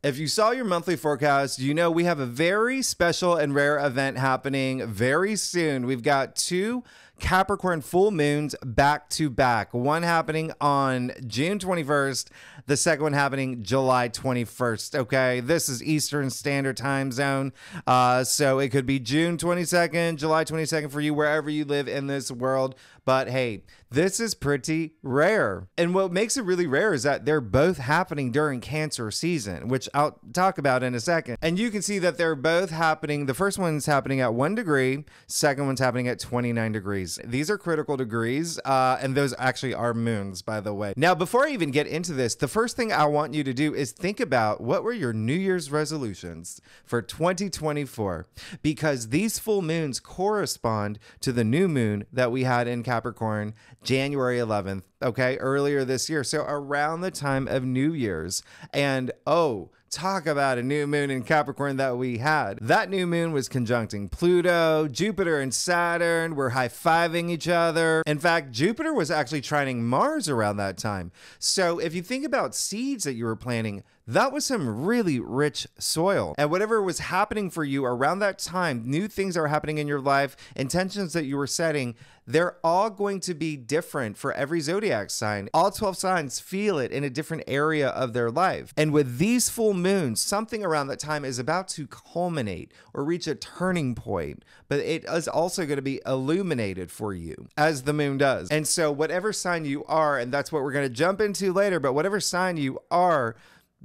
If you saw your monthly forecast, you know we have a very special and rare event happening very soon. We've got 2 Capricorn full moons back to back. One happening on June 21st, the second one happening July 21st. Okay, this is Eastern Standard Time Zone. So it could be June 22nd, July 22nd for you, wherever you live in this world. But hey, this is pretty rare. And what makes it really rare is that they're both happening during Cancer season, which I'll talk about in a second. And you can see that they're both happening. The first one's happening at 1 degree. Second one's happening at 29 degrees. These are critical degrees. And those actually are moons, by the way. Now, before I even get into this, the first thing I want you to do is think about what were your New Year's resolutions for 2024, because these full moons correspond to the new moon that we had in Capricorn, January 11th, okay, earlier this year. So around the time of New Year's. And talk about a new moon in Capricorn that we had. That new moon was conjuncting Pluto, Jupiter and Saturn were high-fiving each other. In fact, Jupiter was actually trining Mars around that time. So if you think about seeds that you were planting, that was some really rich soil. And whatever was happening for you around that time, new things that were happening in your life, intentions that you were setting, they're all going to be different for every zodiac sign. All 12 signs feel it in a different area of their life. And with these full moons, something around that time is about to culminate or reach a turning point, but it is also going to be illuminated for you as the moon does. And so whatever sign you are, and that's what we're going to jump into later, but whatever sign you are,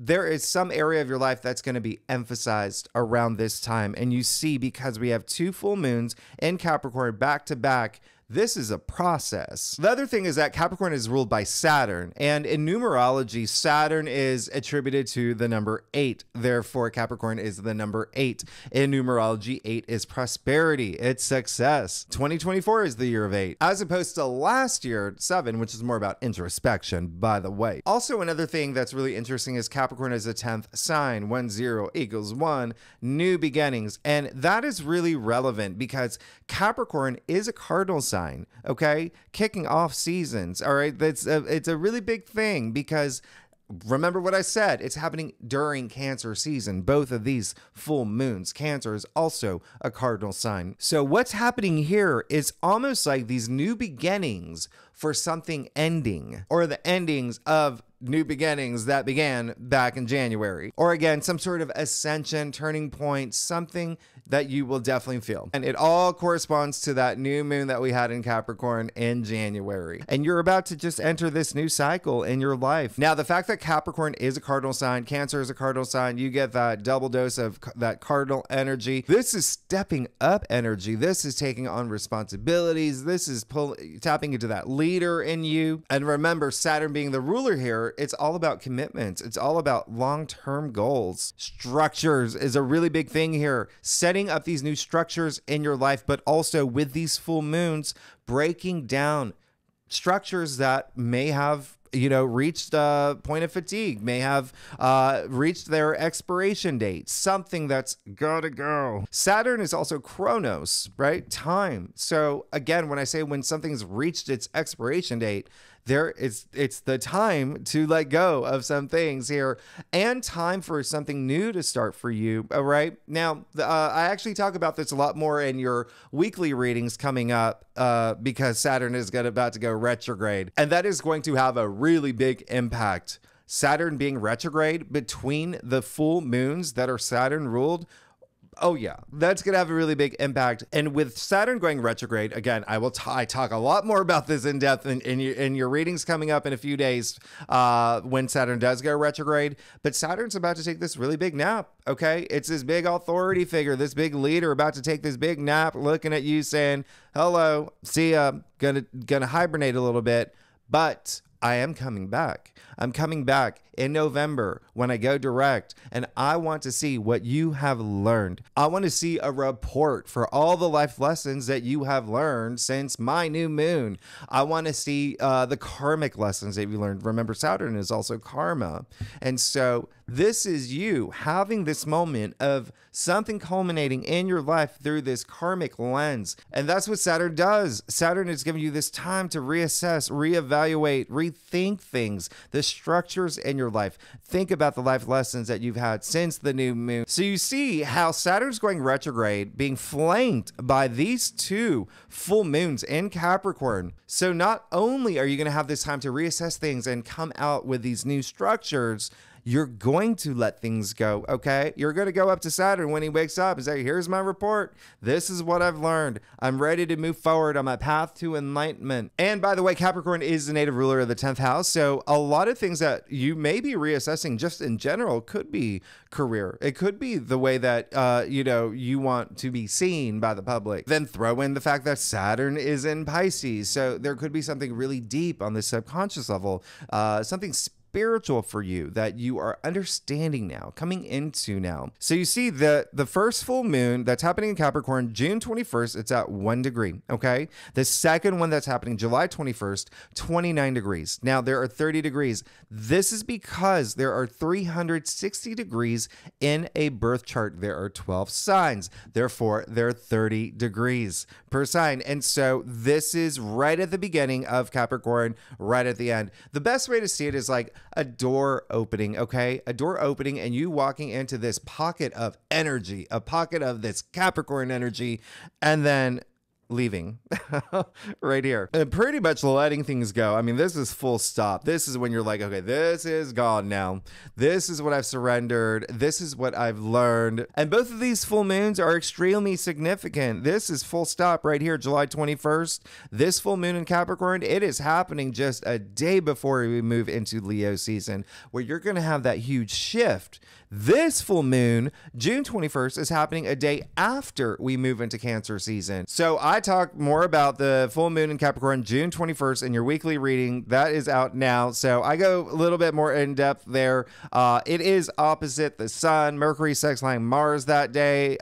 there is some area of your life that's going to be emphasized around this time. And you see, because we have 2 full moons in Capricorn back to back, this is a process. The other thing is that Capricorn is ruled by Saturn, and in numerology, Saturn is attributed to the number 8. Therefore, Capricorn is the number 8. In numerology, 8 is prosperity, it's success. 2024 is the year of 8, as opposed to last year, 7, which is more about introspection, by the way. Also, another thing that's really interesting is Capricorn is a 10th sign. 1 0 equals 1, new beginnings. And that is really relevant because Capricorn is a cardinal sign. Okay, kicking off seasons. All right, it's a really big thing because remember what I said, it's happening during Cancer season. Both of these full moons. Cancer is also a cardinal sign. So what's happening here is almost like these new beginnings for something ending, or the endings of new beginnings that began back in January, or again, some sort of ascension, turning point, something that you will definitely feel. And it all corresponds to that new moon that we had in Capricorn in January. And you're about to just enter this new cycle in your life. Now, the fact that Capricorn is a cardinal sign, Cancer is a cardinal sign, you get that double dose of that cardinal energy. This is stepping up energy. This is taking on responsibilities. This is tapping into that leader in you. And remember, Saturn being the ruler here, it's all about commitments. It's all about long-term goals. Structures is a really big thing here. Setting up these new structures in your life, but also with these full moons, breaking down structures that may have reached a point of fatigue, may have reached their expiration date, something that's gotta go. Saturn is also Chronos, right? Time. So again, when I say when something's reached its expiration date, it's the time to let go of some things here and time for something new to start for you. All right. Now, I actually talk about this a lot more in your weekly readings coming up because Saturn is about to go retrograde, and that is going to have a really big impact. Saturn being retrograde between the full moons that are Saturn ruled. Oh yeah, that's going to have a really big impact. And with Saturn going retrograde, again, I talk a lot more about this in depth in your readings coming up in a few days when Saturn does go retrograde. But Saturn's about to take this really big nap, okay? It's this big authority figure, this big leader about to take this big nap, looking at you saying, hello, see ya, gonna hibernate a little bit, but I am coming back. I'm coming back in November when I go direct, and I want to see what you have learned. I want to see a report for all the life lessons that you have learned since my new moon. I want to see the karmic lessons that you learned. Remember, Saturn is also karma. And so this is you having this moment of something culminating in your life through this karmic lens. And that's what Saturn does. Saturn is giving you this time to reassess, reevaluate, rethink things. The structures in your life. Think about the life lessons that you've had since the new moon. So you see how Saturn's going retrograde, being flanked by these two full moons in Capricorn. So not only are you going to have this time to reassess things and come out with these new structures, you're going to let things go, okay? You're going to go up to Saturn when he wakes up and say, here's my report. This is what I've learned. I'm ready to move forward on my path to enlightenment. And by the way, Capricorn is the native ruler of the 10th house. So a lot of things that you may be reassessing just in general could be career. It could be the way that, you want to be seen by the public. Then throw in the fact that Saturn is in Pisces. So there could be something really deep on the subconscious level, something spiritual for you that you are understanding now, coming into now. So you see the first full moon that's happening in Capricorn, June 21st, it's at 1 degree, okay? The second one that's happening July 21st, 29 degrees. Now there are 30 degrees. This is because there are 360 degrees in a birth chart. There are 12 signs. Therefore, there are 30 degrees per sign. And so this is right at the beginning of Capricorn, right at the end. The best way to see it is like a door opening, okay? A door opening and you walking into this pocket of energy, a pocket of this Capricorn energy, and then leaving right here and pretty much letting things go. I mean, this is full stop. This is when you're like, okay, this is gone now. This is what I've surrendered. This is what I've learned. And both of these full moons are extremely significant. This is full stop right here, July 21st. This full moon in Capricorn, it is happening just a day before we move into Leo season, where you're going to have that huge shift. This full moon, June 21st, is happening a day after we move into Cancer season. So I talk more about the full moon in Capricorn, June 21st, in your weekly reading. That is out now. So I go a little bit more in depth there. It is opposite the sun, Mercury sextiling Mars that day,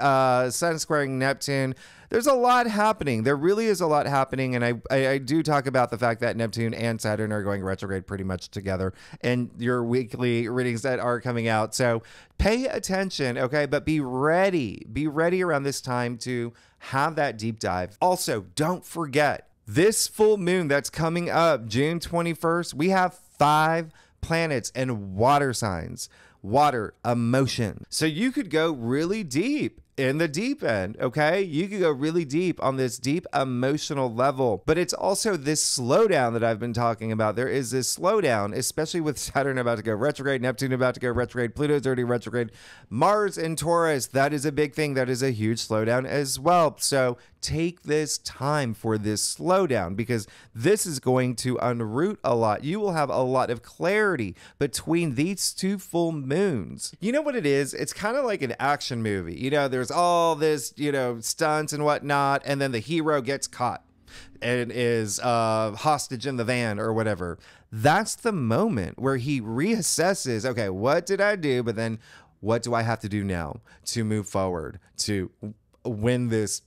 sun squaring Neptune. There's a lot happening. There really is a lot happening. And I do talk about the fact that Neptune and Saturn are going retrograde pretty much together in your weekly readings that are coming out. So pay attention, okay? But be ready. Be ready around this time to have that deep dive. Also, don't forget this full moon that's coming up, June 21st, we have 5 planets and water signs. Water, emotion. So you could go really deep in the deep end, okay? You could go really deep on this deep emotional level, but it's also this slowdown that I've been talking about. There is this slowdown, especially with Saturn about to go retrograde, Neptune about to go retrograde, Pluto's already retrograde, Mars in Taurus, that is a big thing. That is a huge slowdown as well. So take this time for this slowdown because this is going to unroot a lot. You will have a lot of clarity between these two full moons. You know what it is? It's kind of like an action movie. You know, there's all this, stunts and whatnot, and then the hero gets caught and is hostage in the van or whatever. That's the moment where he reassesses, okay, what did I do? But then what do I have to do now to move forward, to win this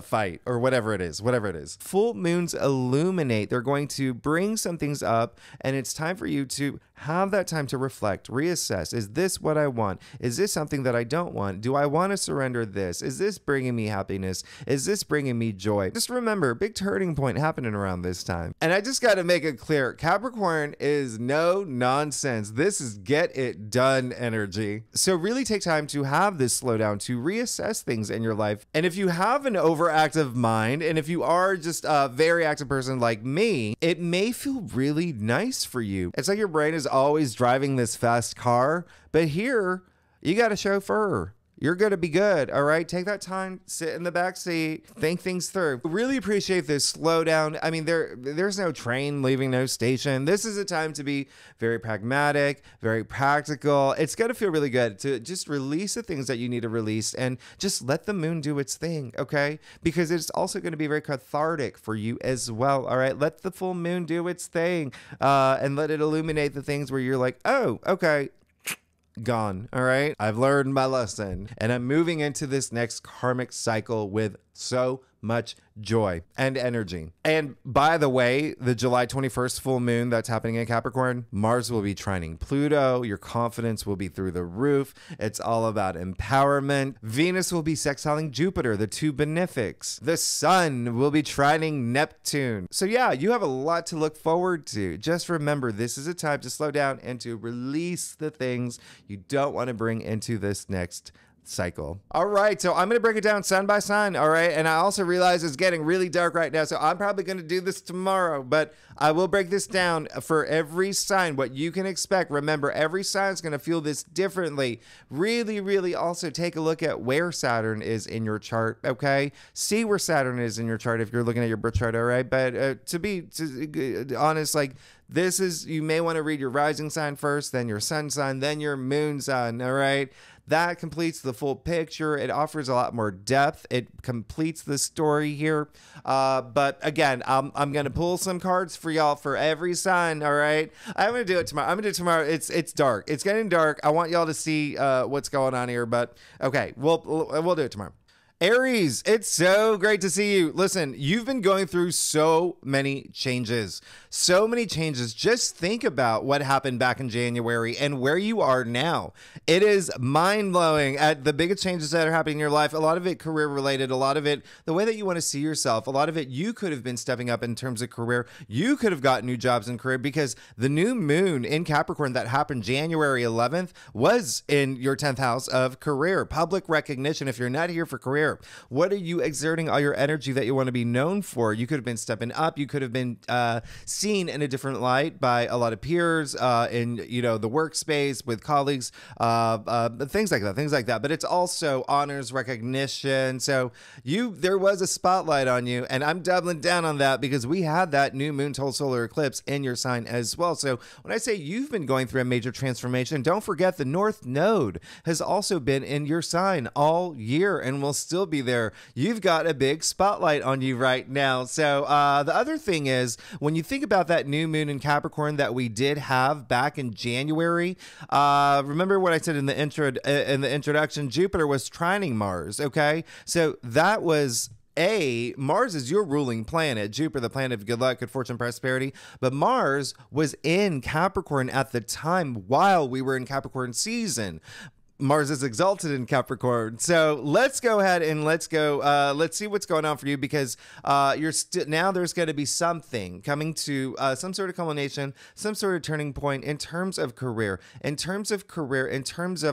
fight or whatever it is. Full moons illuminate. They're going to bring some things up, and it's time for you to have that time to reflect, reassess. Is this what I want? Is this something that I don't want? Do I want to surrender this? Is this bringing me happiness? Is this bringing me joy? Just remember, big turning point happening around this time. And I just got to make it clear, Capricorn is no nonsense. This is get it done energy. So really take time to have this slowdown, to reassess things in your life. And if you have an overactive mind, and if you are just a very active person like me, it may feel really nice for you. It's like your brain is always driving this fast car, but here you got a chauffeur. You're going to be good. All right. Take that time, sit in the back seat, think things through. Really appreciate this slowdown. I mean, there's no train leaving no station. This is a time to be very pragmatic, very practical. It's going to feel really good to just release the things that you need to release and just let the moon do its thing. Okay. Because it's also going to be very cathartic for you as well. All right. Let the full moon do its thing and let it illuminate the things where you're like, oh, okay. Gone. All right. I've learned my lesson and I'm moving into this next karmic cycle with so much joy and energy. And by the way, the July 21st full moon that's happening in Capricorn, Mars will be trining Pluto. Your confidence will be through the roof. It's all about empowerment. Venus will be sextiling Jupiter, the two benefics. The sun will be trining Neptune. So yeah, you have a lot to look forward to. Just remember, this is a time to slow down and to release the things you don't want to bring into this next cycle. All right, so I'm going to break it down sign by sign, all right? And I also realize it's getting really dark right now, so I'm probably going to do this tomorrow, but I will break this down for every sign, what you can expect. Remember, every sign is going to feel this differently. Really, really also take a look at where Saturn is in your chart, okay? See where Saturn is in your chart if you're looking at your birth chart, all right? But to be honest, like, this is, you may want to read your rising sign first, then your sun sign, then your moon sign, all right? That completes the full picture. It offers a lot more depth. It completes the story here. But again, I'm going to pull some cards for y'all for every sign, all right? I'm going to do it tomorrow. I'm going to do it tomorrow. It's dark. It's getting dark. I want y'all to see what's going on here, but okay, we'll do it tomorrow. Aries, it's so great to see you. Listen, you've been going through so many changes. Just think about what happened back in January and where you are now. It is mind-blowing at the biggest changes that are happening in your life. A lot of it career related, a lot of it the way that you want to see yourself. A lot of it you could have been stepping up in terms of career. You could have got new jobs in career because the new moon in Capricorn that happened January 11th was in your 10th house of career, public recognition. If you're not here for career, what are you exerting all your energy that you want to be known for? You could have been stepping up. You could have been seen in a different light by a lot of peers in the workspace with colleagues, things like that. But it's also honors, recognition. So there was a spotlight on you, and I'm doubling down on that because we had that new moon total solar eclipse in your sign as well. So when I say you've been going through a major transformation, don't forget the North Node has also been in your sign all year and will still be there. You've got a big spotlight on you right now. So the other thing is, when you think about that new moon in Capricorn that we did have back in January, remember what I said in the introduction? Jupiter was trining Mars. Okay, so that was Mars is your ruling planet, Jupiter, the planet of good luck, good fortune, prosperity. But Mars was in Capricorn at the time while we were in Capricorn season. Mars is exalted in Capricorn. So let's go ahead and let's see what's going on for you, because now there's going to be something coming to some sort of culmination, some sort of turning point in terms of career, in terms of,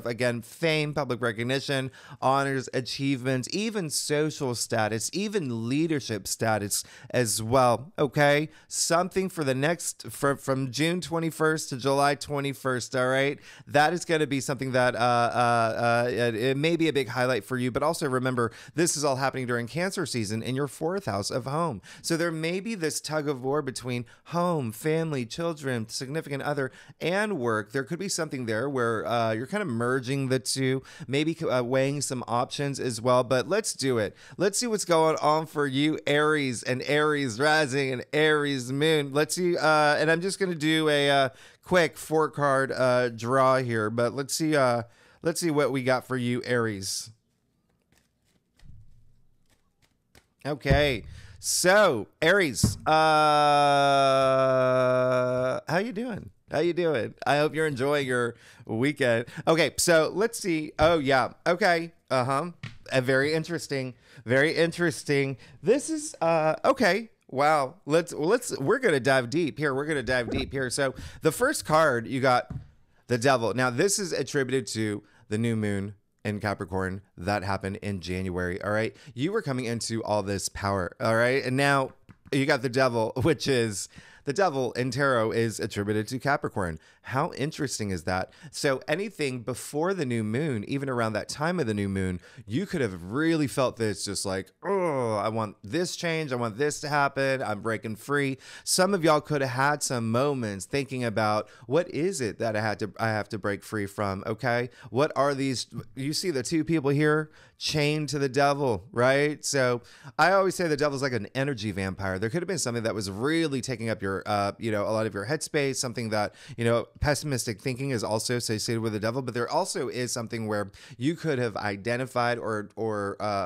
again, fame, public recognition, honors, achievements, even social status, even leadership status as well. Okay. Something for the next, from June 21st to July 21st. All right. That is going to be something that, it may be a big highlight for you, but also remember, this is all happening during Cancer season in your 4th house of home. So there may be this tug of war between home, family, children, significant other, and work. There could be something there where you're kind of merging the two, maybe weighing some options as well. But let's do it. Let's see what's going on for you, Aries and Aries rising and Aries moon. Let's see. And I'm just going to do a quick 4-card draw here, but let's see. Let's see what we got for you, Aries. Okay, so Aries, how you doing? I hope you're enjoying your weekend. Okay, so let's see. Oh yeah. Okay. Very interesting. This is okay. Wow. We're gonna dive deep here. So the first card you got, the Devil. Now this is attributed to the new moon in Capricorn that happened in January. All right. You were coming into all this power. All right. And now you got the Devil, which is the Devil in tarot is attributed to Capricorn. How interesting is that? So anything before the new moon, even around that time of the new moon, you could have really felt this, just like, oh, I want this change. I want this to happen. I'm breaking free. Some of y'all could have had some moments thinking about, what is it that I have to break free from? Okay. What are these? You see the two people here chained to the Devil, right? So I always say the Devil's like an energy vampire. There could have been something that was really taking up your, a lot of your headspace, something that, pessimistic thinking is also associated with the devil, but there also is something where you could have identified or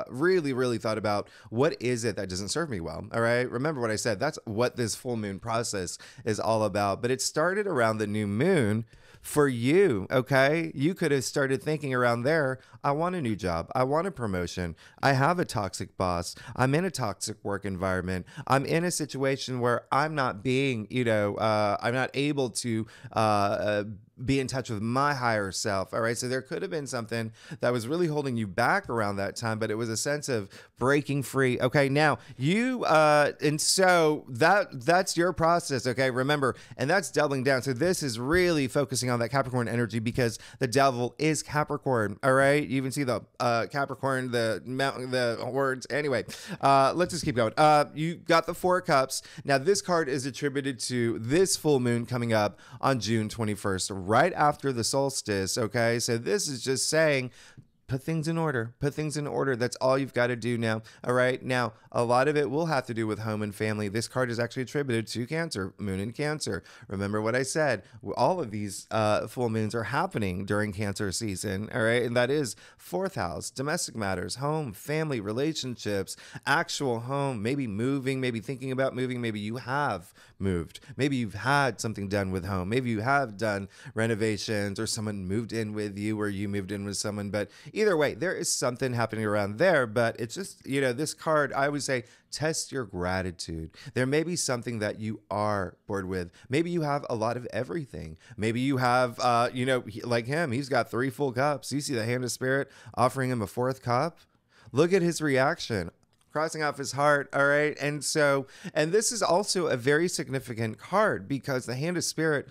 really, really thought about what is it that doesn't serve me well. All right. Remember what I said. That's what this full moon process is all about. But it started around the new moon for you. Okay. You could have started thinking around there. I want a new job. I want a promotion. I have a toxic boss. I'm in a toxic work environment. I'm in a situation where I'm not being, I'm not able to, be in touch with my higher self. All right. So there could have been something that was really holding you back around that time, but it was a sense of breaking free. Okay. Now and so that's your process. Okay. Remember, and that's doubling down. So this is really focusing on that Capricorn energy because the devil is Capricorn. All right. You even see the Capricorn, the mountain, the words. Anyway, let's just keep going. You got the Four of Cups. Now this card is attributed to this full moon coming up on June 21st, right after the solstice. Okay. So this is just saying, put things in order. Put things in order. That's all you've got to do now. All right. Now, a lot of it will have to do with home and family. This card is actually attributed to Cancer, moon in Cancer. Remember what I said. All of these full moons are happening during Cancer season. All right. And that is fourth house, domestic matters, home, family, relationships, actual home, maybe moving, maybe thinking about moving. Maybe you have moved. Maybe you've had something done with home. Maybe you have done renovations or someone moved in with you or you moved in with someone. But either way, there is something happening around there, but it's just, this card, I would say, test your gratitude. There may be something that you are bored with. Maybe you have a lot of everything. Maybe you have, like him, he's got 3 full cups. You see the hand of spirit offering him a 4th cup. Look at his reaction. Crossing off his heart. All right. And this is also a very significant card because the hand of spirit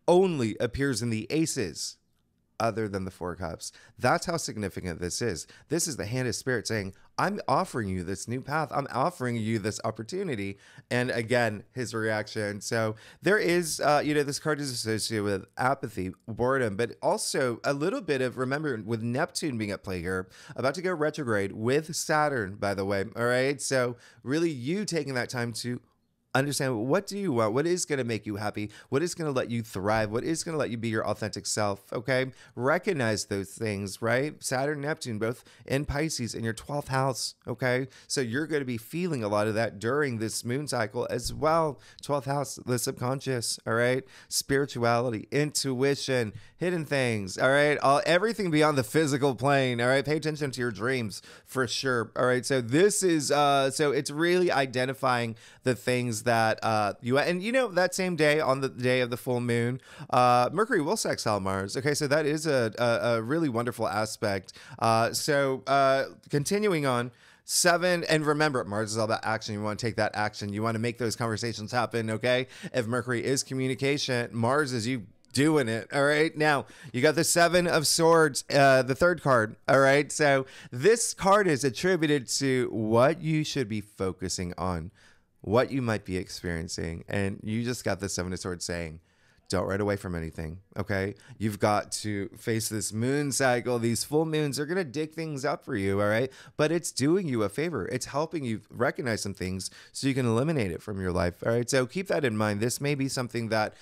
only appears in the aces other than the 4 cups. That's how significant this is. This is the hand of spirit saying, I'm offering you this new path. I'm offering you this opportunity. And again, his reaction. So there is, this card is associated with apathy, boredom, but also a little bit of, remember, with Neptune being at play here, about to go retrograde with Saturn, by the way. All right. So really you taking that time to understand, what do you want? What is going to make you happy? What is going to let you thrive? What is going to let you be your authentic self? Okay. Recognize those things, right? Saturn, Neptune, both in Pisces in your 12th house. Okay. So you're going to be feeling a lot of that during this moon cycle as well. 12th house, the subconscious. All right. Spirituality, intuition, hidden things. All right. Everything beyond the physical plane. All right. Pay attention to your dreams for sure. All right. So this is, so it's really identifying the things that that same day, on the day of the full moon, Mercury will sextile Mars. Okay, so that is a really wonderful aspect. Continuing on. 7, and remember, Mars is all about action. You want to take that action. You want to make those conversations happen. Okay, if Mercury is communication, Mars is you doing it. All right. Now you got the 7 of Swords, the 3rd card. All right. So this card is attributed to what you should be focusing on, what you might be experiencing. And you just got the 7 of Swords saying, don't run away from anything. Okay. You've got to face this moon cycle. These full moons are going to dig things up for you. All right. But it's doing you a favor. It's helping you recognize some things so you can eliminate it from your life. All right. So keep that in mind. This may be something that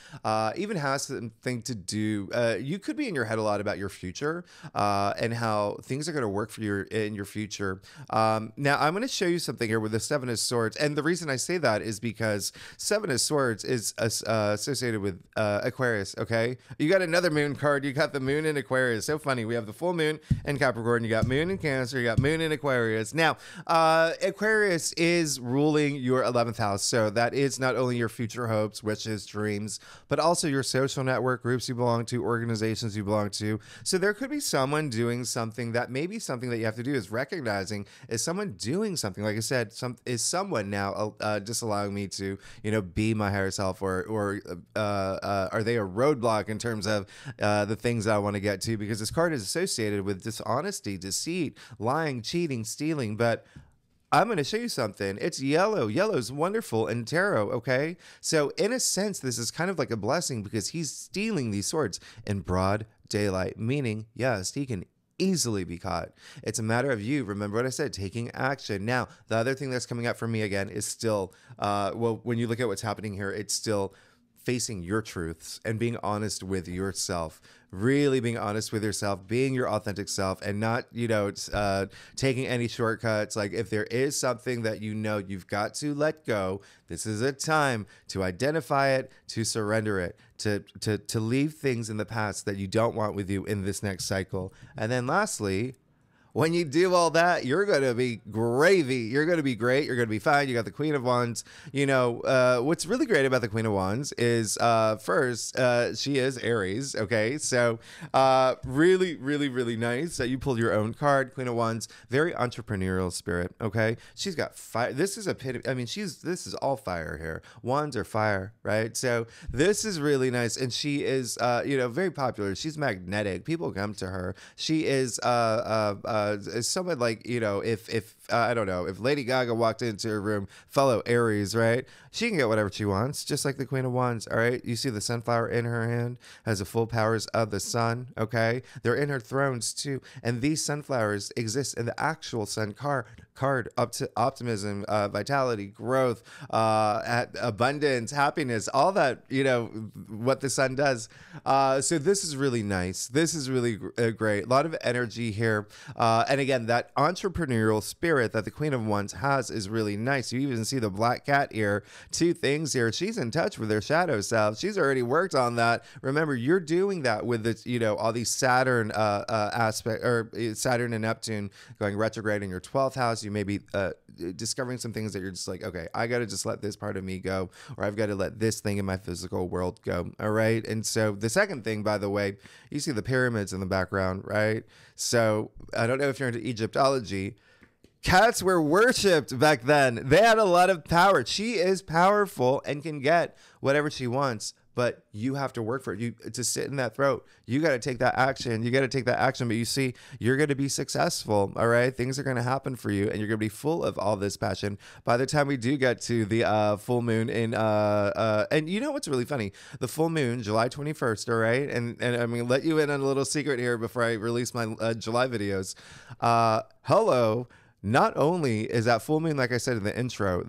even has something to do. You could be in your head a lot about your future and how things are going to work for you in your future. Now I'm going to show you something here with the 7 of Swords. And the reason I say that is because 7 of Swords is associated with Aquarius. Okay. You got another moon card. You got the moon in Aquarius. So funny. We have the full moon in Capricorn. You got moon in Cancer. You got moon in Aquarius. Now, Aquarius is ruling your 11th house. So that is not only your future hopes, wishes, dreams, but also your social network, groups you belong to, organizations you belong to. So there could be someone doing something that maybe something that you have to do is recognizing, is someone doing something? Like I said, is someone now disallowing me to, be my higher self, or are they a roadblock in terms of the things that I want to get to? Because this card is associated with dishonesty, deceit, lying, cheating, stealing. But I'm going to show you something. It's yellow. Yellow's wonderful in tarot, okay? So in a sense, this is kind of like a blessing because he's stealing these swords in broad daylight, meaning, yes, he can easily be caught. It's a matter of you, remember what I said, taking action. Now, the other thing that's coming up for me again is still, when you look at what's happening here, it's still facing your truths and being honest with yourself, really being honest with yourself, being your authentic self, and not, taking any shortcuts. Like, if there is something that you've got to let go, this is a time to identify it, to surrender it, to leave things in the past that you don't want with you in this next cycle. And then lastly, when you do all that, you're going to be gravy. You're going to be great. You're going to be fine. You got the Queen of Wands. What's really great about the Queen of Wands is, first, she is Aries. Okay. So, really, really, really nice that you pulled your own card. Queen of Wands, very entrepreneurial spirit. Okay. She's got fire. This is this is all fire here. Wands are fire, right? So this is really nice. And she is, very popular. She's magnetic. People come to her. She is, someone like, if I don't know, if Lady Gaga walked into a room, fellow Aries, right? She can get whatever she wants, just like the Queen of Wands, all right? You see the sunflower in her hand, has the full powers of the sun, okay? They're in her thrones too. And these sunflowers exist in the actual sun card up to optimism, vitality, growth, abundance, happiness, all that, what the sun does. So this is really nice. This is really great. A lot of energy here. And again, that entrepreneurial spirit that the Queen of Wands has is really nice. You even see the black cat here. Two things here. She's in touch with her shadow self. She's already worked on that. Remember, you're doing that with the, all these Saturn aspect, or Saturn and Neptune going retrograde in your 12th house. You may be discovering some things that you're just like, okay, I got to just let this part of me go, or I've got to let this thing in my physical world go. All right. And so the second thing, by the way, you see the pyramids in the background, right? So I don't know if you're into Egyptology. Cats were worshipped back then. They had a lot of power. She is powerful and can get whatever she wants, but you have to work for it. You to sit in that throat. You got to take that action. You got to take that action. But you see, you're going to be successful. All right, things are going to happen for you, and you're going to be full of all this passion. By the time we do get to the full moon in and you know what's really funny? The full moon, July 21st. All right, and I'm going to let you in on a little secret here before I release my July videos. Hello. Not only is that full moon, like I said in the intro,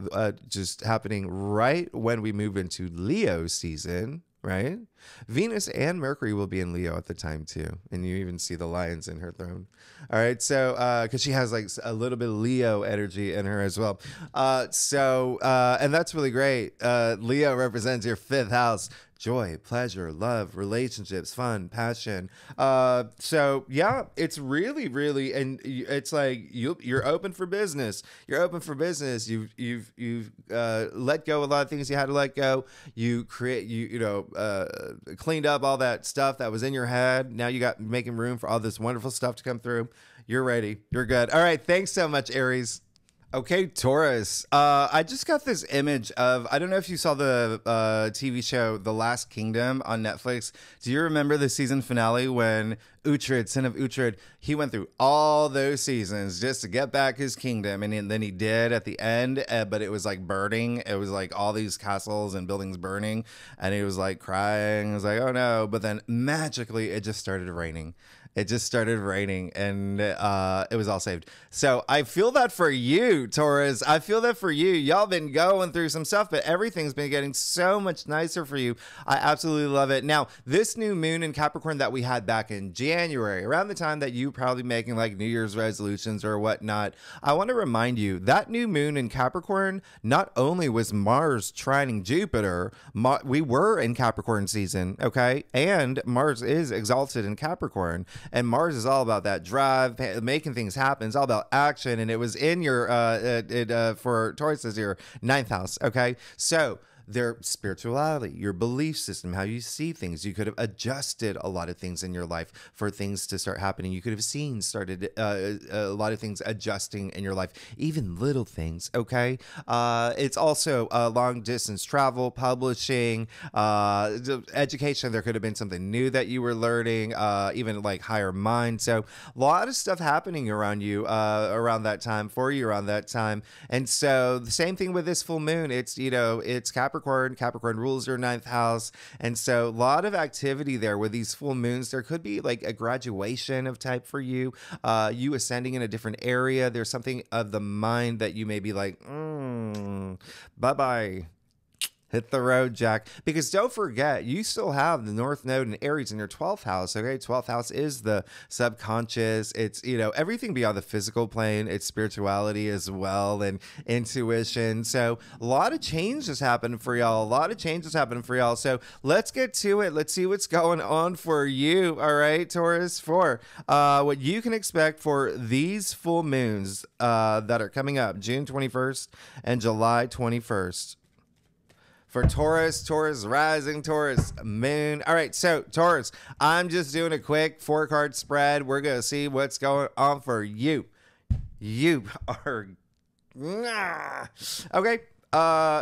just happening right when we move into Leo season, right? Venus and Mercury will be in Leo at the time too. And you even see the lions in her throne. All right. So, because she has like a little bit of Leo energy in her as well. And that's really great. Leo represents your 5th house. Joy, pleasure, love, relationships, fun, passion. So yeah, it's really, really, and it's like you're open for business. You're open for business. You've let go of a lot of things you had to let go. You cleaned up all that stuff that was in your head. Now you got making room for all this wonderful stuff to come through. You're ready. You're good. All right. Thanks so much, Aries. Okay, Taurus. I just got this image of, I don't know if you saw the TV show The Last Kingdom on Netflix. Do you remember the season finale when Uhtred, son of Uhtred, he went through all those seasons just to get back his kingdom, and then he did at the end, but it was like burning. It was like all these castles and buildings burning, and he was like crying. It was like, oh no, but then magically it just started raining. It just started raining, and it was all saved. So I feel that for you, Taurus. I feel that for you. Y'all been going through some stuff, but everything's been getting so much nicer for you. I absolutely love it. Now, this new moon in Capricorn that we had back in January, around the time that you probably making like New Year's resolutions or whatnot, I want to remind you that new moon in Capricorn, not only was Mars trining Jupiter, we were in Capricorn season, okay? And Mars is exalted in Capricorn. And Mars is all about that drive, making things happen. It's all about action. And it was in your, for Taurus, is your 9th house. Okay. So their spirituality, your belief system, how you see things. You could have adjusted a lot of things in your life for things to start happening. You could have started a lot of things adjusting in your life, even little things. Okay. It's also long distance travel, publishing, education. There could have been something new that you were learning, even like higher mind. So a lot of stuff happening around you, around that time, for you around that time. And so the same thing with this full moon. It's, it's Capricorn. Capricorn rules your 9th house. And so a lot of activity there with these full moons. There could be like a graduation of type for you, you ascending in a different area. There's something of the mind that you may be like, bye-bye. Hit the road, Jack. Because don't forget, you still have the North Node and Aries in your 12th house. Okay, 12th house is the subconscious. It's, you know, everything beyond the physical plane. It's spirituality as well and intuition. So a lot of change has happened for y'all. A lot of change has happened for y'all. So let's get to it. Let's see what's going on for you. All right, Taurus, for what you can expect for these full moons that are coming up June 21st and July 21st. For Taurus, Taurus rising, Taurus moon. All right, so Taurus, I'm just doing a quick 4-card spread. We're going to see what's going on for you. You are... Okay,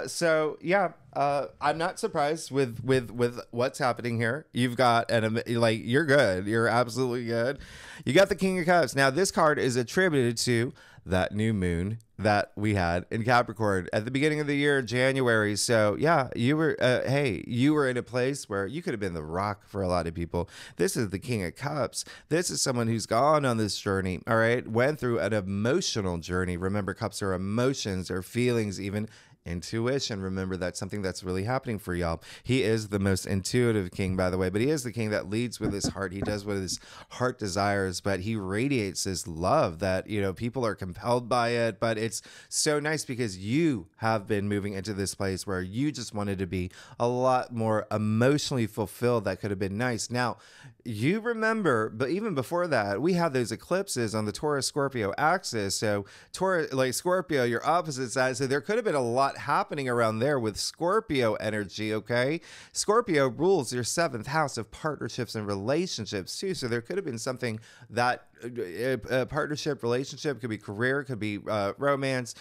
so yeah, I'm not surprised with what's happening here. You've got like, you're good. You're absolutely good. You got the King of Cups. Now, this card is attributed to that new moon that we had in Capricorn at the beginning of the year, January. So yeah, you were, hey, you were in a place where you could have been the rock for a lot of people. This is the King of Cups. This is someone who's gone on this journey, all right, went through an emotional journey. Remember, cups are emotions or feelings, even intuition. Remember, that's something that's really happening for y'all. He is the most intuitive king, by the way, but he is the king that leads with his heart. He does what his heart desires, but he radiates this love that, you know, people are compelled by it. But it's so nice because you have been moving into this place where you just wanted to be a lot more emotionally fulfilled. That could have been nice. Now, you remember, but even before that, we had those eclipses on the Taurus Scorpio axis. So Taurus, like Scorpio, your opposite side. So there could have been a lot happening around there with Scorpio energy. Okay. Scorpio rules your 7th house of partnerships and relationships too. So there could have been something that a partnership, relationship, could be career, could be romance,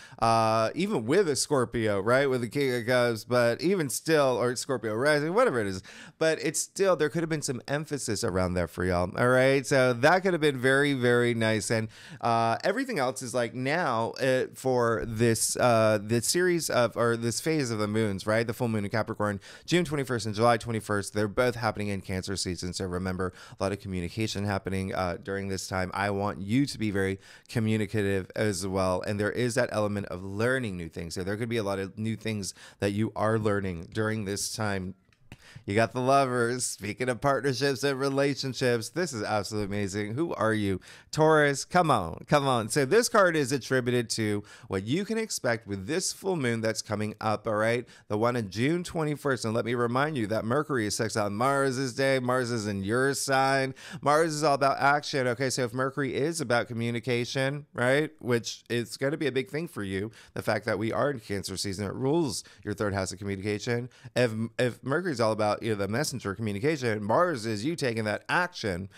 even with a Scorpio, right? With the King of Cups, but even still, or Scorpio rising, whatever it is, but it's still, there could have been some emphasis around there for y'all. All right. So that could have been very, very nice. And everything else is like now for this, this series of, or this phase of the moons, right? The full moon in Capricorn, June 21st and July 21st, they're both happening in Cancer season. So remember, a lot of communication happening during this time. I want you to be very communicative as well. And there is that element of learning new things. So there could be a lot of new things that you are learning during this time. You got the Lovers. Speaking of partnerships and relationships, this is absolutely amazing. Who are you? Taurus, come on, come on. So this card is attributed to what you can expect with this full moon that's coming up, all right? The one on June 21st. And let me remind you that Mercury is sextile Mars this day. Mars is in your sign. Mars is all about action, okay? So if Mercury is about communication, right, which is going to be a big thing for you, the fact that we are in Cancer season, it rules your 3rd house of communication. If Mercury's all about, you know, the messenger communication, Mars is you taking that action,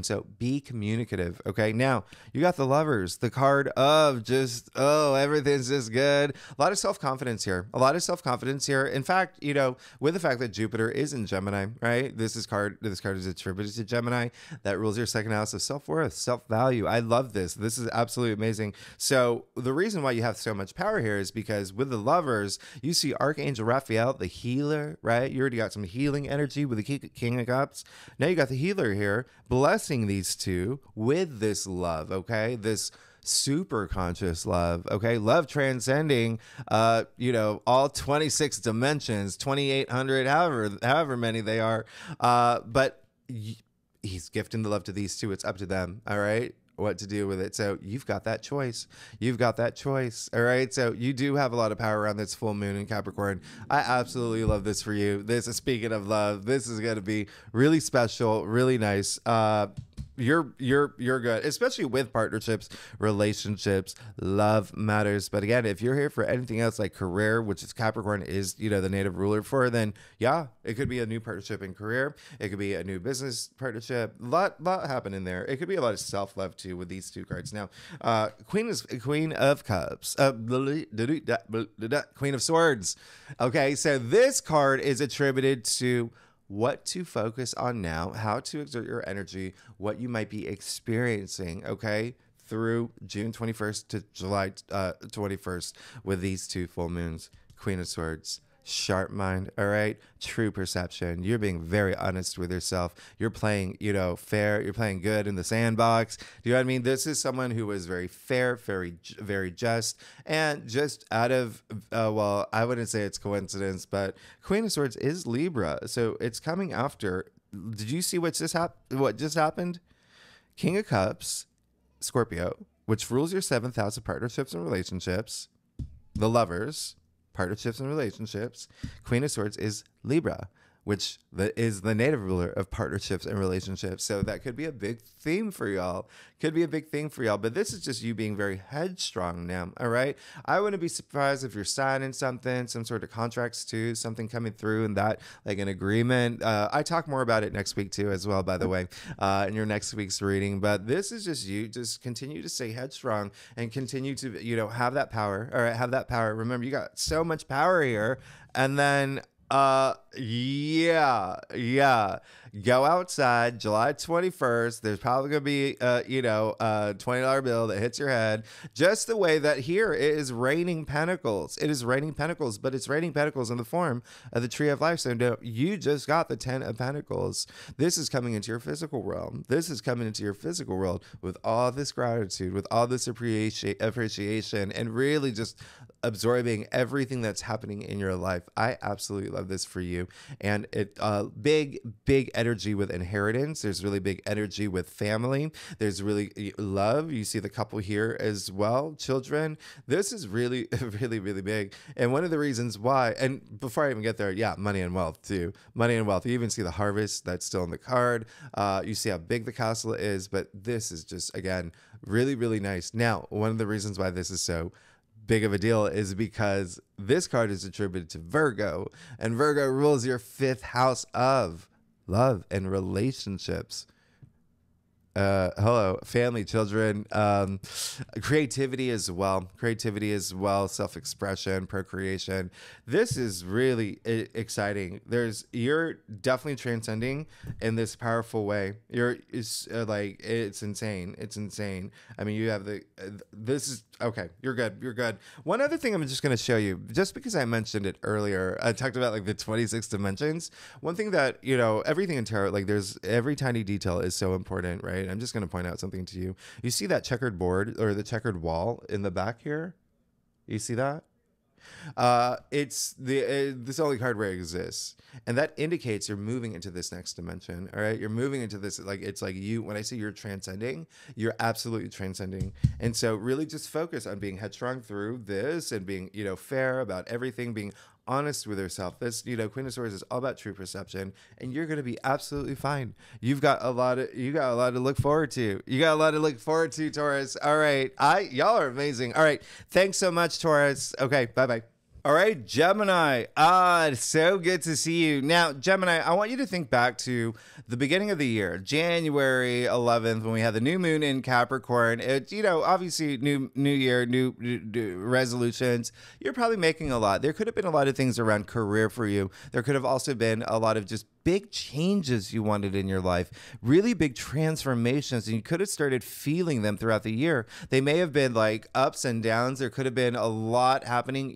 so be communicative. Okay, now you got the Lovers, the card of just, oh, everything's just good. A lot of self-confidence here, in fact, you know, with the fact that Jupiter is in Gemini, right? This card is attributed to Gemini, that rules your 2nd house of self-worth, self-value. I love this is absolutely amazing. So the reason why you have so much power here is because with the Lovers, you see Archangel Raphael, the healer, right? You already got some healing energy with the King of Cups. Now you got the healer here blessing these two with this love, okay? This super conscious love, okay? Love transcending, you know, all 26 dimensions, 2,800, however many they are. But he's gifting the love to these two. It's up to them, all right? What to do with it. So you've got that choice. All right. So you do have a lot of power around this full moon in Capricorn. I absolutely love this for you. This is, speaking of love, this is going to be really special, really nice. You're good, especially with partnerships, relationships. Love matters. But again, if you're here for anything else like career, which is Capricorn is, you know, the native ruler for, then yeah, it could be a new partnership in career. It could be a new business partnership. Lot happening there. It could be a lot of self-love too with these two cards. Now, Queen of Cups, Queen of Swords. Okay, so this card is attributed to what to focus on now, how to exert your energy, what you might be experiencing, okay, through June 21st to July 21st with these two full moons. Queen of Swords. Sharp mind, all right? True perception. You're being very honest with yourself. You're playing, fair. You're playing good in the sandbox. Do you know what I mean? This is someone who was very fair, very just, and just out of, well, I wouldn't say it's coincidence, but Queen of Swords is Libra. So it's coming after. Did you see what just happened? King of Cups, Scorpio, which rules your 7th house of partnerships and relationships, the lovers, partnerships and relationships. Queen of Swords is Libra, which is the native ruler of partnerships and relationships. So that could be a big theme for y'all. But this is just you being very headstrong now, all right? I wouldn't be surprised if you're signing something, some sort of contracts too, something coming through and that, like an agreement. I talk more about it next week too as well, by the way, in your next week's reading. But this is just you. Just continue to stay headstrong and continue to, have that power. All right, have that power. Remember, you got so much power here. And then yeah. Go outside July 21st. There's probably going to be, a $20 bill that hits your head. Just the way that here it is raining pentacles. It is raining pentacles, but it's raining pentacles in the form of the Tree of Life. So no, you just got the 10 of Pentacles. This is coming into your physical realm. This is coming into your physical world with all this gratitude, with all this appreciation, and really just absorbing everything that's happening in your life. I absolutely love this for you. And it big energy with inheritance. There's really big energy with family. There's really love. You see the couple here as well. Children. This is really, really, really big. And one of the reasons why, and before I even get there, money and wealth too. Money and wealth. You even see the harvest that's still in the card. You see how big the castle is, but this is just, again, really, really nice. Now, one of the reasons why this is so big of a deal is because this card is attributed to Virgo, and Virgo rules your 5th house of love and relationships. Hello, family, children, creativity as well, self-expression, procreation. This is really exciting. You're definitely transcending in this powerful way. It's insane. I mean, you have this is okay. You're good. One other thing I'm just going to show you, just because I mentioned it earlier, I talked about like the 26 dimensions. One thing that, everything in tarot, like there's every tiny detail is so important, right? I'm just going to point out something to you. You see that checkered board or the checkered wall in the back here? You see that? It's this only card where it exists, and that indicates you're moving into this next dimension. All right, you're moving into this, like it's like you. When I say you're transcending, you're absolutely transcending. And so really just focus on being headstrong through this and being fair about everything, being honest with yourself. This, Queen of Swords is all about true perception, and you're going to be absolutely fine. You got a lot to look forward to. Taurus. All right. Y'all are amazing. All right. Thanks so much, Taurus. Okay. Bye-bye. All right, Gemini. So good to see you. Now, Gemini, I want you to think back to the beginning of the year, January 11th, when we had the new moon in Capricorn. It's, obviously new year, new resolutions. You're probably making a lot. There could have been a lot of things around career for you. There could have also been a lot of just big changes you wanted in your life, really big transformations, and you could have started feeling them throughout the year. They may have been like ups and downs. There could have been a lot happening.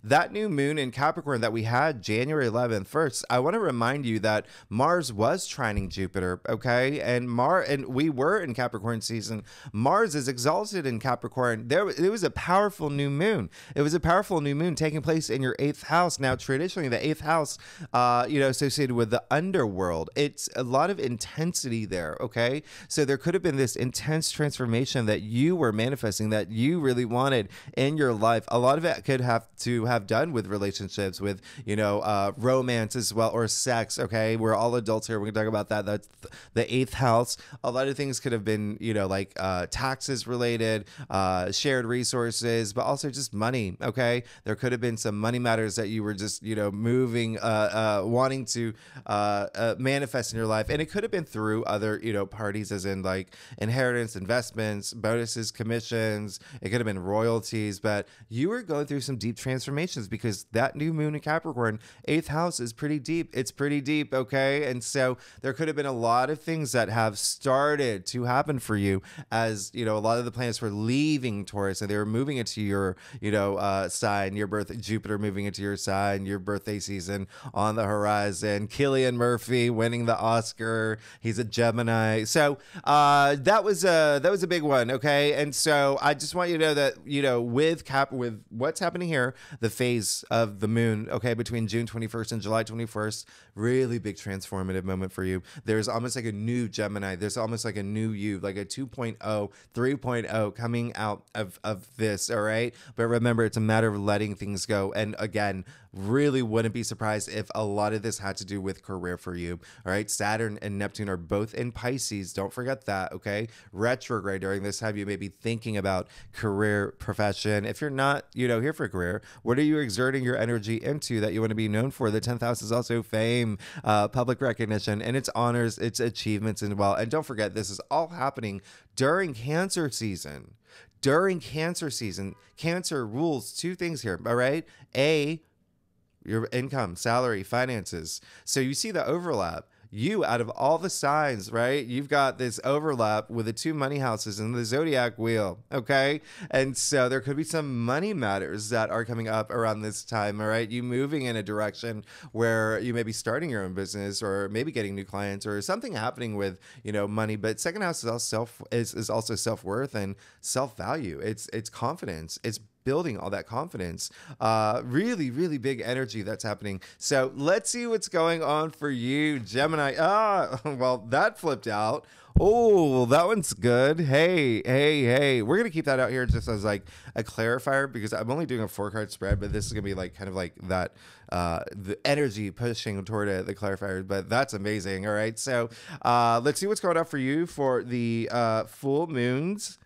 That new moon in Capricorn that we had January 11th. First, I want to remind you that Mars was trining Jupiter, okay? And we were in Capricorn season. Mars is exalted in Capricorn. It was a powerful new moon. It was a powerful new moon taking place in your 8th house. Now, traditionally, the 8th house, associated with the underworld. It's a lot of intensity there, okay? So there could have been this intense transformation that you were manifesting, that you really wanted in your life. A lot of it could have to have done with relationships, with, romance as well, or sex, okay? We're all adults here. We're going to talk about that. That's the 8th house. A lot of things could have been, taxes related, shared resources, but also just money, okay? There could have been some money matters that you were just, moving, wanting to manifest in your life. And it could have been through other, parties, as in like inheritance, investments, bonuses, commissions. It could have been royalties, but you were going through some deep transformations because that new moon in Capricorn, 8th house, is pretty deep. It's pretty deep. Okay. And so there could have been a lot of things that have started to happen for you as, a lot of the planets were leaving Taurus and they were moving into your, sign, your birth, Jupiter moving into your sign, your birthday season on the horizon. Cillian Murphy winning the Oscar. He's a Gemini. So that was a big one. Okay. And so I just want you to know that, with what's happening here, the phase of the moon, okay, between June 21st and July 21st, really big transformative moment for you. There's almost like a new Gemini. There's almost like a new you, like a 2.0, 3.0 coming out of this. All right. But remember, it's a matter of letting things go. And again, really wouldn't be surprised if a lot of this had to do with career for you. All right. Saturn and Neptune are both in Pisces. Don't forget that. Okay. Retrograde during this time, you may be thinking about career, profession. If you're not, here for career, what are you exerting your energy into that you want to be known for? The 10th house is also fame, public recognition, and its honors, its achievements, and well. And don't forget, this is all happening during Cancer season. During Cancer season, Cancer rules two things here. All right. Your income, salary, finances. So you see the overlap. You, out of all the signs, right? You've got this overlap with the two money houses in the zodiac wheel, okay? And so there could be some money matters that are coming up around this time, all right? You moving in a direction where you may be starting your own business or maybe getting new clients or something happening with, money. But second house is also self-worth and self-value. It's confidence. It's building all that confidence. Really, really big energy that's happening. So let's see what's going on for you, Gemini. Well, that flipped out. Oh, that one's good. Hey. We're going to keep that out here just as like a clarifier because I'm only doing a 4-card spread, but this is going to be like kind of like that, the energy pushing toward the clarifiers, but that's amazing. All right. So let's see what's going on for you for the full moons,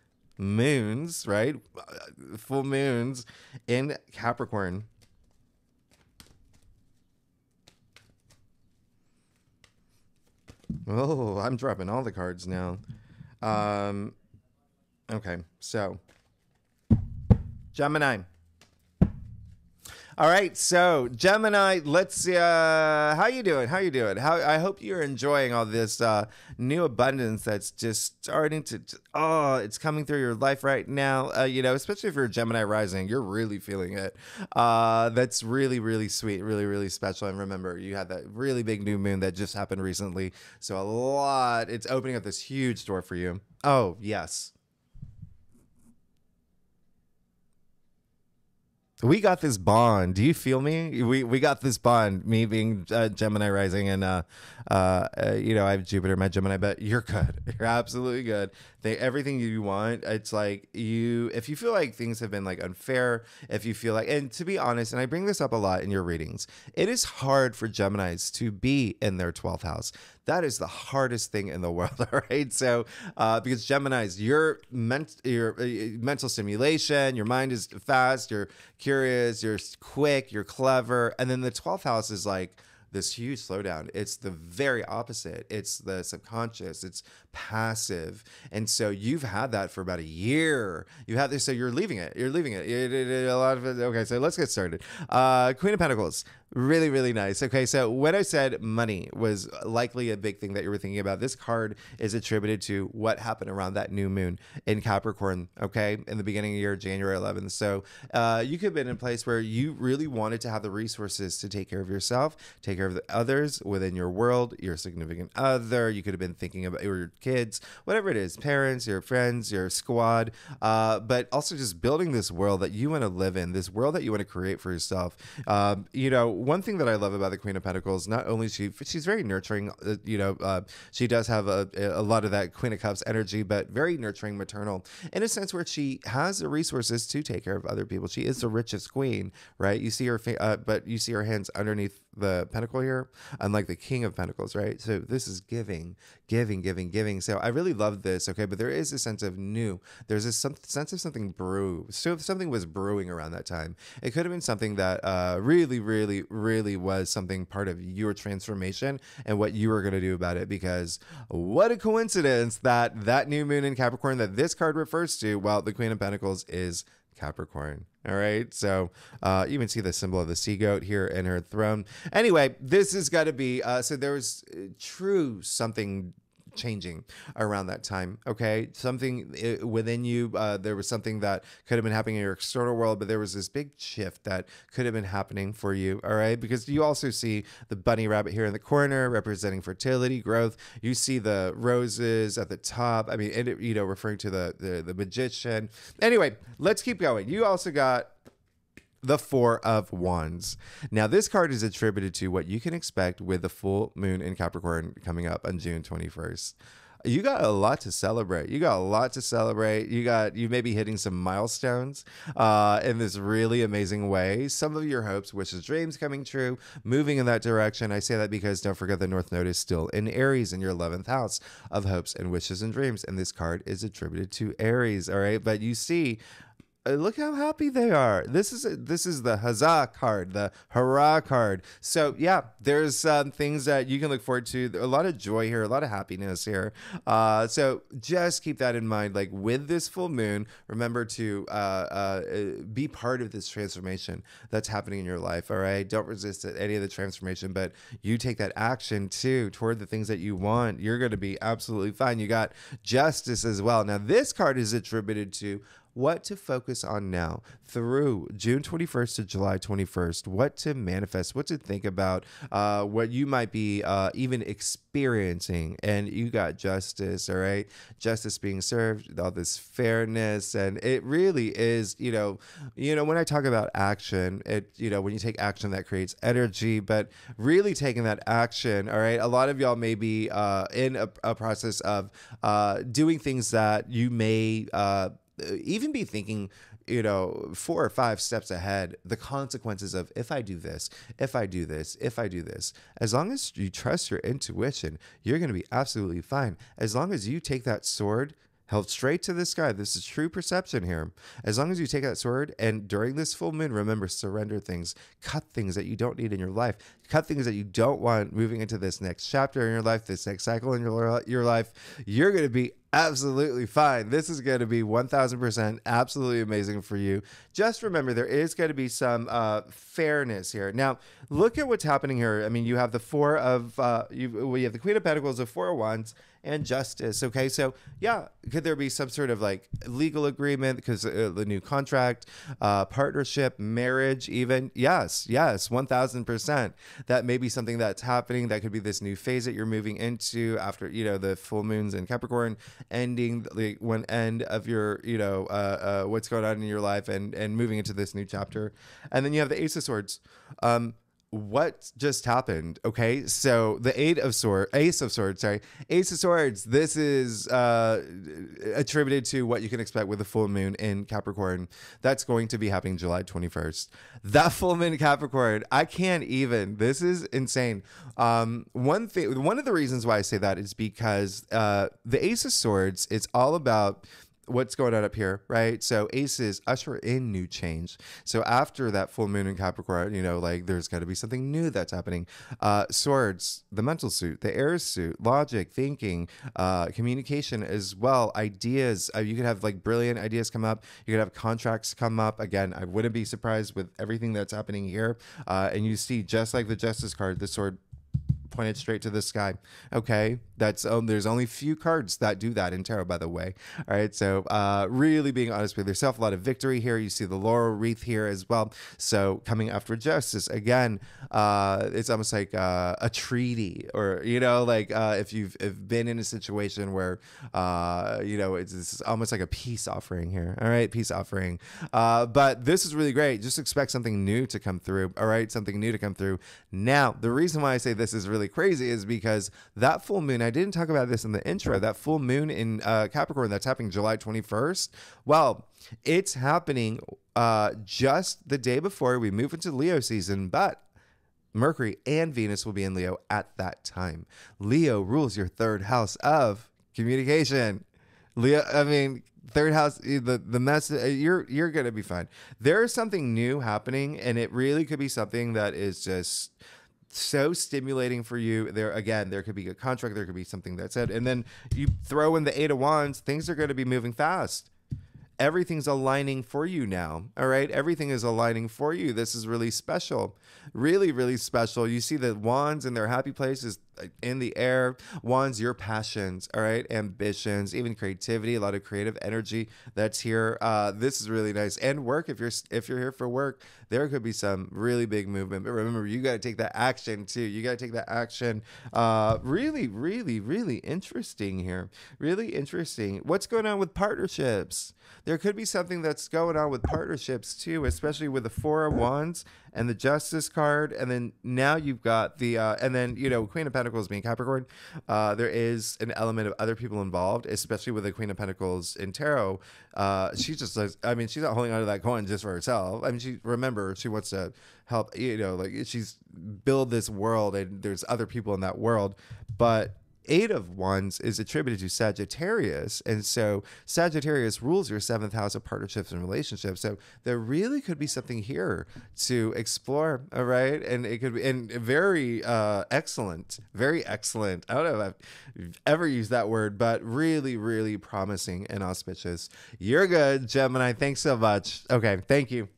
right? Full moons in Capricorn. Oh, I'm dropping all the cards now. Okay, so Gemini. All right, so Gemini, let's see. How you doing? I hope you're enjoying all this new abundance that's just starting to. It's coming through your life right now. Especially if you're a Gemini rising, you're really feeling it. That's really, really sweet, really, really special. And remember, you had that really big new moon that just happened recently, so it's opening up this huge door for you. Oh yes. We got this bond. Do you feel me? We got this bond. Me being Gemini rising, and I have Jupiter, my Gemini. But you're good. You're absolutely good. Everything you want. It's like if you feel like things have been like unfair, if you feel like, and to be honest, and I bring this up a lot in your readings, it is hard for Geminis to be in their 12th house. That is the hardest thing in the world, all right? So, because Geminis, your mental stimulation, your mind is fast, you're curious, you're quick, you're clever, and then the 12th house is like this huge slowdown. It's the very opposite. It's the subconscious. It's passive. And so you've had that for about a year. You have this, so you're leaving it. A lot of it. Okay, so let's get started. Queen of Pentacles. Really, really nice. Okay, so when I said money was likely a big thing that you were thinking about, this card is attributed to what happened around that new moon in Capricorn, okay, in the beginning of the year, January 11th. So you could have been in a place where you really wanted to have the resources to take care of yourself, take care of the others within your world, your significant other. You could have been thinking about your kids, whatever it is, parents, your friends, your squad, but also just building this world that you want to live in, this world that you want to create for yourself. One thing that I love about the Queen of Pentacles, not only she's very nurturing, she does have a lot of that Queen of Cups energy, but very nurturing, maternal, in a sense where she has the resources to take care of other people. She is the richest queen, right? You see her, but you see her hands underneath the pentacle here, unlike the King of Pentacles, right? So this is giving, giving, giving, giving. So I really love this, okay? But there is a sense of new. There's a sense of something brew. So if something was brewing around that time, it could have been something that really, really, really was something part of your transformation and what you were going to do about it. Because what a coincidence that that new moon in Capricorn that this card refers to, well, the Queen of Pentacles is Capricorn. All right. So you even see the symbol of the sea goat here in her throne. Anyway, this has got to be, so there was true something changing around that time. Okay. Something within you, there was something that could have been happening in your external world, but there was this big shift that could have been happening for you. All right. Because you also see the bunny rabbit here in the corner representing fertility, growth. You see the roses at the top. I mean, you know, referring to the magician. Anyway, let's keep going. You also got the Four of Wands. Now, this card is attributed to what you can expect with the full moon in Capricorn coming up on June 21st. You got a lot to celebrate. You may be hitting some milestones in this really amazing way. Some of your hopes, wishes, dreams coming true, moving in that direction. I say that because don't forget the North Node is still in Aries in your 11th house of hopes and wishes and dreams. And this card is attributed to Aries. All right. But you see, look how happy they are. This is the huzzah card, the hurrah card. So yeah, there's things that you can look forward to. A lot of joy here, a lot of happiness here. So just keep that in mind. Like with this full moon, remember to be part of this transformation that's happening in your life. All right, don't resist any of the transformation, but you take that action too toward the things that you want. You're going to be absolutely fine. You got justice as well. Now this card is attributed to what to focus on now through June 21st to July 21st, what to manifest, what to think about, what you might be even experiencing. And you got justice, all right? Justice being served, all this fairness. And it really is, you know, when I talk about action, when you take action, that creates energy, but really taking that action, all right? A lot of y'all may be in a process of doing things that you may even be thinking, 4 or 5 steps ahead, the consequences of if I do this, if I do this, if I do this. As long as you trust your intuition, you're going to be absolutely fine. As long as you take that sword held straight to the sky. This is true perception here. As long as you take that sword and during this full moon, remember, surrender things, cut things that you don't need in your life, cut things that you don't want moving into this next chapter in your life, this next cycle in your life. You're going to be absolutely fine. This is going to be 1000% absolutely amazing for you. Just remember, there is going to be some fairness here. Now, look at what's happening here. I mean, you have the we have the Queen of Pentacles, the Four of Wands, and Justice. Okay, so yeah, could there be some sort of like legal agreement because the new contract, partnership, marriage, even? Yes, 1000%. That may be something that's happening. That could be this new phase that you're moving into after the full moons in Capricorn ending, like one end of your what's going on in your life and moving into this new chapter. And then you have the Ace of Swords. What just happened? Okay, so the Ace of Swords. This is attributed to what you can expect with the full moon in Capricorn. That's going to be happening July 21st. That full moon in Capricorn, I can't even. This is insane. One of the reasons why I say that is because the Ace of Swords, it's all about what's going on up here, right? So aces usher in new change. So after that full moon in Capricorn, there's got to be something new that's happening. Swords, the mental suit, the air suit, logic, thinking, communication as well, ideas. You could have like brilliant ideas come up. You could have contracts come up. Again, I wouldn't be surprised with everything that's happening here. And you see, just like the Justice card, the sword pointed straight to the sky. Okay, there's only few cards that do that in tarot, by the way. All right, so really being honest with yourself, a lot of victory here. You see the laurel wreath here as well. So coming after Justice again, it's almost like a treaty, or if you've been in a situation where it's almost like a peace offering here. All right, peace offering. But this is really great. Just expect something new to come through. All right, something new to come through. Now, the reason why I say this is really crazy is because that full moon, I didn't talk about this in the intro, that full moon in Capricorn that's happening July 21st. Well, it's happening just the day before we move into Leo season, but Mercury and Venus will be in Leo at that time. Leo rules your third house of communication. Leo, I mean, third house, the mess, you're gonna be fine. There's something new happening, and it really could be something that is just so stimulating for you. There again, there could be a contract, there could be something that's said, and then you throw in the Eight of Wands. Things are going to be moving fast. Everything's aligning for you now. All right. Everything is aligning for you. This is really special. Really, really special. You see the wands in their happy places in the air. Wands, your passions. All right. Ambitions, even creativity, a lot of creative energy that's here. This is really nice. And work. If you're here for work, there could be some really big movement. But remember, you got to take that action too. You got to take that action. Really, really, really interesting here. Really interesting. What's going on with partnerships? There could be something that's going on with partnerships too, especially with the Four of Wands and the Justice card. And then now you've got the, and then, you know, Queen of Pentacles being Capricorn. There is an element of other people involved, especially with the Queen of Pentacles in Tarot. She just, I mean, she's not holding on to that coin just for herself. I mean, remember, she wants to help, you know, like she's build this world and there's other people in that world. But Eight of Wands is attributed to Sagittarius. And so Sagittarius rules your seventh house of partnerships and relationships. So there really could be something here to explore. All right. And it could be and very excellent. Very excellent. I don't know if I've ever used that word, but really, really promising and auspicious. You're good, Gemini. Thanks so much. Okay. Thank you.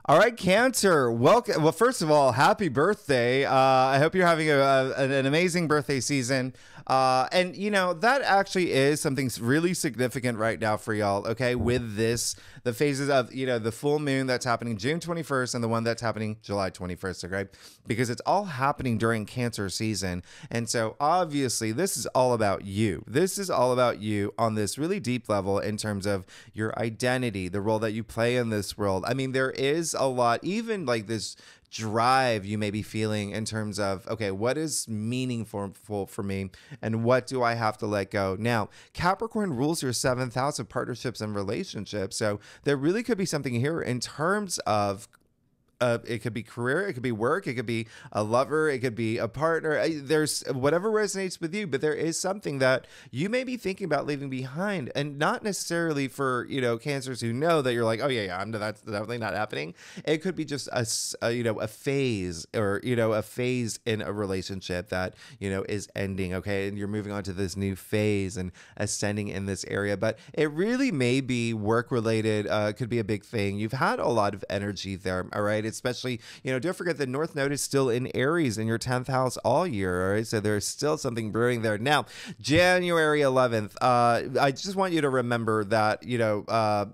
All right, Cancer, welcome. Well, first of all, happy birthday. I hope you're having an amazing birthday season. And, you know, that actually is something really significant right now for y'all, okay, with this, the phases of, you know, the full moon that's happening June 21st and the one that's happening July 21st, okay, because it's all happening during Cancer season. And so, obviously, this is all about you. This is all about you on this really deep level in terms of your identity, the role that you play in this world. I mean, there is a lot, even like this drive you may be feeling in terms of, okay, what is meaningful for me and what do I have to let go? Now, Capricorn rules your seventh house of partnerships and relationships. So there really could be something here in terms of it could be career, it could be work, it could be a lover, it could be a partner. There's whatever resonates with you, but there is something that you may be thinking about leaving behind, and not necessarily for, you know, Cancers who know that you're like, oh yeah, that's definitely not happening. It could be just a you know, a phase, or, you know, a phase in a relationship that, you know, is ending, okay, and you're moving on to this new phase and ascending in this area. But it really may be work related. Could be a big thing. You've had a lot of energy there, all right. Especially, you know, don't forget the North Node is still in Aries in your 10th house all year. All right. So there's still something brewing there. Now, January 11th, I just want you to remember that, you know, that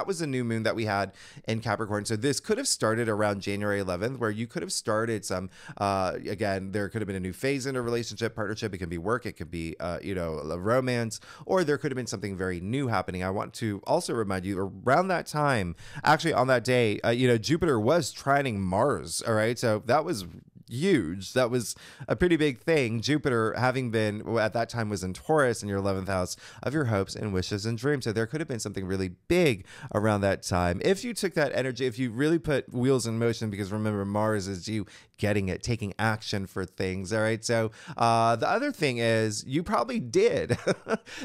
was a new moon that we had in Capricorn. So this could have started around January 11th, where you could have started some, again, there could have been a new phase in a relationship, partnership. It can be work. It could be, you know, a romance, or there could have been something very new happening. I want to also remind you around that time, actually on that day, you know, Jupiter was trining Mars. All right. So that was huge. That was a pretty big thing. Jupiter, having been at that time, was in Taurus in your 11th house of your hopes and wishes and dreams. So there could have been something really big around that time. If you took that energy, if you really put wheels in motion, because remember, Mars is you getting it, taking action for things. All right. So the other thing is you probably did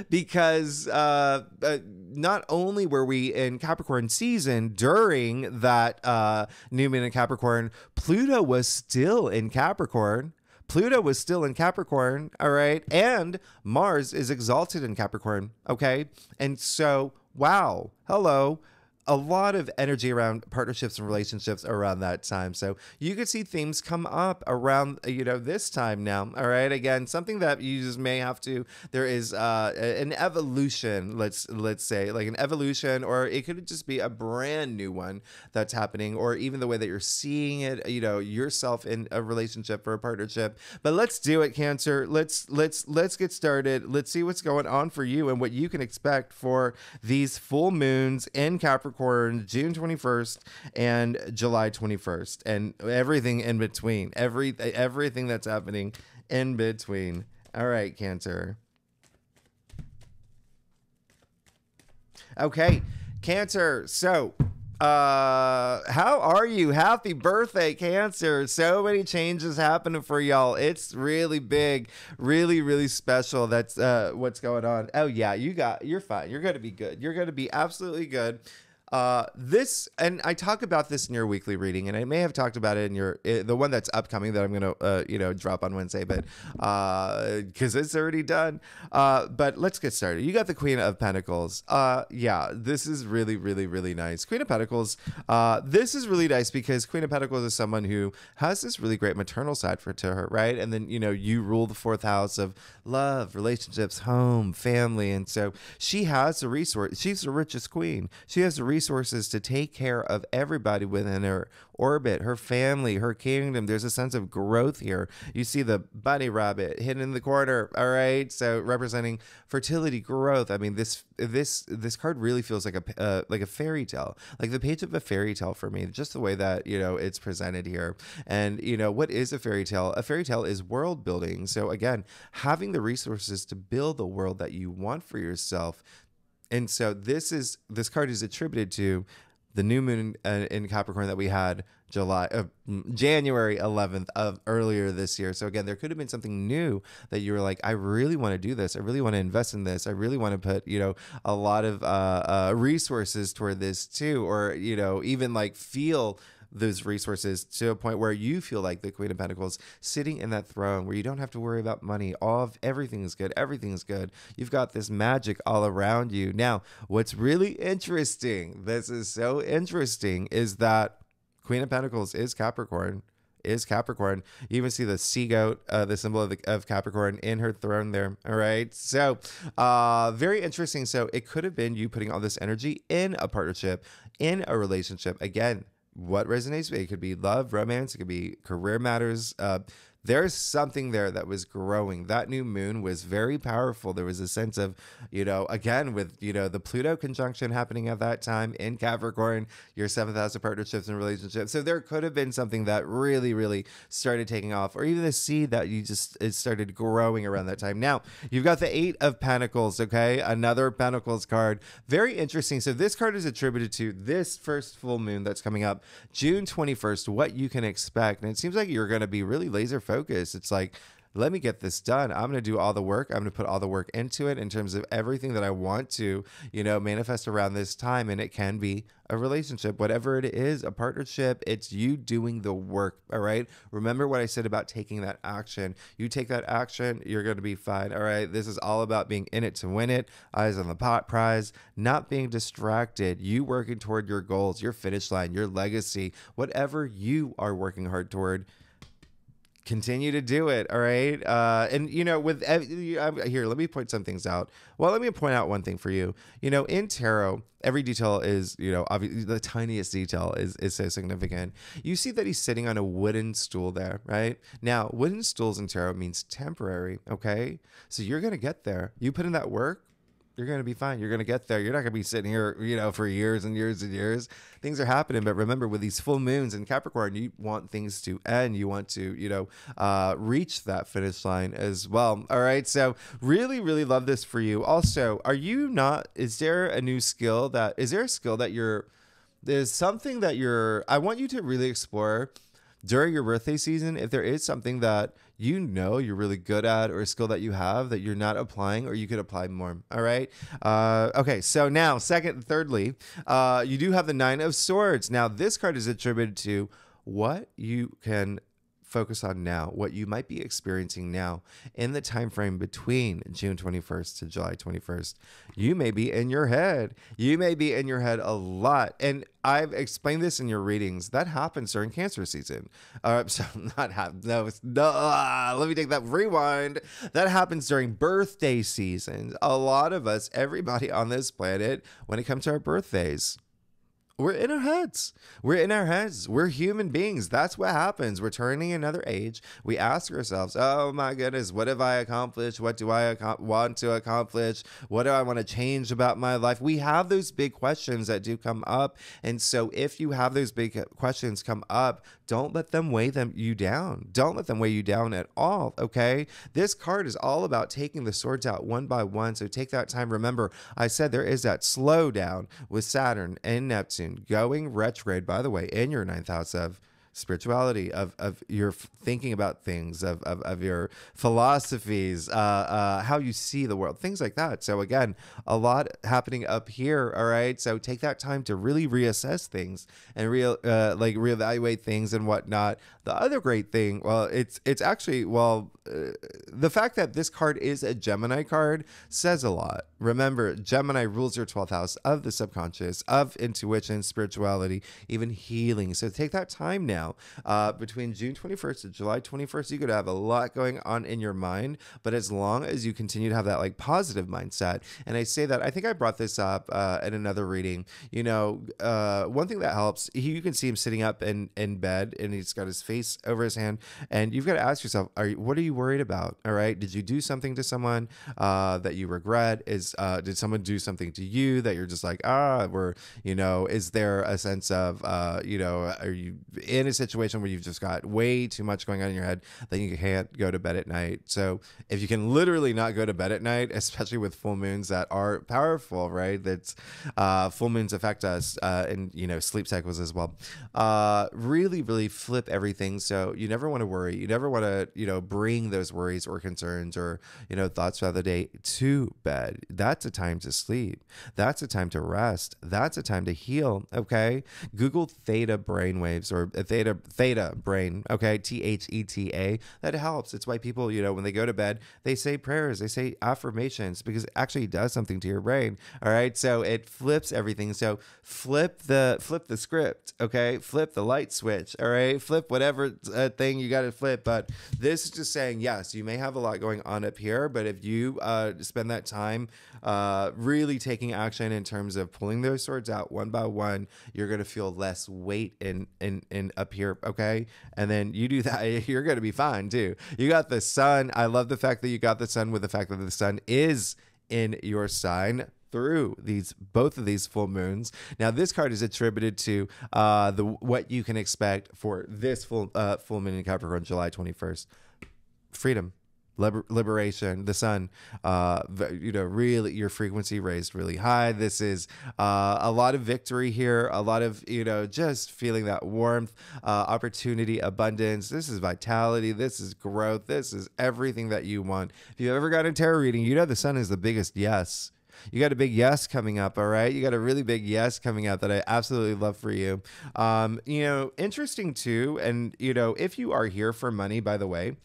because not only were we in Capricorn season during that new moon in Capricorn, Pluto was still in Capricorn. Pluto was still in Capricorn, all right? And Mars is exalted in Capricorn, okay? And so, wow, hello. A lot of energy around partnerships and relationships around that time. So you could see themes come up around, you know, this time now. All right. Again, something that you just may have to, there is an evolution, let's say, like an evolution, or it could just be a brand new one that's happening, or even the way that you're seeing it, you know, yourself in a relationship or a partnership. But let's do it, Cancer. Let's get started. Let's see what's going on for you and what you can expect for these full moons in Capricorn, June 21st and July 21st, and everything in between, everything that's happening in between. All right, Cancer. Okay, Cancer. So How are you? Happy birthday, Cancer. So many changes happening for y'all. It's really big, really, really special. That's what's going on. Oh yeah, you're fine. You're gonna be good. You're gonna be absolutely good. This, and I talk about this in your weekly reading, and I may have talked about it in the one that's upcoming that I'm gonna drop on Wednesday, but because it's already done. But let's get started. You got the Queen of Pentacles. Yeah, this is really, really, really nice. Queen of Pentacles. This is really nice because Queen of Pentacles is someone who has this really great maternal side to her, right? And then you rule the fourth house of love, relationships, home, family, and so she has the resource. She's the richest queen. She has the resources to take care of everybody within her orbit, her family, her kingdom. There's a sense of growth here. You see the bunny rabbit hidden in the corner, all right? So representing fertility, growth. I mean, this card really feels like a fairy tale, like the page of a fairy tale for me, just the way that, it's presented here. And, what is a fairy tale? A fairy tale is world building. So again, having the resources to build the world that you want for yourself. And so this card is attributed to the new moon in Capricorn that we had January 11th of earlier this year. So again, there could have been something new that you were like, I really want to do this. I really want to invest in this. I really want to put, a lot of resources toward this too, or, even like feel those resources to a point where you feel like the Queen of Pentacles sitting in that throne where you don't have to worry about money. Everything is good. Everything's good. You've got this magic all around you. Now, what's really interesting, this is so interesting, is that Queen of Pentacles is Capricorn. You even see the sea goat, the symbol of Capricorn in her throne there. All right. So very interesting. So it could have been you putting all this energy in a partnership, in a relationship. Again, what resonates with it could be love, romance, it could be career matters. There's something there that was growing. That new moon was very powerful. There was a sense of, again, with, the Pluto conjunction happening at that time in Capricorn, your seventh house of partnerships and relationships. So there could have been something that really, really started taking off, or even the seed that it started growing around that time. Now, you've got the Eight of Pentacles, okay? Another Pentacles card. Very interesting. So this card is attributed to this first full moon that's coming up June 21st, what you can expect. And it seems like you're going to be really laser focused. It's like, let me get this done. I'm going to do all the work. I'm going to put all the work into it in terms of everything that I want to, manifest around this time. And it can be a relationship, whatever it is, a partnership. It's you doing the work. All right. Remember what I said about taking that action. You take that action, you're going to be fine. All right. This is all about being in it to win it. Eyes on the pot prize, not being distracted. You working toward your goals, your finish line, your legacy, whatever you are working hard toward. Continue to do it. All right. And, here, let me point some things out. Well, let me point out one thing for you. In tarot, every detail is, obviously the tiniest detail is so significant. You see that he's sitting on a wooden stool there, right? Now, wooden stools in tarot means temporary. Okay. So you're going to get there. You put in that work, you're going to be fine. You're going to get there. You're not going to be sitting here, for years and years and years. Things are happening. But remember, with these full moons in Capricorn, you want things to end. You want to, reach that finish line as well. All right. So really, really love this for you. Also, is there a skill that I want you to really explore during your birthday season. If there is something that you're really good at, or a skill that you have that you're not applying, or you could apply more. All right. Okay. So now, thirdly, you do have the Nine of Swords. Now, this card is attributed to what you can focus on now, what you might be experiencing now in the time frame between June 21st to July 21st. You may be in your head. You may be in your head a lot. And I've explained this in your readings. That happens during Cancer season. Let me take that rewind. That happens during birthday seasons. A lot of us, everybody on this planet, when it comes to our birthdays, we're in our heads. We're human beings. That's what happens. We're turning another age. We ask ourselves, oh my goodness, what have I accomplished? What do I want to accomplish? What do I want to change about my life? We have those big questions that do come up. And so if you have those big questions come up, don't let them weigh you down. Don't let them weigh you down at all, okay? This card is all about taking the swords out one by one. So take that time. Remember, I said there is that slowdown with Saturn and Neptune moon going retrograde, by the way, in your ninth house of spirituality, of your thinking about things, of your philosophies, how you see the world, things like that. So again, a lot happening up here. All right. So take that time to really reassess things and reevaluate things and whatnot. The other great thing, well, it's actually, the fact that this card is a Gemini card says a lot. Remember, Gemini rules your 12th house of the subconscious, of intuition, spirituality, even healing. So take that time now. Between June 21st and July 21st, you could have a lot going on in your mind, but as long as you continue to have that like positive mindset, and I say that, I think I brought this up in another reading, one thing that helps, you can see him sitting up in bed and he's got his face over his hand, and you've got to ask yourself, what are you worried about? All right. Did you do something to someone that you regret? Did someone do something to you that you're just like, is there a sense of, are you in a situation where you've just got way too much going on in your head that you can't go to bed at night? So if you can literally not go to bed at night, especially with full moons that are powerful, right? That's full moons affect us and sleep cycles as well. Really, really flip everything. So you never want to worry. You never want to, bring those worries or concerns or, thoughts throughout the day to bed. That's a time to sleep. That's a time to rest. That's a time to heal. Okay. Google theta brainwaves or theta brain. Okay. THETA. That helps. It's why people, when they go to bed, they say prayers, they say affirmations, because it actually does something to your brain. All right. So it flips everything. So flip the script. Okay. Flip the light switch. All right. Flip whatever thing you got to flip. But this is just saying, yes, you may have a lot going on up here, but if you spend that time really taking action in terms of pulling those swords out one by one, you're going to feel less weight in up here. Okay. And then you do that, you're going to be fine too. You got the sun. I love the fact that you got the sun with the fact that the sun is in your sign through both of these full moons. Now, this card is attributed to what you can expect for this full moon in Capricorn, July 21st. Freedom, liberation, the sun, really your frequency raised really high. This is a lot of victory here, a lot of, just feeling that warmth, opportunity, abundance. This is vitality. This is growth. This is everything that you want. If you've ever gotten a tarot reading, the sun is the biggest yes. You got a big yes coming up, all right? You got a really big yes coming up that I absolutely love for you. Interesting too, and, if you are here for money, by the way,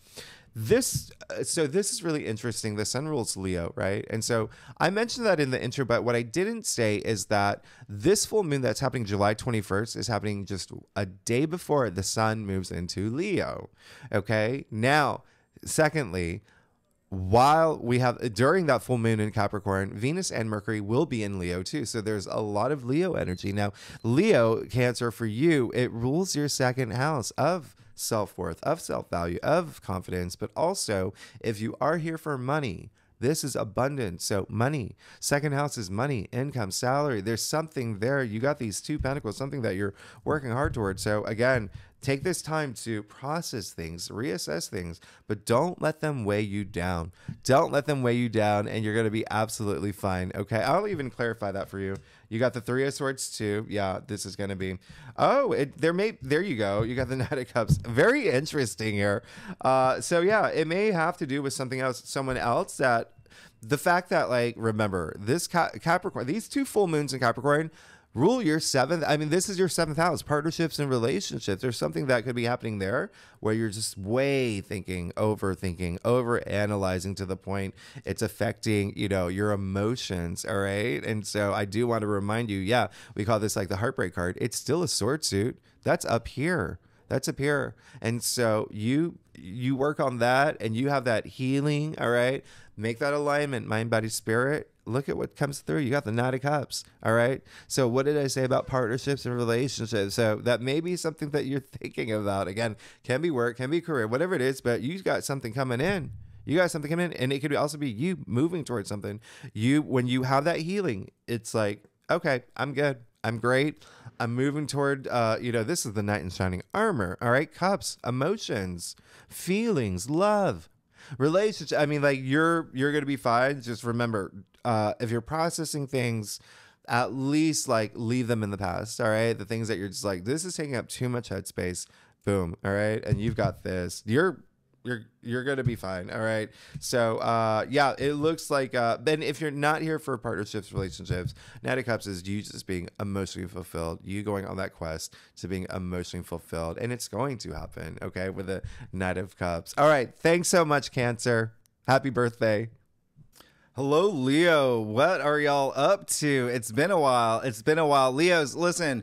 this is really interesting. The sun rules Leo, right? And so I mentioned that in the intro, but what I didn't say is that this full moon that's happening July 21st is happening just a day before the sun moves into Leo. Okay. Now, secondly, while we have during that full moon in Capricorn, Venus and Mercury will be in Leo too. So there's a lot of Leo energy. Now, Leo, Cancer, for you, it rules your second house of self-worth, of self-value, of confidence, but also if you are here for money, this is abundance. So money, second house is money, income, salary. There's something there. You got these two pentacles, something that you're working hard towards. So again, take this time to process things, reassess things, but don't let them weigh you down. Don't let them weigh you down, and you're going to be absolutely fine. Okay, I'll even clarify that for you. You got the Three of Swords too. Yeah, this is going to be. There you go. You got the Knight of Cups. Very interesting here. So yeah, it may have to do with something else, someone else that. The fact that, remember, this Capricorn, these two full moons in Capricorn rule your seventh. I mean, this is your seventh house, partnerships and relationships. There's something that could be happening there where you're just overthinking, overanalyzing to the point it's affecting, your emotions. All right. And so I do want to remind you, yeah, we call this the heartbreak card. It's still a sword suit. That's up here. That's up here. And so you work on that and you have that healing. All right. Make that alignment, mind, body, spirit. Look at what comes through. You got the Knight of Cups. All right. So what did I say about partnerships and relationships? So that may be something that you're thinking about. Again, can be work, can be career, whatever it is, but you got something coming in. You got something coming in, and it could also be you moving towards something. When you have that healing, it's like, okay, I'm good. I'm great. I'm moving toward, this is the Knight in Shining Armor. All right. Cups, emotions, feelings, love. Relationship. I mean, you're going to be fine. Just remember, if you're processing things, at least like leave them in the past. All right. The things that you're just like, this is taking up too much headspace. Boom. All right. And you've got this. You're gonna be fine. All right. So yeah, it looks like then if you're not here for partnerships, relationships, Knight of Cups is you just being emotionally fulfilled, you going on that quest to being emotionally fulfilled, and it's going to happen, okay, with the Knight of Cups. All right, thanks so much, Cancer. Happy birthday. Hello, Leo. What are y'all up to? It's been a while. Leos, listen,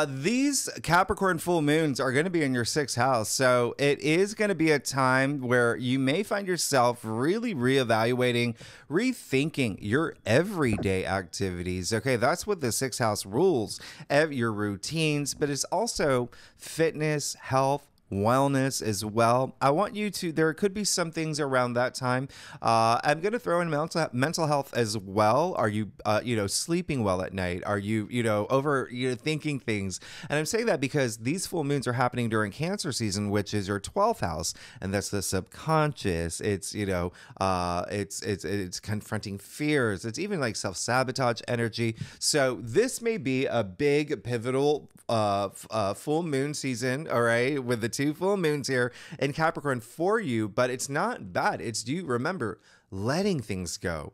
these Capricorn full moons are going to be in your 6th house. So it is going to be a time where you may find yourself really reevaluating, rethinking your everyday activities. Okay, that's what the 6th house rules, your routines, but it's also fitness, health, wellness as well. I want you to, there could be some things around that time. I'm going to throw in mental health as well. Are you, sleeping well at night? Are you, thinking things? And I'm saying that because these full moons are happening during Cancer season, which is your 12th house. And that's the subconscious. It's, it's confronting fears. It's even like self-sabotage energy. So this may be a big pivotal full moon season, all right, with the 2 full moons here in Capricorn for you, but it's not bad. It's you remember letting things go,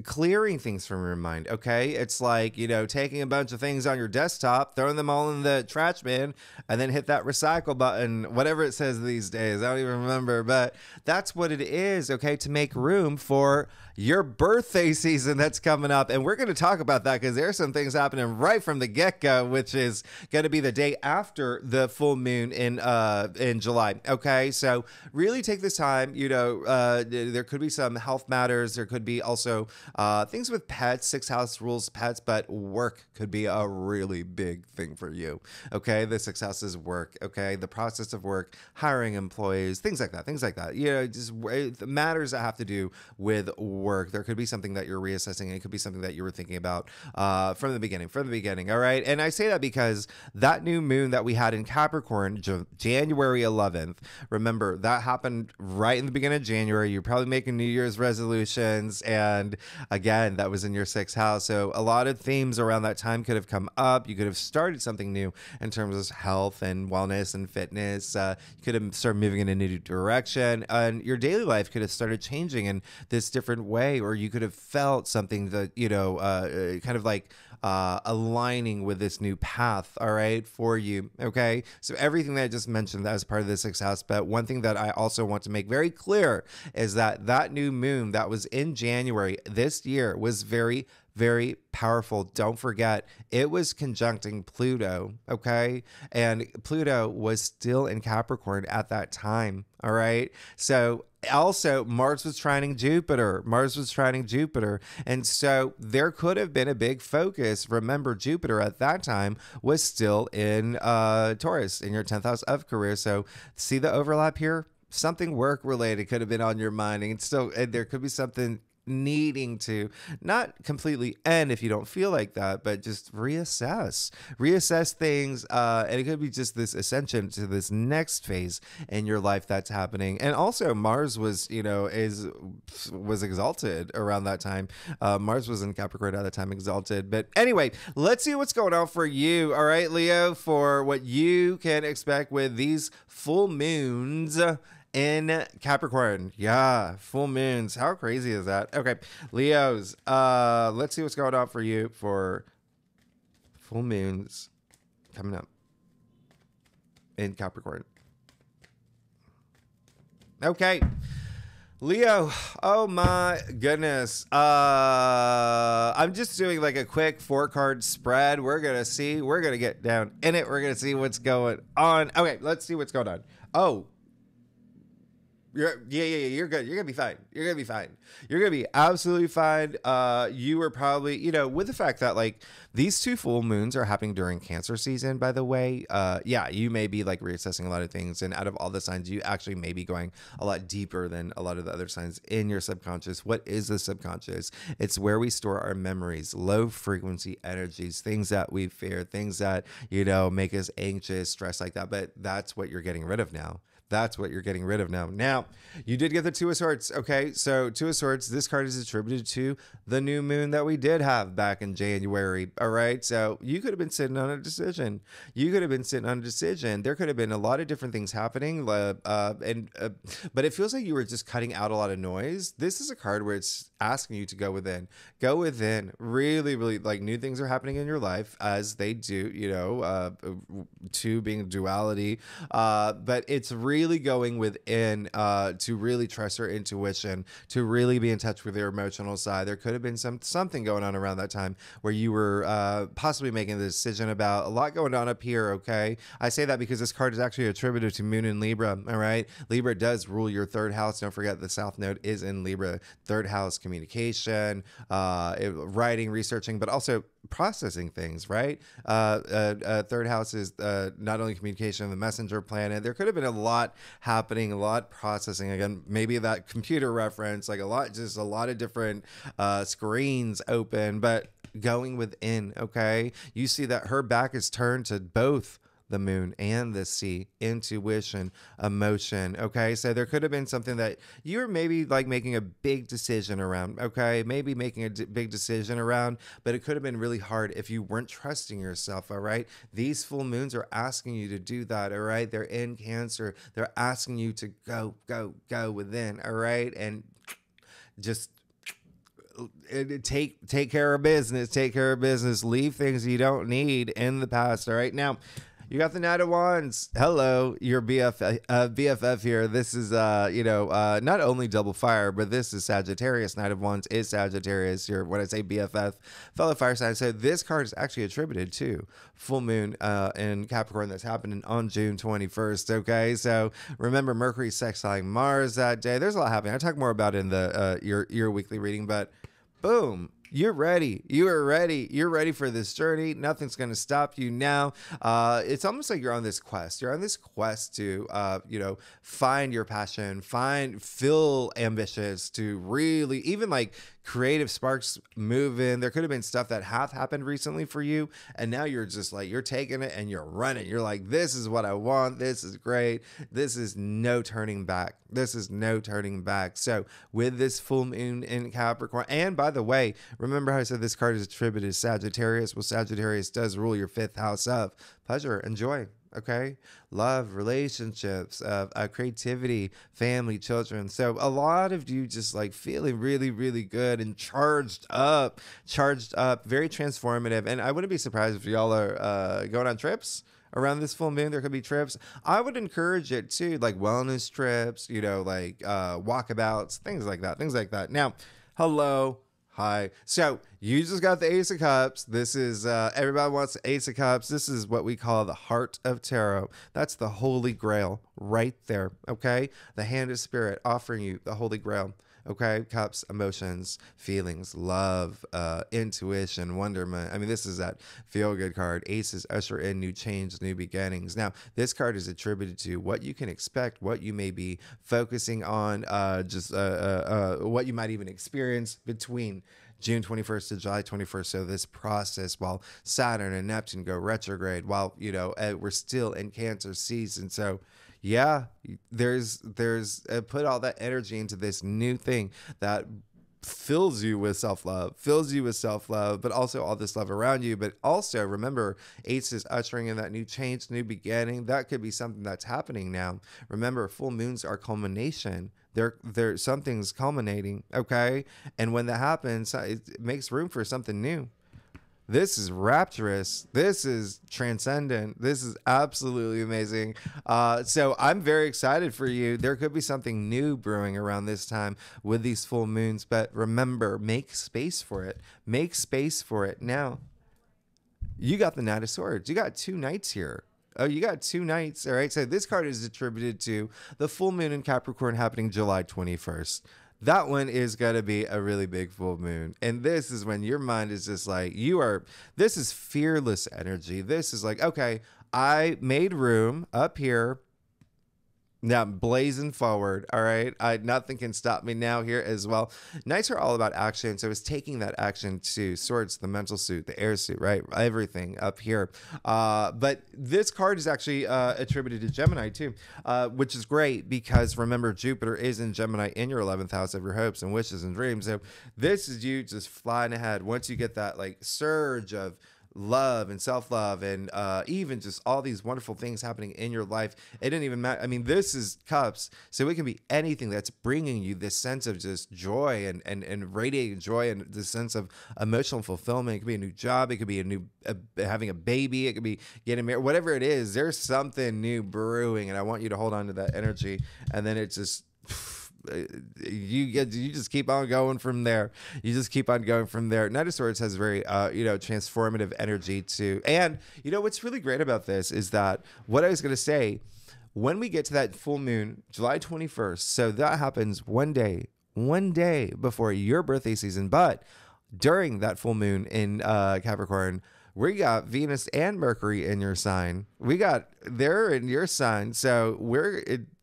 clearing things from your mind. Okay. It's like, taking a bunch of things on your desktop, throwing them all in the trash bin, and then hit that recycle button, whatever it says these days. I don't even remember, but that's what it is. Okay. To make room for your birthday season that's coming up. And we're going to talk about that because there's some things happening right from the get-go, which is going to be the day after the full moon in July. Okay. So really take this time, there could be some health matters. There could be also things with pets, 6th house rules pets, but work could be a really big thing for you. Okay. The 6th house is work. Okay. The process of work, hiring employees, things like that. Just matters that have to do with work. There could be something that you're reassessing. It could be something that you were thinking about from the beginning. All right. And I say that because that new moon that we had in Capricorn, January 11th, remember that happened right in the beginning of January. You're probably making New Year's resolutions. And again, that was in your 6th house. So a lot of themes around that time could have come up. You could have started something new in terms of health and wellness and fitness. You could have started moving in a new direction, and your daily life could have started changing in this different way, or you could have felt something that, kind of like aligning with this new path, all right, for you. Okay. So everything that I just mentioned, that is part of the 6th house. But one thing that I also want to make very clear is that that new moon that was in January this year was very, very powerful. Don't forget, it was conjuncting Pluto, okay? And Pluto was still in Capricorn at that time, all right? So also, Mars was trining Jupiter. And so there could have been a big focus. Remember, Jupiter at that time was still in Taurus, in your 10th house of career. So see the overlap here? Something work related could have been on your mind, and there could be something needing to not completely end if you don't feel like that, but just reassess things, and it could be just this ascension to this next phase in your life that's happening. And also Mars was was exalted around that time. Mars was in Capricorn at the time, exalted. But anyway, let's see what's going on for you, all right, Leo, for what you can expect with these full moons in Capricorn. Yeah, full moons. How crazy is that? Okay, Leos, let's see what's going on for you for full moons coming up in Capricorn. Okay, Leo, oh my goodness. I'm just doing like a quick 4-card spread. We're going to get down in it. We're going to see what's going on. Okay, let's see what's going on. Oh, you're good. You're gonna be fine. You're gonna be absolutely fine. You were probably, with the fact that like these 2 full moons are happening during Cancer season, by the way. Yeah, you may be like reassessing a lot of things, and out of all the signs, you actually may be going a lot deeper than a lot of the other signs in your subconscious. What is the subconscious? It's where we store our memories, low frequency energies, things that we fear, things that make us anxious, stress, like that. But that's what you're getting rid of now. That's what you're getting rid of now. Now, you did get the Two of Swords. Okay, so Two of Swords, this card is attributed to the new moon that we did have back in January. All right, so you could have been sitting on a decision. You could have been sitting on a decision. There could have been a lot of different things happening, but it feels like you were just cutting out a lot of noise. This is a card where it's asking you to go within. Go within. Really, really, like, new things are happening in your life, as they do, you know, two being duality, but it's really going within to really trust your intuition, to really be in touch with your emotional side. There could have been something going on around that time where you were possibly making the decision about a lot going on up here. Okay, I say that because this card is actually attributed to Moon in Libra. All right, Libra does rule your third house. Don't forget the South Node is in Libra. Third house, communication, writing, researching, but also processing things, right? Third house is not only communication, the messenger planet. There could have been a lot happening, a lot processing. Again, maybe that computer reference, like just a lot of different screens open, but going within. Okay, you see that her back is turned to both the moon and the sea, intuition, emotion. Okay, so there could have been something that you were maybe like making a big decision around. Okay, maybe making a big decision around, but it could have been really hard if you weren't trusting yourself. All right, these full moons are asking you to do that. All right, they're in Cancer. They're asking you to go within. All right, and just take care of business. Take care of business. Leave things you don't need in the past. All right, now. You got the Knight of Wands. Hello, your BFF here. This is, not only double fire, but this is Sagittarius. Knight of Wands is Sagittarius. When I say BFF, fellow fire sign. So this card is actually attributed to full moon in Capricorn that's happening on June 21st. Okay, so remember Mercury sextiling Mars that day. There's a lot happening. I talk more about it in the your weekly reading, but boom. You're ready. You are ready. You're ready for this journey. Nothing's going to stop you now. It's almost like you're on this quest. You're on this quest to, find your passion, feel ambitious, to really, even like creative sparks move in. There could have been stuff that have happened recently for you, and now you're just like, you're taking it and you're running. You're like, this is what I want. This is great. This is no turning back. This is no turning back. So with this full moon in Capricorn, and by the way, remember how I said this card is attributed to Sagittarius? Well, Sagittarius does rule your fifth house of pleasure and joy. Okay, love, relationships, creativity, family, children. So a lot of you just like feeling really, really good and charged up, very transformative. And I wouldn't be surprised if y'all are going on trips around this full moon. There could be trips. I would encourage it too, like wellness trips, like walkabouts, things like that. Now, hello. Hi. So you just got the Ace of Cups. This is, everybody wants the Ace of Cups. This is what we call the heart of tarot. That's the Holy Grail right there. Okay. The hand of spirit offering you the Holy Grail. Okay. Cups, emotions, feelings, love, intuition, wonderment. I mean, this is that feel good card. Aces usher in new change, new beginnings. Now, this card is attributed to what you can expect, what you may be focusing on, what you might even experience between June 21st to July 21st. So this process while Saturn and Neptune go retrograde, while, we're still in Cancer season. So yeah, there's put all that energy into this new thing that fills you with self-love, but also all this love around you. But also remember, Ace is ushering in that new change, new beginning. That could be something that's happening now. Remember, full moons are culmination. There something's culminating, okay? And when that happens, it makes room for something new. This is rapturous. This is transcendent. This is absolutely amazing. So I'm very excited for you. There could be something new brewing around this time with these full moons. But remember, make space for it. Make space for it. Now, you got the Knight of Swords. You got two knights here. Oh, you got two knights. All right. So this card is attributed to the full moon in Capricorn happening July 21st. That one is going to be a really big full moon. And this is when your mind is just like, this is fearless energy. This is like, okay, I made room up here Now, blazing forward, all right? Nothing can stop me now here as well. Nights are all about action, so it's taking that action to Swords, the mental suit, the air suit, right? Everything up here. But this card is actually attributed to Gemini too, which is great because remember, Jupiter is in Gemini in your 11th house of your hopes and wishes and dreams. So this is you just flying ahead. Once you get that like surge of love and self-love and even just all these wonderful things happening in your life, it didn't even matter. I mean, this is cups, so it can be anything that's bringing you this sense of just joy and radiating joy and this sense of emotional fulfillment. It could be a new job, it could be a new having a baby, it could be getting married, whatever it is. There's something new brewing, and I want you to hold on to that energy, and then it just you just keep on going from there. You just keep on going from there. Knight of Swords has very transformative energy too. And you know what's really great about this is that what I was going to say, when we get to that full moon, July 21st, so that happens one day before your birthday season, but during that full moon in Capricorn, we got Venus and Mercury in your sign. They're in your sign. So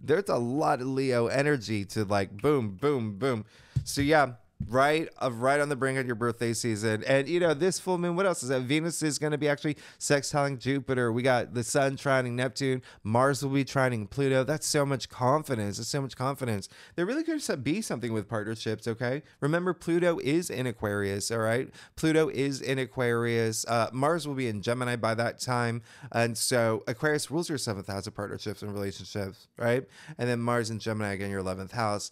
there's a lot of Leo energy to like boom, boom, boom. So yeah, right on the brink of your birthday season. And you know, this full moon, what else is that? Venus is going to be actually sextiling Jupiter. We got the sun trining Neptune. Mars will be trining Pluto. That's so much confidence. That's so much confidence. There really could be something with partnerships, okay? Remember, Pluto is in Aquarius, all right? Pluto is in Aquarius. Mars will be in Gemini by that time. And so Aquarius rules your 7th house of partnerships and relationships, right? And then Mars in Gemini, again, your 11th house.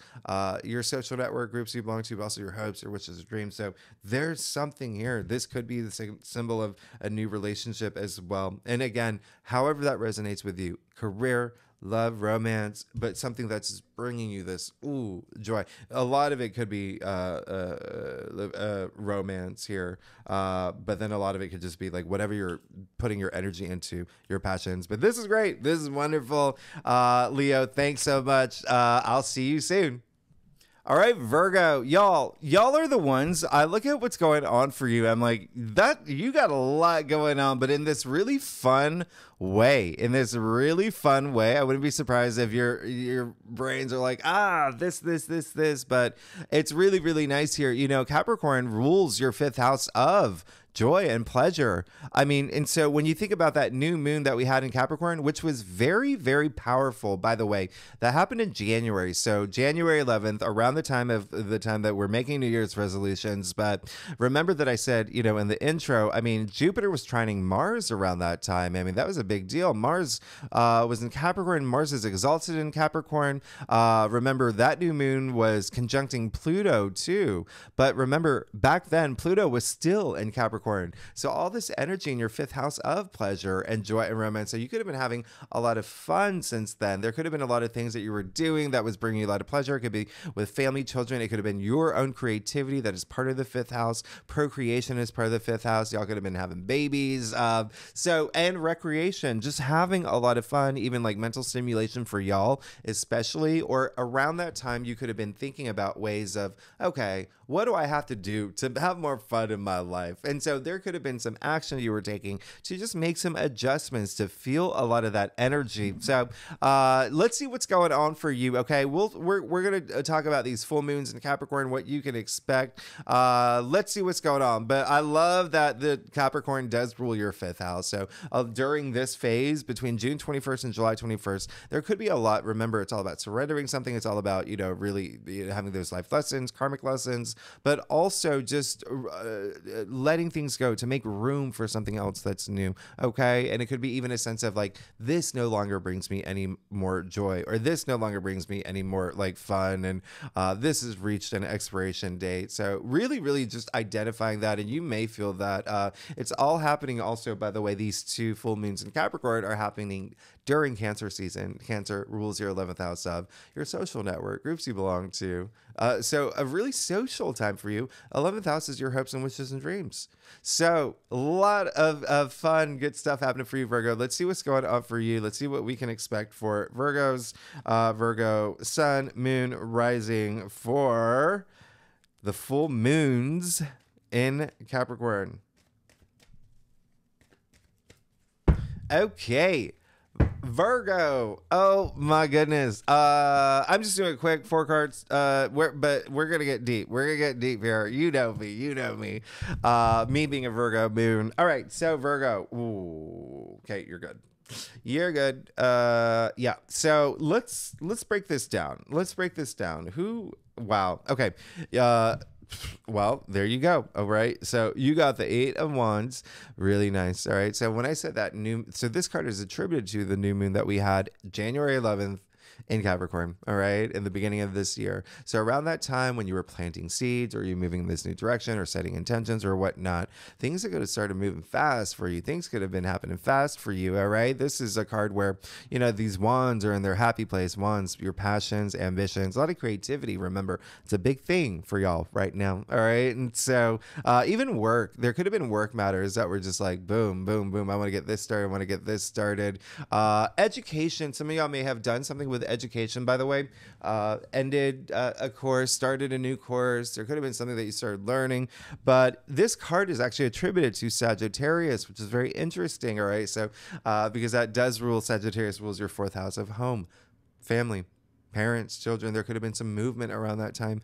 Your social network groups you belong to, but also your hopes or wishes or dreams. So there's something here. This could be the symbol of a new relationship as well. And again, however that resonates with you, career, love, romance, but something that's bringing you this joy. A lot of it could be romance here, but then a lot of it could just be like whatever you're putting your energy into, your passions. But this is great. This is wonderful. Leo, thanks so much. I'll see you soon. All right, Virgo, y'all are the ones. I look at what's going on for you. I'm like, that you got a lot going on, but in this really fun way. I wouldn't be surprised if your brains are like, this, but it's really, really nice here. You know, Capricorn rules your 5th house of joy and pleasure. I mean, and so when you think about that new moon that we had in Capricorn, which was very, very powerful, by the way, that happened in January. So January 11th, around the time that we're making New Year's resolutions. But remember that I said, you know, in the intro, I mean, Jupiter was trining Mars around that time. I mean, that was a big deal. Mars was in Capricorn. Mars is exalted in Capricorn. Remember that new moon was conjuncting Pluto too. But remember back then, Pluto was still in Capricorn. So all this energy in your 5th house of pleasure and joy and romance. So you could have been having a lot of fun since then. There could have been a lot of things that you were doing that was bringing you a lot of pleasure. It could be with family, children. It could have been your own creativity that is part of the 5th house. Procreation is part of the 5th house. Y'all could have been having babies. And recreation, just having a lot of fun, even like mental stimulation for y'all, especially, or around that time, you could have been thinking about ways of, okay, what do I have to do to have more fun in my life? And so there could have been some action you were taking to just make some adjustments to feel a lot of that energy. So let's see what's going on for you. Okay, we're going to talk about these full moons in Capricorn, what you can expect. Let's see what's going on. But I love that the Capricorn does rule your 5th house. So during this phase between June 21st and July 21st, there could be a lot. Remember, it's all about surrendering something. It's all about, you know, really having those life lessons, karmic lessons, but also just letting things go to make room for something else that's new. Okay. And it could be even a sense of like, this no longer brings me any more joy, or this no longer brings me any more like fun. And this has reached an expiration date. So really, really just identifying that. And you may feel that it's all happening also, by the way, these 2 full moons in Capricorn are happening during Cancer season. Cancer rules your 11th house of your social network, groups you belong to. So a really social time for you. 11th house is your hopes and wishes and dreams. So a lot of fun, good stuff happening for you, Virgo. Let's see what's going on for you. Let's see what we can expect for Virgos. Virgo, sun, moon, rising for the full moons in Capricorn. Okay. Virgo. Oh my goodness. I'm just doing a quick 4 cards. But we're gonna get deep. We're gonna get deep here. You know me. You know me. Me being a Virgo moon. All right. So Virgo. Ooh. Okay, you're good. You're good. Yeah. So let's break this down. Let's break this down. Wow. Okay. Well, there you go. All right. So you got the 8 of Wands. Really nice. All right. So when I said that so this card is attributed to the new moon that we had January 11th in Capricorn, all right, in the beginning of this year. So around that time when you were planting seeds or you're moving in this new direction or setting intentions or whatnot, things are going to start moving fast for you. Things could have been happening fast for you, all right? This is a card where, you know, these wands are in their happy place. Wands, your passions, ambitions, a lot of creativity. Remember, it's a big thing for y'all right now, all right? And so even work, there could have been work matters that were just like, boom, boom, boom. I want to get this started. I want to get this started. Education, some of y'all may have done something with education, by the way, ended a course, started a new course. There could have been something that you started learning, but this card is actually attributed to Sagittarius, which is very interesting. All right. So, because that does rule, Sagittarius rules your 4th house of home, family, parents, children. There could have been some movement around that time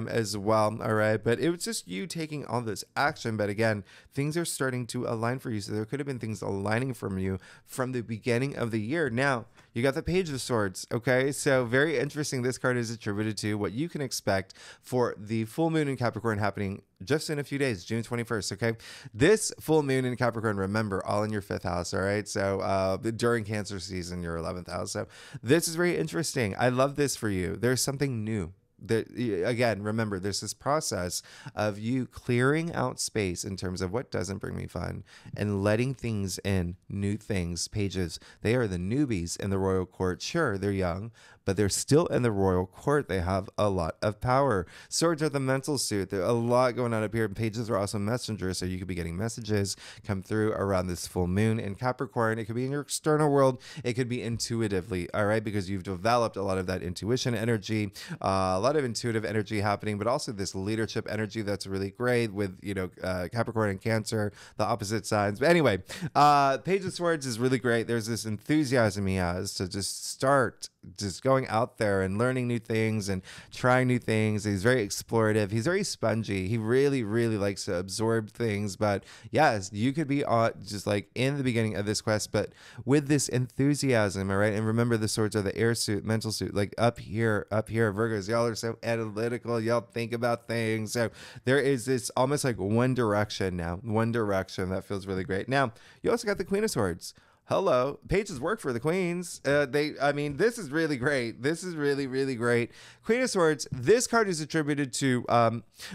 as well. All right. But it was just you taking all this action. But again, things are starting to align for you. So there could have been things aligning from you from the beginning of the year. Now, you got the Page of Swords. Okay. So very interesting. This card is attributed to what you can expect for the full moon in Capricorn happening just in a few days, June 21st. Okay. This full moon in Capricorn, remember, all in your 5th house. All right. So during Cancer season, your 11th house. So this is very interesting. I love this for you. There's something new. That, again, remember, there's this process of you clearing out space in terms of what doesn't bring me fun and letting things in, new things. Pages, they are the newbies in the royal court. Sure, they're young, but they're still in the royal court. They have a lot of power. Swords are the mental suit. There's a lot going on up here. Pages are also messengers, so you could be getting messages come through around this full moon in Capricorn. It could be in your external world. It could be intuitively, all right, because you've developed a lot of that intuition energy, a lot of intuitive energy happening, but also this leadership energy that's really great with, you know, Capricorn and Cancer, the opposite sides. But anyway, Page of Swords is really great. There's this enthusiasm he has to just start just going out there and learning new things and trying new things. He's very explorative. He's very spongy. He really, really likes to absorb things. But yes, you could be just like in the beginning of this quest, but with this enthusiasm, all right? And remember, the swords are the air suit, mental suit, like up here, Virgos. Y'all are so analytical. Y'all think about things. So there is this almost like one direction now, one direction that feels really great. Now, you also got the Queen of Swords. Hello. Pages work for the queens. I mean, this is really great. This is really, really great. Queen of Swords, this card is attributed to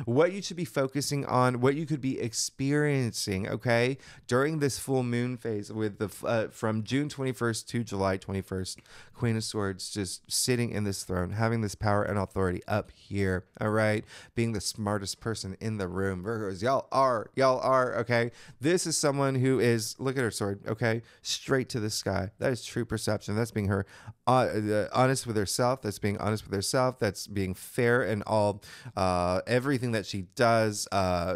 what you should be focusing on, what you could be experiencing, okay, during this full moon phase with the from June 21st to July 21st. Queen of Swords just sitting in this throne, having this power and authority up here, all right, being the smartest person in the room. Virgos, y'all are, okay? This is someone who is, look at her sword, okay, straight to the sky. That is true perception. That's being her honest with herself. That's being honest with herself. That's being fair in all everything that she does.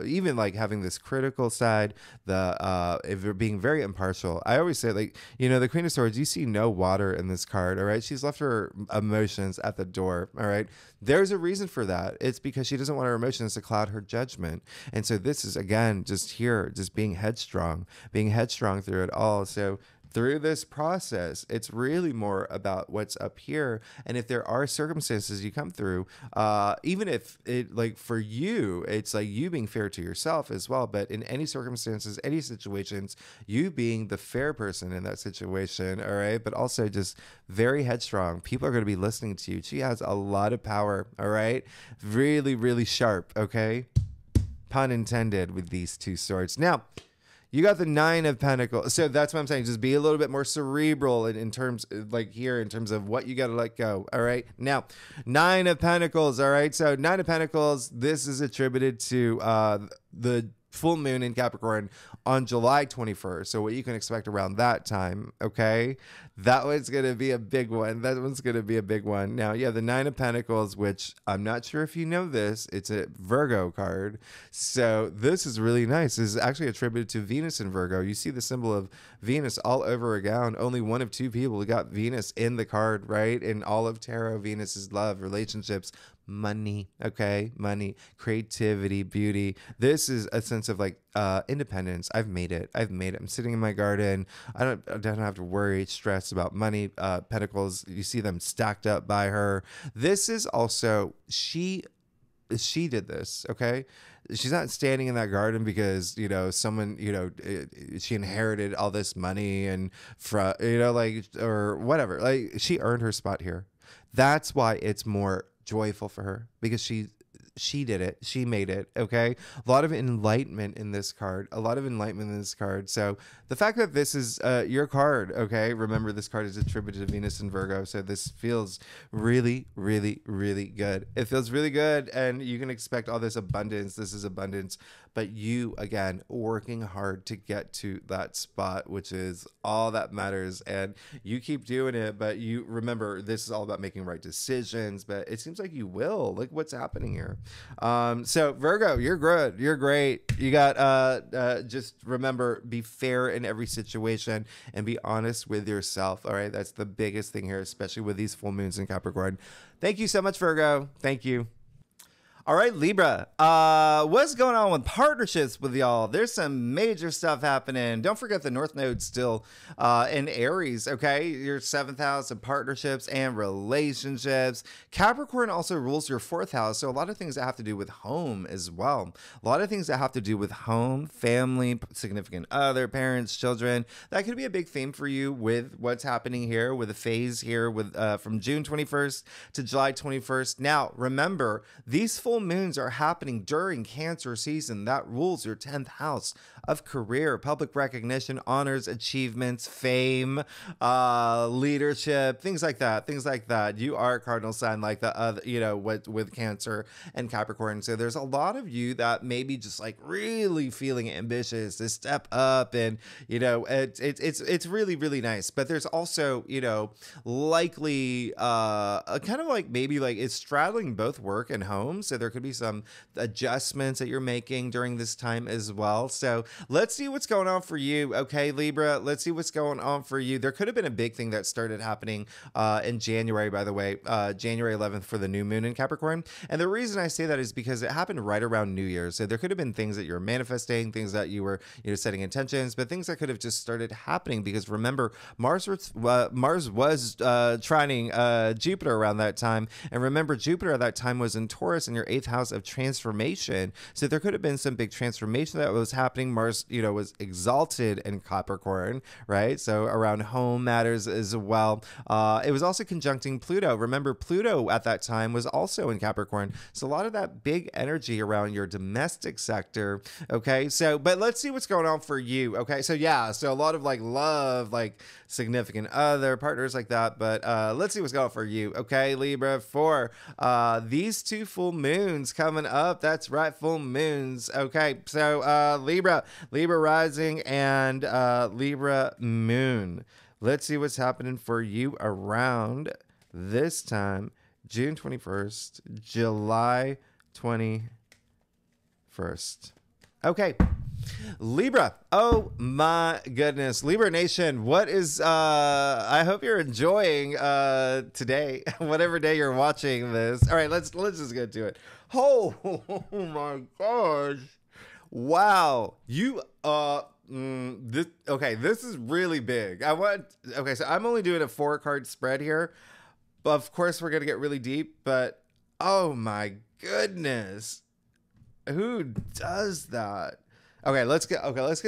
Even like having this critical side. Being very impartial. I always say, like, you know, the Queen of Swords. You see no water in this card. All right, she's left her emotions at the door. All right, there's a reason for that. It's because she doesn't want her emotions to cloud her judgment. And so this is, again, just here, just being headstrong through it all. So through this process, it's really more about what's up here. And if there are circumstances you come through, even if it, like, for you, it's like you being fair to yourself as well. But in any circumstances, any situations, you being the fair person in that situation, all right? But also just very headstrong. People are going to be listening to you. She has a lot of power, all right? Really, really sharp, okay? Pun intended with these two swords. Now, you got the 9 of Pentacles. So that's what I'm saying. Just be a little bit more cerebral in terms, like here, in terms of what you got to let go. All right. Now, 9 of Pentacles. All right. So 9 of Pentacles, this is attributed to the full moon in Capricorn on July 21st. So what you can expect around that time, okay? That one's going to be a big one. That one's going to be a big one. Now, yeah, the Nine of Pentacles, which I'm not sure if you know this, it's a Virgo card. So this is really nice. This is actually attributed to Venus in Virgo. You see the symbol of Venus all over again. Only one of two people got Venus in the card, right? In all of tarot, Venus is love, relationships, money, okay? Money, creativity, beauty. This is a sense of like independence. I've made it. I'm sitting in my garden. I don't have to worry, stress about money. Pentacles, you see them stacked up by her. This is also, she did this, okay? She's not standing in that garden because, you know, someone, you know, she inherited all this money and, you know, like, or whatever. Like, she earned her spot here. That's why it's more joyful for her, because she did it. She made it. Okay. A lot of enlightenment in this card. So the fact that this is your card. Okay. Remember, this card is attributed to Venus and Virgo. So this feels really, really, really good. It feels really good. And you can expect all this abundance. This is abundance. But you, again, working hard to get to that spot, which is all that matters. And you keep doing it. But you remember, this is all about making right decisions. But it seems like you will. Like, what's happening here? So Virgo, you're good. You're great. You got, just remember, be fair in every situation and be honest with yourself. All right. That's the biggest thing here, especially with these full moons in Capricorn. Thank you so much, Virgo. Thank you. All right, Libra, what's going on with partnerships with y'all? There's some major stuff happening. Don't forget the North Node still in Aries, okay? Your 7th house of partnerships and relationships. Capricorn also rules your 4th house, so a lot of things that have to do with home as well. A lot of things that have to do with home, family, significant other, parents, children. That could be a big theme for you with what's happening here, with a phase here with from June 21st to July 21st. Now, remember, these full moons are happening during Cancer season. That rules your 10th house of career, public recognition, honors, achievements, fame, leadership, things like that. You are a cardinal sign like the other, you know, with Cancer and Capricorn. So there's a lot of you that may be just like really feeling ambitious to step up, and you know, it's really, really nice. But there's also, you know, likely a kind of like maybe like it's straddling both work and home. So there could be some adjustments that you're making during this time as well. So let's see what's going on for you. Okay, Libra, let's see what's going on for you. There could have been a big thing that started happening in January, by the way, January 11th for the new moon in Capricorn. And the reason I say that is because it happened right around New Year's. So there could have been things that you're manifesting, things that you were, you know, setting intentions, but things that could have just started happening because remember, Mars was trining Jupiter around that time. And remember, Jupiter at that time was in Taurus in your 8th house of transformation. So there could have been some big transformation that was happening. Mars, you know, was exalted in Capricorn, right? So around home matters as well. It was also conjuncting Pluto. Remember, Pluto at that time was also in Capricorn. So a lot of that big energy around your domestic sector. Okay. So, but let's see what's going on for you. Okay. So yeah, so a lot of like love, like significant other partners like that. But let's see what's going on for you. Okay, Libra, for these two full moons coming up. That's right, full moons. Okay, so Libra rising and Libra moon. Let's see what's happening for you around this time, June 21st, July 21st. Okay. Libra, oh my goodness, Libra Nation, what is I hope you're enjoying today, whatever day you're watching this. All right, let's just get to it. Oh my gosh, wow, you this is really big. So I'm only doing a 4-card spread here, but of course we're gonna get really deep. But oh my goodness, who does that? Okay, let's get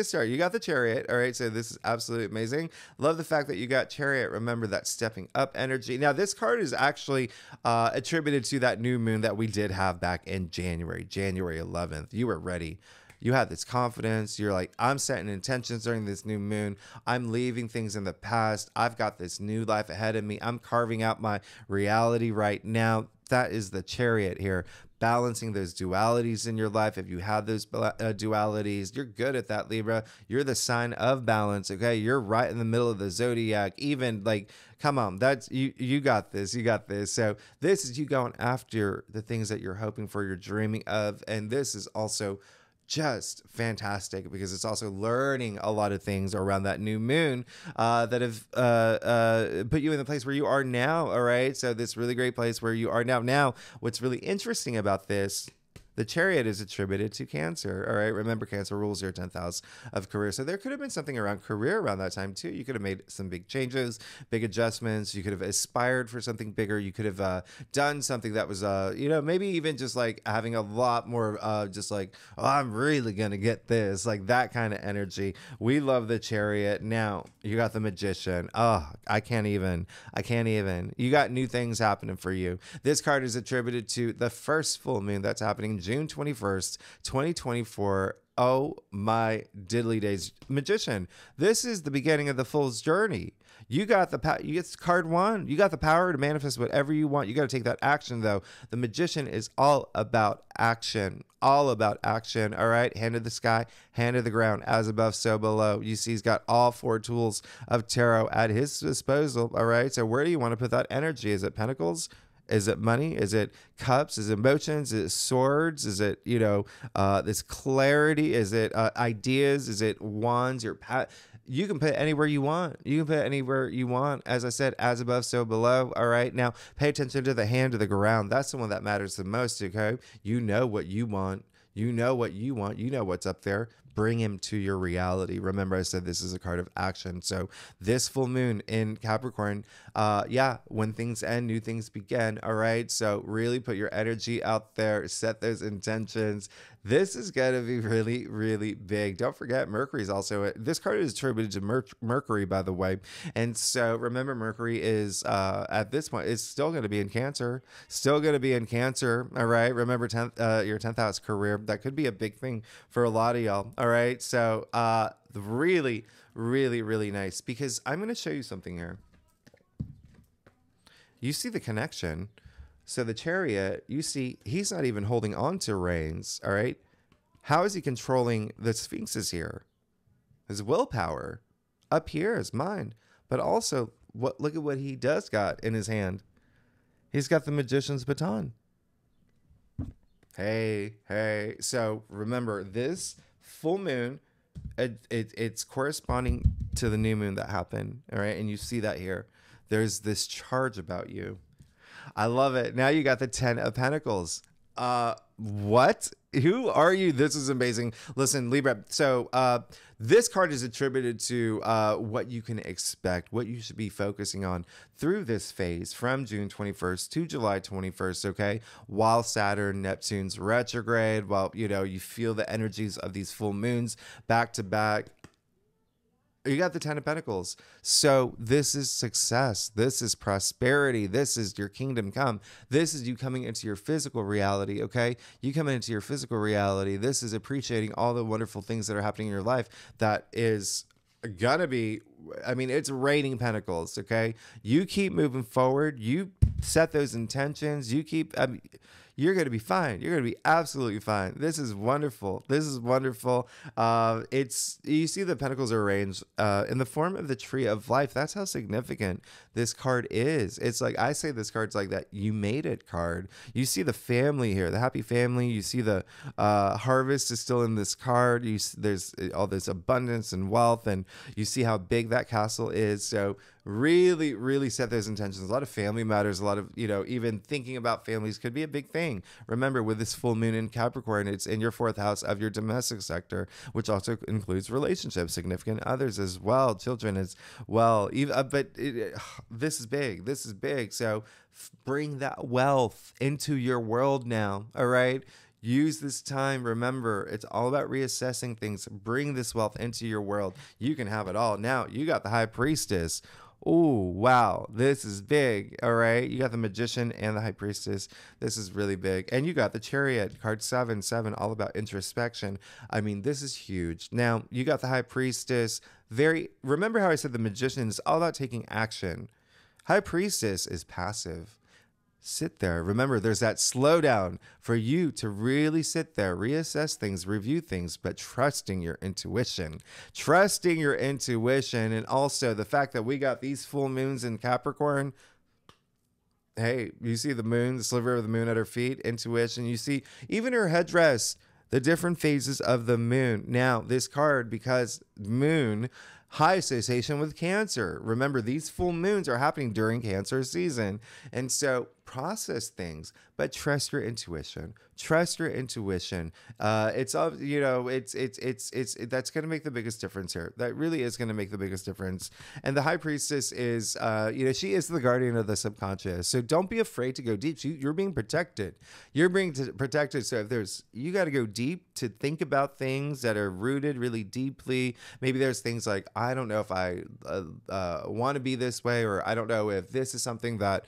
started. You got the Chariot. All right, so this is absolutely amazing. Love the fact that you got Chariot. Remember that stepping up energy. Now, this card is actually attributed to that new moon that we did have back in January 11th. You were ready. You had this confidence. You're like, I'm setting intentions during this new moon. I'm leaving things in the past. I've got this new life ahead of me. I'm carving out my reality right now. That is the Chariot here. balancing those dualities in your life. If you have those dualities, you're good at that, Libra. You're the sign of balance, okay? You're right in the middle of the zodiac. Even like, come on, that's you got this. You got this. So this is you going after the things that you're hoping for, you're dreaming of. And this is also just fantastic because it's also learning a lot of things around that new moon that have put you in the place where you are now. All right. So this really great place where you are now. Now, what's really interesting about this, the Chariot is attributed to Cancer. All right. Remember, Cancer rules your 10th house of career. So there could have been something around career around that time too. You could have made some big changes, big adjustments. You could have aspired for something bigger. You could have done something that was, maybe even just like having a lot more just like, oh, I'm really going to get this, like that kind of energy. We love the Chariot. Now you got the Magician. Oh, I can't even. You got new things happening for you. This card is attributed to the first full moon that's happening June 21st, 2024. Oh my diddly days. Magician, this is the beginning of the Fool's journey. You got you get card 1. You got the power to manifest whatever you want. You got to take that action though. The Magician is all about action. All about action. All right. Hand to the sky, hand to the ground, as above, so below. You see, he's got all 4 tools of tarot at his disposal. All right. So where do you want to put that energy? Is it Pentacles? Is it money? Is it cups? Is it emotions? Is it swords? Is it, this clarity? Is it ideas? Is it wands? You can put it anywhere you want. You can put it anywhere you want. As I said, as above, so below. All right. Now pay attention to the hand to the ground. That's the one that matters the most. Okay. You know what you want. You know what you want. You know what's up there. Bring him to your reality. Remember, I said this is a card of action. So this full moon in Capricorn, when things end, new things begin. All right. So really put your energy out there, set those intentions. This is going to be really, really big. Don't forget, Mercury is also, this card is attributed to Mercury, by the way. And so remember, Mercury is, at this point, it's still going to be in Cancer. Still going to be in Cancer. All right. Remember, your 10th house career. That could be a big thing for a lot of y'all. All right. So really, really, really nice, because I'm going to show you something here. You see the connection. So the Chariot, you see, he's not even holding on to reins. All right. How is he controlling the Sphinxes here? His willpower up here is mind, but also look at what he does got in his hand. He's got the Magician's baton. Hey. So remember, this full moon, it's corresponding to the new moon that happened. All right. And you see that here. There's this charge about you. I love it. Now you got the 10 of Pentacles. What? Who are you? This is amazing. Listen, Libra. So this card is attributed to what you can expect, what you should be focusing on through this phase from June 21st to July 21st, okay? While Saturn, Neptune's retrograde, while, you feel the energies of these full moons back to back. You got the 10 of Pentacles. So this is success. This is prosperity. This is your kingdom come. This is you coming into your physical reality, okay? You coming into your physical reality. This is appreciating all the wonderful things that are happening in your life. That is gonna be, it's raining pentacles, okay? You keep moving forward. You set those intentions. You keep... you're going to be fine. You're going to be absolutely fine. This is wonderful. This is wonderful. You see the pentacles are arranged in the form of the tree of life. That's how significant this card is. It's like, I say this card's like that you made it card. You see the family here, the happy family. You see the harvest is still in this card. There's all this abundance and wealth, and you see how big that castle is. So really, really set those intentions. A lot of family matters. A lot of, even thinking about families could be a big thing. Remember, with this full moon in Capricorn, it's in your 4th house of your domestic sector, which also includes relationships, significant others as well, children as well. This is big. This is big. So bring that wealth into your world now. All right. Use this time. Remember, it's all about reassessing things. Bring this wealth into your world. You can have it all. Now, you got the High Priestess. Oh, wow. This is big. All right. You got the Magician and the High Priestess. This is really big. And you got the Chariot, card 7, all about introspection. This is huge. Now, you got the High Priestess. Remember how I said the Magician is all about taking action. High Priestess is passive. sit there. Remember, there's that slowdown for you to really sit there, reassess things, review things, but trusting your intuition. Trusting your intuition. And also the fact that we got these full moons in Capricorn. Hey, you see the moon, the sliver of the moon at her feet, intuition. You see even her headdress, the different phases of the moon. Now, this card, because moon, high association with Cancer. Remember, these full moons are happening during Cancer season. And so process things, but trust your intuition. Trust your intuition. It's that's going to make the biggest difference here. That really is going to make the biggest difference. And the High Priestess is, she is the guardian of the subconscious. So don't be afraid to go deep. You're being protected. You're being protected. So if you got to go deep to think about things that are rooted really deeply. Maybe there's things like, I don't know if I want to be this way, or I don't know if this is something that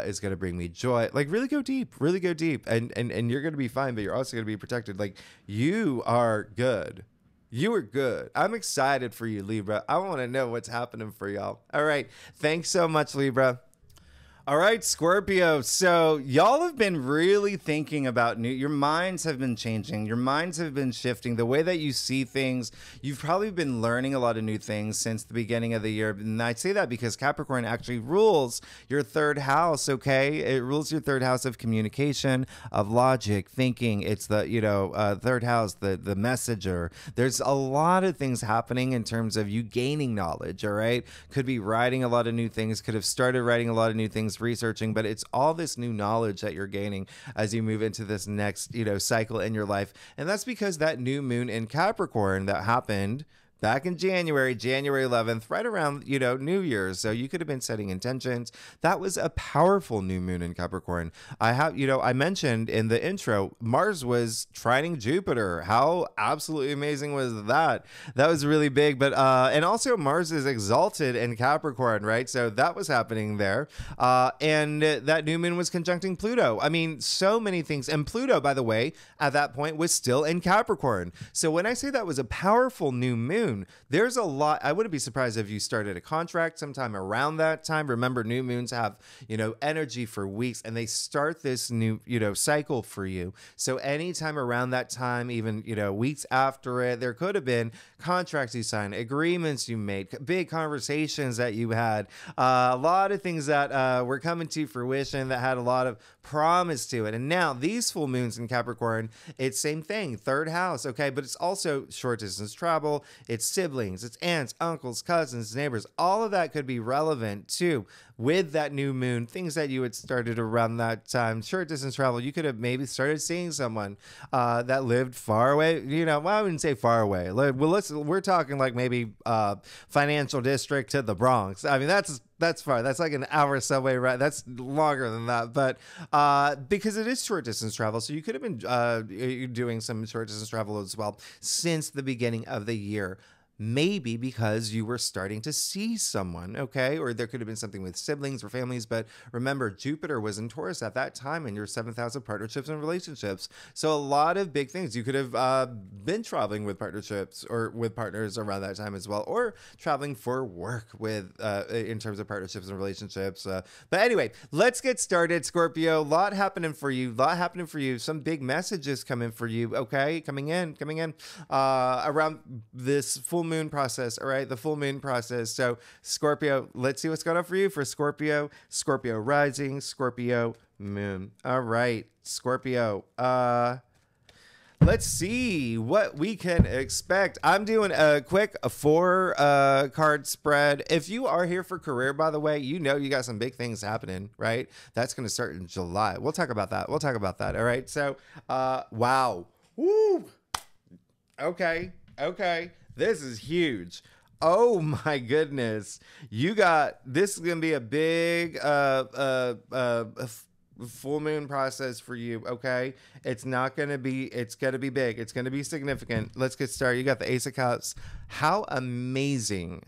is going to bring me joy. Like, really go deep. Really go deep. And you're going to be fine, but you're also going to be protected. Like, you are good. You are good. I'm excited for you, Libra. I want to know what's happening for y'all. All right. Thanks so much, Libra. All right, Scorpio. So y'all have been really thinking about your minds have been changing. Your minds have been shifting. The way that you see things, you've probably been learning a lot of new things since the beginning of the year. And I say that because Capricorn actually rules your third house, okay? It rules your third house of communication, of logic, thinking. It's the, third house, the messenger. There's a lot of things happening in terms of you gaining knowledge, all right? Could be writing a lot of new things, could have started writing a lot of new things, researching, but it's all this new knowledge that you're gaining as you move into this next cycle in your life. And that's because that new moon in Capricorn that happened back in January 11th, right around, New Year's. So you could have been setting intentions. That was a powerful new moon in Capricorn. I mentioned in the intro, Mars was trining Jupiter. How absolutely amazing was that? That was really big. But, and also Mars is exalted in Capricorn, right? So that was happening there. And that new moon was conjuncting Pluto. I mean, so many things. And Pluto, by the way, at that point was still in Capricorn. So when I say that was a powerful new moon, there's a lot. I wouldn't be surprised if you started a contract sometime around that time. Remember, new moons have, energy for weeks, and they start this new, cycle for you. So anytime around that time, even, weeks after it, there could have been contracts you signed, agreements you made, big conversations that you had, a lot of things that were coming to fruition that had a lot of promise to it. And now these full moons in Capricorn, it's same thing, third house, okay? But it's also short distance travel, it's siblings, it's aunts, uncles, cousins, neighbors. All of that could be relevant too with that new moon, things that you had started around that time. Short distance travel, you could have maybe started seeing someone that lived far away. Well, I wouldn't say far away. We're talking like maybe financial district to the Bronx. I mean, that's far. That's like an hour subway ride. That's longer than that. But because it is short distance travel, so you could have been doing some short distance travel as well since the beginning of the year. Maybe because you were starting to see someone, okay? Or there could have been something with siblings or families. But remember, Jupiter was in Taurus at that time in your 7th house of partnerships and relationships. So a lot of big things. You could have been traveling with partnerships or with partners around that time as well, or traveling for work with in terms of partnerships and relationships. But anyway, let's get started, Scorpio. A lot happening for you. Some big messages coming for you, okay? Coming in around this full moon process. All right, the full moon process. So Scorpio, let's see what's going on for you for Scorpio rising, Scorpio moon. All right, Scorpio, let's see what we can expect. I'm doing a quick 4 card spread. If you are here for career, by the way, you got some big things happening, right? That's going to start in July. We'll talk about that. All right. So, wow. Woo. Okay. This is huge. Oh my goodness. This is going to be a big full moon process for you, okay? It's going to be big. It's going to be significant. Let's get started. You got the Ace of Cups. How amazing.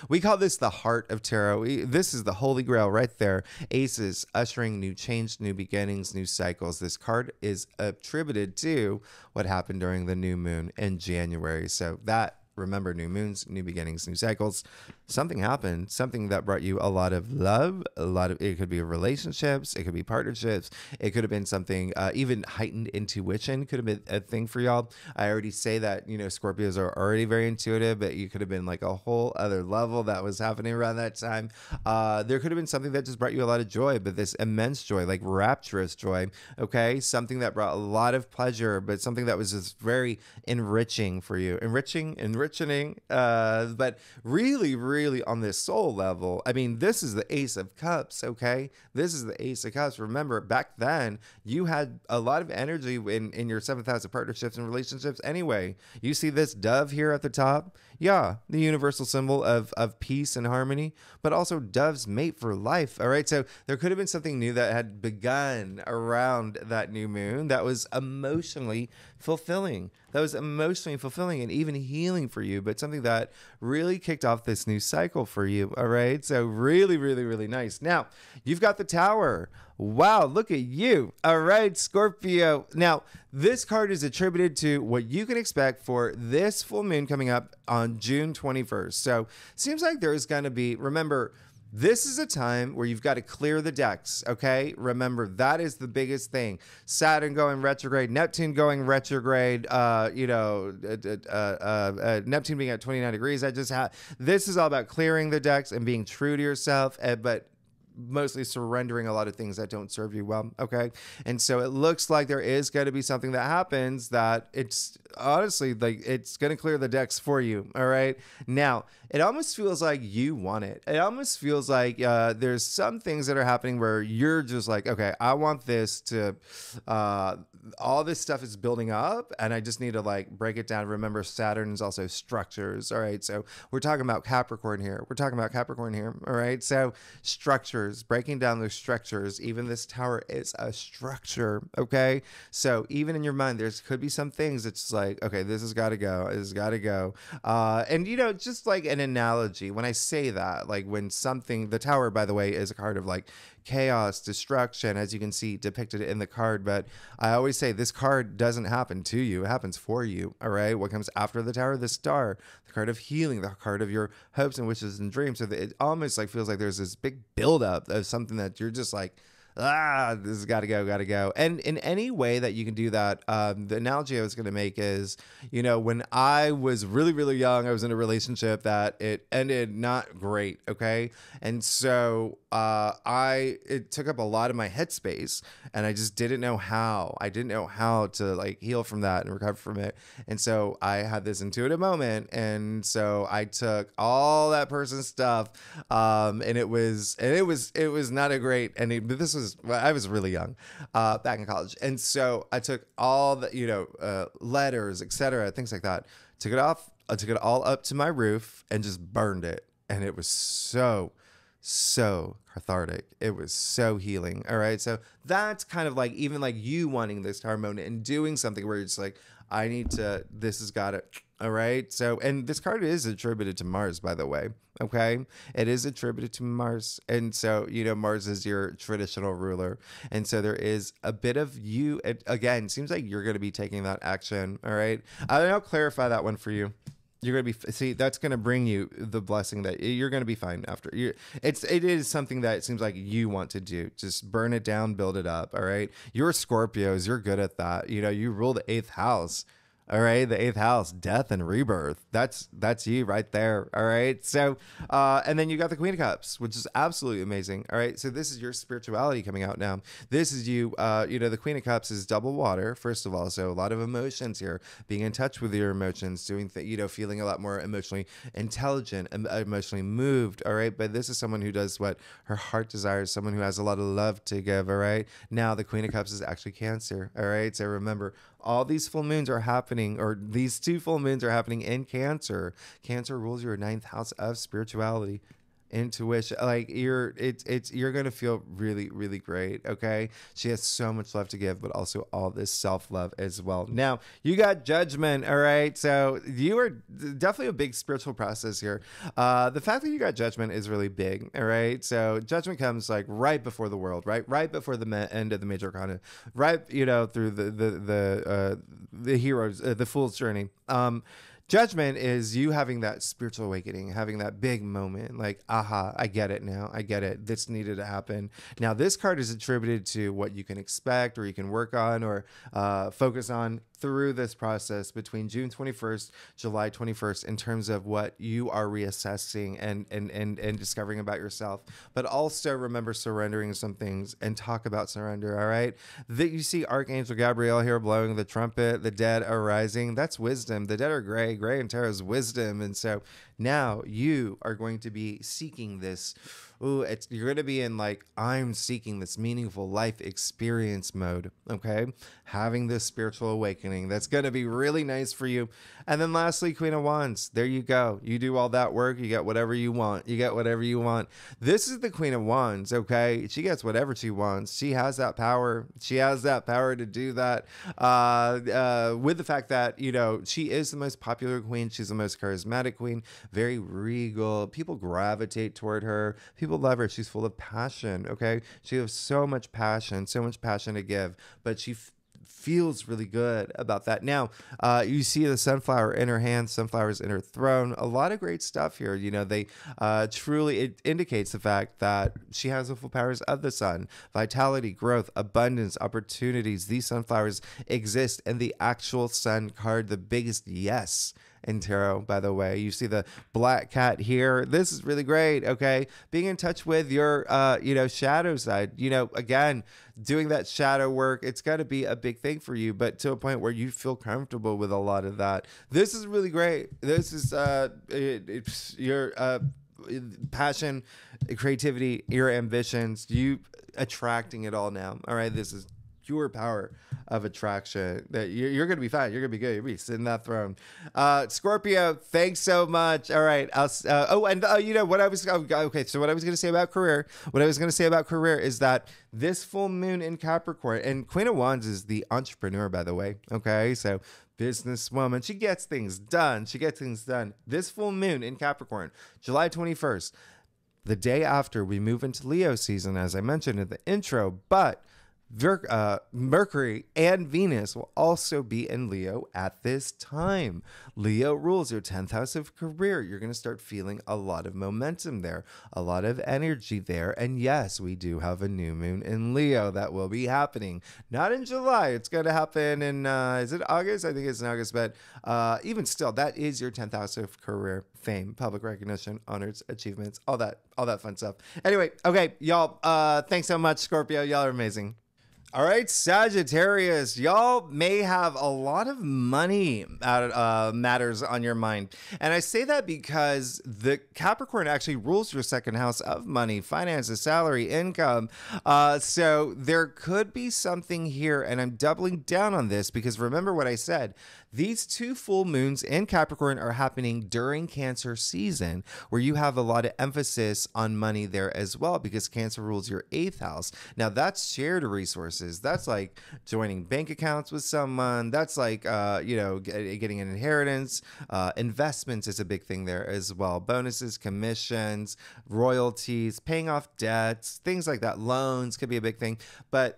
We call this the heart of tarot. This is the holy grail right there. Aces ushering new change, new beginnings, new cycles. This card is attributed to what happened during the new moon in January. So remember, new moons, new beginnings, new cycles. something happened, something that brought you a lot of love, it could be relationships, it could be partnerships, it could have been something, even heightened intuition could have been a thing for y'all. I already say that, Scorpios are already very intuitive, but you could have been like a whole other level that was happening around that time. There could have been something that just brought you a lot of joy, but this immense joy, like rapturous joy, okay? Something that brought a lot of pleasure, but something that was just very enriching for you. Enriching, but really, really on this soul level. I mean, this is the Ace of Cups, okay? This is the Ace of Cups. Remember, back then, you had a lot of energy in your 7th house of partnerships and relationships anyway. You see this dove here at the top? Yeah, the universal symbol of peace and harmony, but also doves mate for life, all right? So there could have been something new that had begun around that new moon that was emotionally fulfilling. And even healing for you, but something that really kicked off this new cycle for you, all right? So really, really, really nice. Now, you've got the Tower. Wow, look at you. All right, Scorpio. Now, this card is attributed to what you can expect for this full moon coming up on June 21st. So, seems like there's going to be, remember, this is a time where you've got to clear the decks, okay? Remember, that is the biggest thing. Saturn going retrograde, Neptune going retrograde, Neptune being at 29 degrees. This is all about clearing the decks and being true to yourself, but mostly surrendering a lot of things that don't serve you well, okay? And so it looks like there is going to be something that happens that it's honestly like it's going to clear the decks for you, all right? Now, it almost feels like you want it. It almost feels like there's some things that are happening where you're just like, okay, I want this to, all this stuff is building up and I just need to like break it down. Remember, Saturn is also structures, all right? So we're talking about Capricorn here. All right? So structures, breaking down those structures. Even this Tower is a structure, okay? So even in your mind, could be some things that's like, okay, this has got to go. And just like an analogy, when I say that, like when something, the Tower, by the way, is a card of like chaos, destruction, as you can see depicted in the card. But I always say this card doesn't happen to you, it happens for you, all right? What comes after the Tower? The Star, the card of healing, the card of your hopes and wishes and dreams. So it almost like feels like there's this big buildup of something that you're just like, this has got to go. And in any way that you can do that, the analogy I was going to make is, when I was really, really young, I was in a relationship that it ended not great, okay? And so it took up a lot of my headspace, and I just didn't know how. I didn't know how to like heal from that and recover from it. And so I had this intuitive moment, and so I took all that person's stuff, and it was not a great. I was really young, back in college, and so I took all the letters, etc., things like that. Took it off. I took it all up to my roof and just burned it, and it was so cathartic. It was so healing. All right. So that's kind of like even like you wanting this Tower moment and doing something where it's like, this has got it. All right. So, and this card is attributed to Mars, by the way. Okay. It is attributed to Mars. And so, Mars is your traditional ruler. And so there is a bit of you. It, again, seems like you're going to be taking that action. All right. I'll clarify that one for you. You're going to be, that's going to bring you the blessing that you're going to be fine after. It is something that it seems like you want to do. Just burn it down, build it up. All right. You're Scorpios. You're good at that. You rule the 8th house. All right. The 8th house, death and rebirth. That's you right there. All right. So, and then you got the Queen of Cups, which is absolutely amazing. All right. So this is your spirituality coming out now. This is you, the Queen of Cups is double water, first of all. So a lot of emotions here, being in touch with your emotions, feeling a lot more emotionally intelligent, emotionally moved. All right. But this is someone who does what her heart desires, someone who has a lot of love to give. All right. Now the Queen of Cups is actually Cancer. All right. So remember, all these full moons are happening, or these 2 full moons are happening in Cancer. Cancer rules your 9th house of spirituality, intuition. Like you're gonna feel really, really great. Okay. She has so much love to give, but also all this self-love as well. Now you got Judgment. All right. So you are definitely a big spiritual process here. The fact that you got Judgment is really big. All right. So Judgment comes like right before the world, right before the end of the major arcana, right, through the heroes, the fool's journey. Judgment is you having that spiritual awakening, having that big moment, like, aha, I get it now. I get it. This needed to happen. Now, this card is attributed to what you can expect or you can work on or focus on through this process between June 21st, July 21st, in terms of what you are reassessing and discovering about yourself. But also remember surrendering some things and talk about surrender, all right? That you see Archangel Gabriel here blowing the trumpet, the dead are rising. That's wisdom. The dead are gray. Gray and tarot is wisdom. And so now you are going to be seeking this. Ooh, you're going to be in like, I'm seeking this meaningful life experience mode, okay? Having this spiritual awakening. That's going to be really nice for you. And then lastly, Queen of Wands. There you go. You do all that work. You get whatever you want. You get whatever you want. This is the Queen of Wands, okay? She gets whatever she wants. She has that power. She has that power to do that with the fact that, you know, she is the most popular queen. She's the most charismatic queen. Very regal. People gravitate toward her. People love her. She's full of passion, okay? She has so much passion to give, but she feels really good about that. Now, you see the sunflower in her hand, sunflowers in her throne. A lot of great stuff here. You know, they truly, it indicates the fact that she has the full powers of the sun, vitality, growth, abundance, opportunities. These sunflowers exist in the actual sun card, the biggest yes in tarot, by the way. You see the black cat here. This is really great, okay? Being in touch with your, you know, shadow side. You know, again, doing that shadow work, it's got to be a big thing for you, but to a point where you feel comfortable with a lot of that. This is really great. This is it's your passion, creativity, your ambitions, you attracting it all now. All right, this is pure power of attraction. That you're going to be fine. You're going to be good. You're going to be sitting in that throne. Scorpio, thanks so much. All right. You know what I was, okay. So what I was going to say about career, is that this full moon in Capricorn, and Queen of Wands is the entrepreneur, by the way. Okay. So businesswoman, she gets things done. This full moon in Capricorn, July 21st, the day after we move into Leo season, as I mentioned in the intro, but Mercury and Venus will also be in Leo at this time. Leo rules your 10th house of career. You're going to start feeling a lot of momentum there, a lot of energy there. And yes, we do have a new moon in Leo that will be happening. Not in July. It's going to happen in, is it August? I think it's in August. But even still, that is your 10th house of career, fame, public recognition, honors, achievements, all that fun stuff. Anyway, okay, y'all, thanks so much, Scorpio. Y'all are amazing. All right, Sagittarius, y'all may have a lot of money matters on your mind. And I say that because the Capricorn actually rules your second house of money, finances, salary, income. So there could be something here, and I'm doubling down on this because remember what I said. These two full moons in Capricorn are happening during Cancer season, where you have a lot of emphasis on money there as well, because Cancer rules your 8th house. Now, that's shared resources. That's like joining bank accounts with someone. That's like, you know, getting an inheritance. Investments is a big thing there as well. Bonuses, commissions, royalties, paying off debts, things like that. Loans could be a big thing. But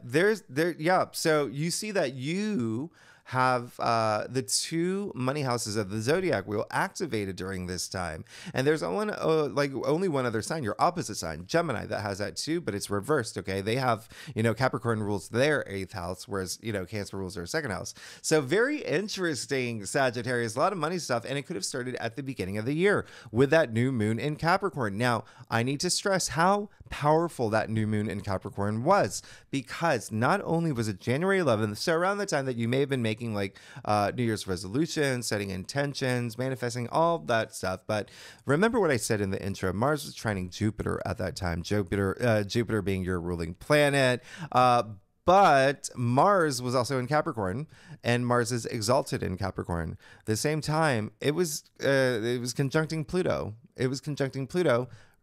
yeah. So you see that you have the two money houses of the zodiac wheel activated during this time. And there's only one other sign, your opposite sign, Gemini, that has that too, but it's reversed, okay? They have, you know, Capricorn rules their 8th house, whereas, you know, Cancer rules their 2nd house. So very interesting, Sagittarius, a lot of money stuff, and it could have started at the beginning of the year with that new moon in Capricorn. Now, I need to stress how powerful that new moon in Capricorn was, because not only was it January 11th, so around the time that you may have been making like New Year's resolutions, setting intentions, manifesting, all that stuff. But remember what I said in the intro, Mars was trining Jupiter at that time, Jupiter being your ruling planet. But Mars was also in Capricorn, and Mars is exalted in Capricorn. At the same time, it was conjuncting Pluto.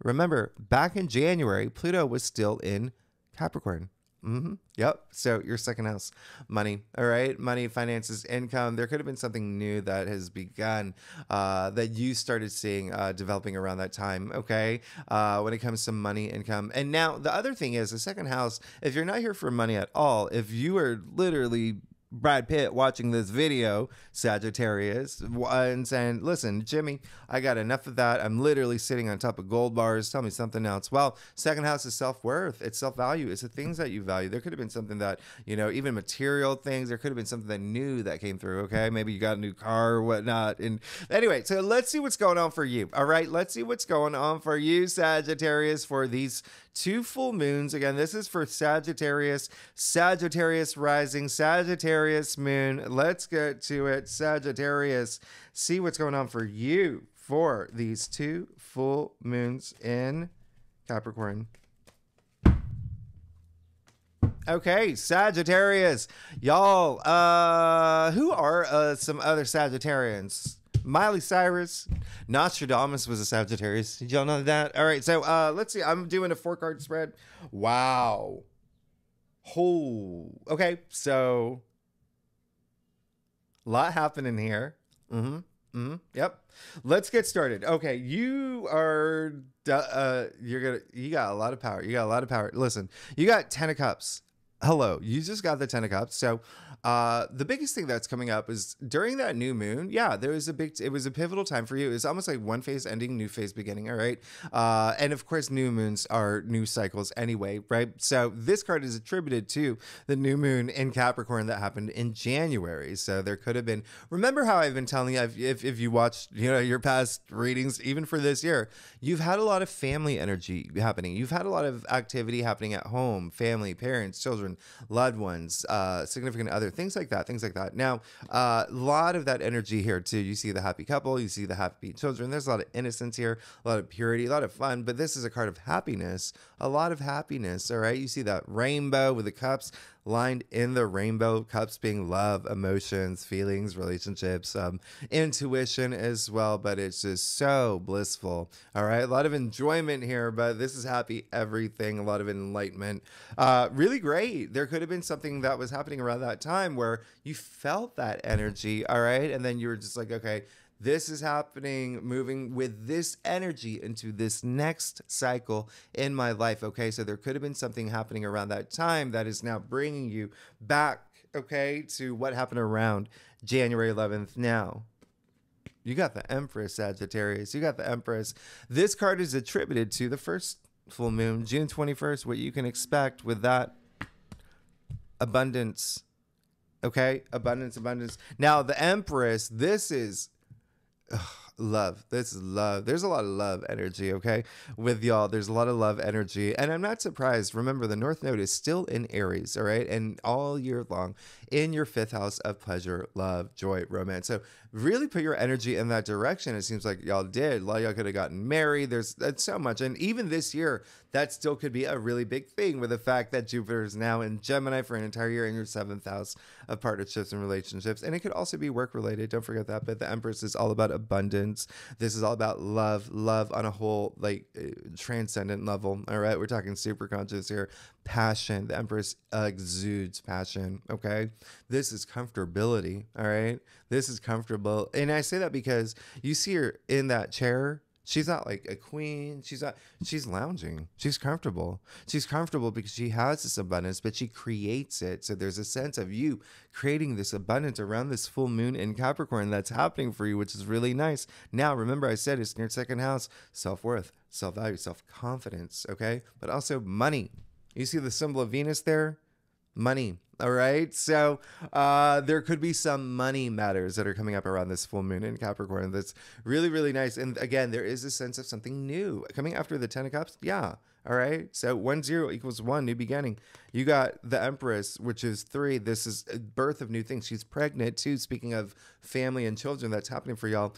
Remember, back in January, Pluto was still in Capricorn. Yep. So your second house, money. All right. Money, finances, income. There could have been something new that has begun that you started seeing developing around that time. Okay. When it comes to money, income. And now the other thing is the second house, if you're not here for money at all, if you are literally Brad Pitt watching this video, Sagittarius, and saying, listen, Jimmy, I got enough of that. I'm literally sitting on top of gold bars. Tell me something else. Well, second house is self-worth. It's self-value. It's the things that you value. There could have been something that, you know, even material things. There could have been something that new that came through. Okay. Maybe you got a new car or whatnot. And anyway, so let's see what's going on for you. All right. Let's see what's going on for you, Sagittarius, for these 2 full moons. Again, this is for Sagittarius, Sagittarius rising, Sagittarius moon. Let's get to it. Sagittarius, see what's going on for you for these 2 full moons in Capricorn. Okay, Sagittarius. Y'all, who are some other Sagittarians? Miley Cyrus, Nostradamus was a Sagittarius. Did y'all know that? All right, so let's see. I'm doing a 4-card spread. Wow. Oh, okay. So a lot happening here. Yep. Let's get started. Okay, you are you got a lot of power. You got a lot of power. Listen, you got 10 of Cups. Hello, you just got the 10 of Cups. So the biggest thing that's coming up is during that new moon. Yeah, it was a pivotal time for you. It was almost like one phase ending, new phase beginning. All right. And of course, new moons are new cycles anyway, right? So this card is attributed to the new moon in Capricorn that happened in January. So there could have been, remember how I've been telling you, if you watched, you know, your past readings, even for this year, you've had a lot of family energy happening. You've had a lot of activity happening at home, family, parents, children, loved ones, significant other, things like that. Now, a lot of that energy here too. You see the happy couple, you see the happy children. There's a lot of innocence here, a lot of purity, a lot of fun, but this is a card of happiness, a lot of happiness. All right. You see that rainbow with the cups lined in the rainbow, cups being love, emotions, feelings, relationships, intuition as well, but it's just so blissful. All right. A lot of enjoyment here, but this is happy everything, a lot of enlightenment. Really great. There could have been something that was happening around that time where you felt that energy. All right. And then you were just like, okay, this is happening, moving with this energy into this next cycle in my life. Okay, so there could have been something happening around that time that is now bringing you back, okay, to what happened around January 11th. Now, you got the Empress, Sagittarius. You got the Empress. This card is attributed to the first full moon, June 21st, what you can expect with that abundance. Okay, abundance. Now, the Empress, this is love. This is love. There's a lot of love energy, okay, with y'all. There's a lot of love energy. And I'm not surprised. Remember, the North Node is still in Aries, all right? And all year long in your 5th house of pleasure, love, joy, romance. So really put your energy in that direction. It seems like y'all did. A lot of y'all could have gotten married. That's so much. And even this year, that still could be a really big thing with the fact that Jupiter is now in Gemini for an entire year in your 7th house of partnerships and relationships. And it could also be work related. Don't forget that. But the Empress is all about abundance. This is all about love on a whole, like, transcendent level. All right. We're talking super conscious here. Passion. The Empress exudes passion. Okay. This is comfortability. All right. This is comfortable. And I say that because you see her in that chair. She's not like a queen. She's lounging. She's comfortable. She's comfortable because she has this abundance, but she creates it. So there's a sense of you creating this abundance around this full moon in Capricorn that's happening for you, which is really nice. Now, remember I said it's in your 2nd house, self-worth, self-value, self-confidence, okay? But also money. You see the symbol of Venus there? Money. All right. So there could be some money matters that are coming up around this full moon in Capricorn. That's really, really nice. And again, there is a sense of something new coming after the 10 of Cups. Yeah. All right. So 1-0 equals 1, new beginning. You got the Empress, which is 3. This is a birth of new things. She's pregnant too. Speaking of family and children, that's happening for y'all.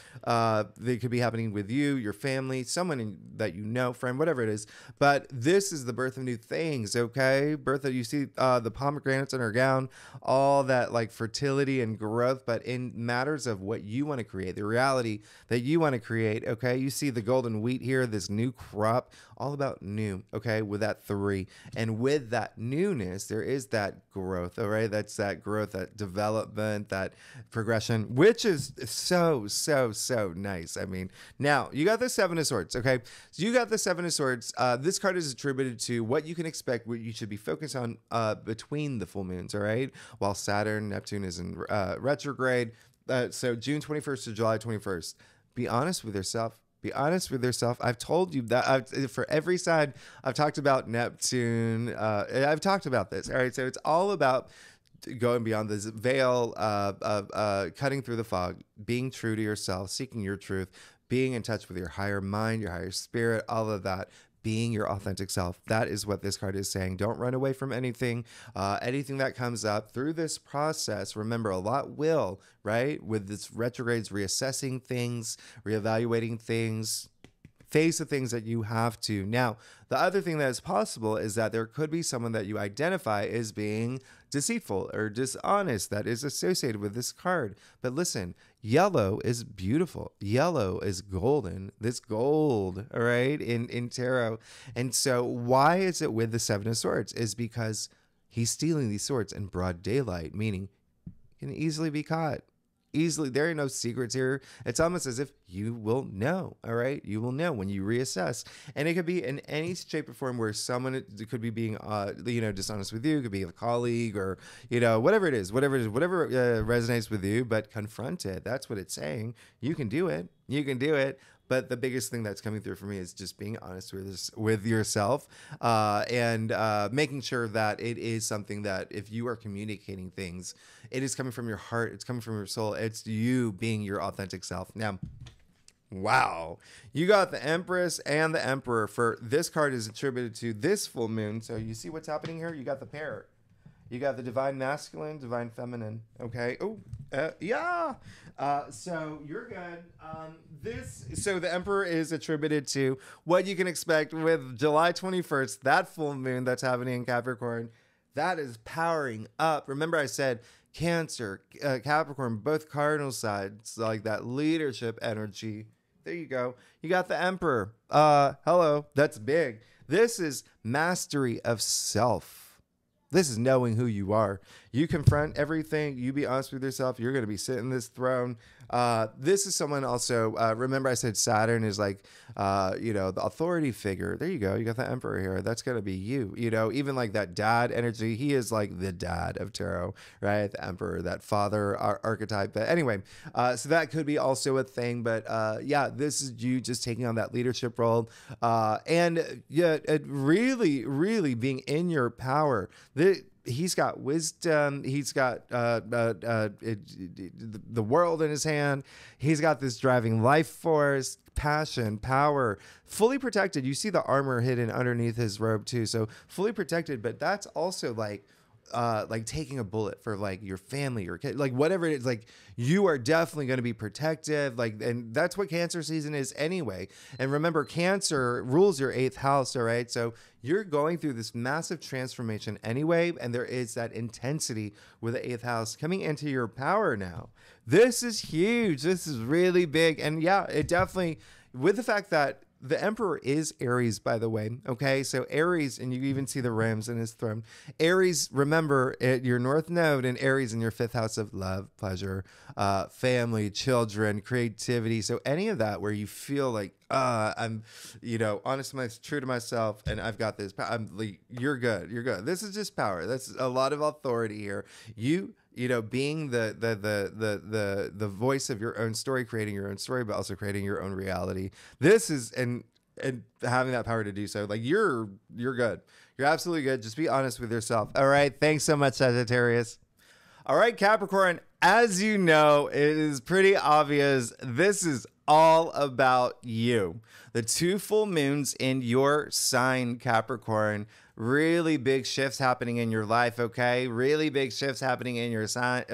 They could be happening with you, your family, someone that you know, friend, whatever it is. But this is the birth of new things. Okay. Birth of, you see the pomegranates in her gown, all that like fertility and growth, but in matters of what you want to create, the reality that you want to create. Okay. You see the golden wheat here, this new crop, all about new. new, okay, with that 3. And with that newness, there is that growth, all right? That's that growth, that development, that progression, which is so, so, so nice. I mean, now you got the 7 of Swords, okay? So you got the 7 of Swords. This card is attributed to what you can expect, what you should be focused on between the full moons, all right? While Saturn, Neptune is in retrograde. So June 21st to July 21st. Be honest with yourself. Be honest with yourself. I've told you that for every side, I've talked about Neptune. I've talked about this. All right. So it's all about going beyond this veil, cutting through the fog, being true to yourself, seeking your truth, being in touch with your higher mind, your higher spirit, all of that. Being your authentic self. That is what this card is saying. Don't run away from anything. Anything that comes up through this process, remember, a lot will, right? With this retrogrades, reassessing things, reevaluating things, face the things that you have to. Now, the other thing that is possible is that there could be someone that you identify as being deceitful or dishonest that is associated with this card. But listen, yellow is beautiful. Yellow is golden. This gold, all right, in tarot. And so why is it with the 7 of Swords? Is because he's stealing these swords in broad daylight, meaning he can easily be caught. Easily, there are no secrets here. It's almost as if you will know, all right? You will know when you reassess. And it could be in any shape or form where someone could be being, dishonest with you. It could be a colleague or, whatever it is, whatever resonates with you, but confront it. That's what it's saying. You can do it. You can do it. But the biggest thing that's coming through for me is just being honest with yourself and making sure that it is something that if you are communicating things, it is coming from your heart. It's coming from your soul. It's you being your authentic self. Now, wow, you got the Empress and the Emperor. For this card is attributed to this full moon. So you see what's happening here? You got the pair. You got the divine masculine, divine feminine. Okay. Oh, yeah. So you're good. So the Emperor is attributed to what you can expect with July 21st, that full moon that's happening in Capricorn. That is powering up. Remember I said Cancer, Capricorn, both cardinal sides, like that leadership energy. There you go. You got the Emperor. Hello. That's big. This is mastery of self. This is knowing who you are. You confront everything. You be honest with yourself. You're going to be sitting this throne. This is someone also, remember I said Saturn is like, the authority figure. There you go. You got the Emperor here. That's going to be you. Even like that dad energy. He is like the dad of tarot, right? The Emperor, that father archetype. But anyway, so that could be also a thing. But this is you just taking on that leadership role. And really, really being in your power. He's got wisdom. He's got the world in his hand. He's got this driving life force, passion, power, fully protected. You see the armor hidden underneath his robe too. So fully protected, but that's also like taking a bullet for like your family or kid, like whatever it is, like you are definitely going to be protective. And that's what Cancer season is anyway. And remember, Cancer rules your 8th house. All right. So you're going through this massive transformation anyway. And there is that intensity with the 8th house coming into your power now. This is huge. This is really big. And yeah, it definitely, with the fact that the Emperor is Aries, by the way. Okay, so Aries, and you even see the rams in his throne. Aries, remember, your North Node in Aries in your 5th house of love, pleasure, family, children, creativity. So any of that where you feel like, I'm, honest, true to myself, and I've got this. You're good. You're good. This is just power. That's a lot of authority here. Being the voice of your own story, creating your own story, but also creating your own reality. This is and having that power to do so. Like you're good. You're absolutely good. Just be honest with yourself. All right. Thanks so much, Sagittarius. All right, Capricorn. As you know, it is pretty obvious. This is all about you. The 2 full moons in your sign, Capricorn. Really big shifts happening in your life, okay? Really big shifts happening in your sign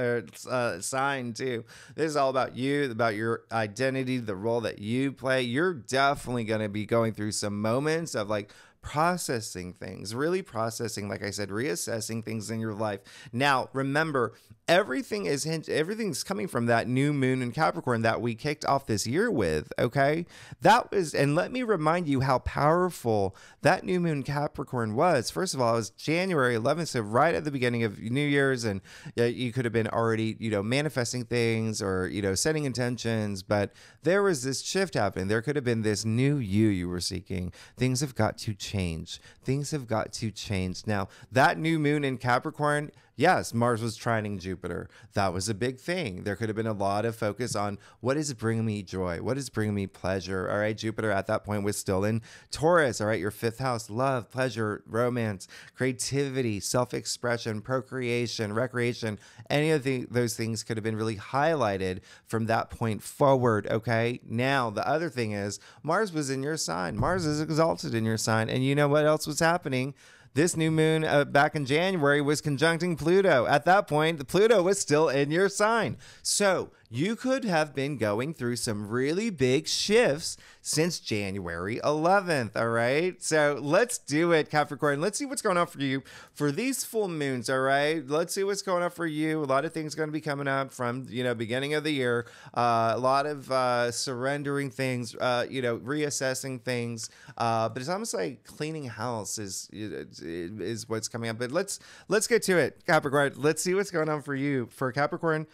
too. This is all about you, about your identity, the role that you play. You're definitely going to be going through some moments of like processing things, really processing, like I said, reassessing things in your life. Now, remember, everything's coming from that new moon in Capricorn that we kicked off this year with, okay? That was, and let me remind you how powerful that new moon Capricorn was. First of all, it was January 11th, so right at the beginning of New Year's, and you could have been already, manifesting things or, setting intentions, but there was this shift happening. There could have been this new you were seeking. Things have got to change. Things have got to change. Now, that new moon in Capricorn, yes, Mars was trining Jupiter. That was a big thing. There could have been a lot of focus on what is bringing me joy? What is bringing me pleasure? All right, Jupiter at that point was still in Taurus. All right, your 5th house, love, pleasure, romance, creativity, self-expression, procreation, recreation. Any of those things could have been really highlighted from that point forward, okay? Now, the other thing is Mars was in your sign. Mars is exalted in your sign. And you know what else was happening? This new moon back in January was conjuncting Pluto. At that point, the Pluto was still in your sign. So you could have been going through some really big shifts since January 11th, all right? So let's do it, Capricorn. Let's see what's going on for you for these full moons, all right? Let's see what's going on for you. A lot of things going to be coming up from, beginning of the year. A lot of surrendering things, reassessing things. But it's almost like cleaning house is what's coming up. But let's get to it, Capricorn. Let's see what's going on for you for Capricorn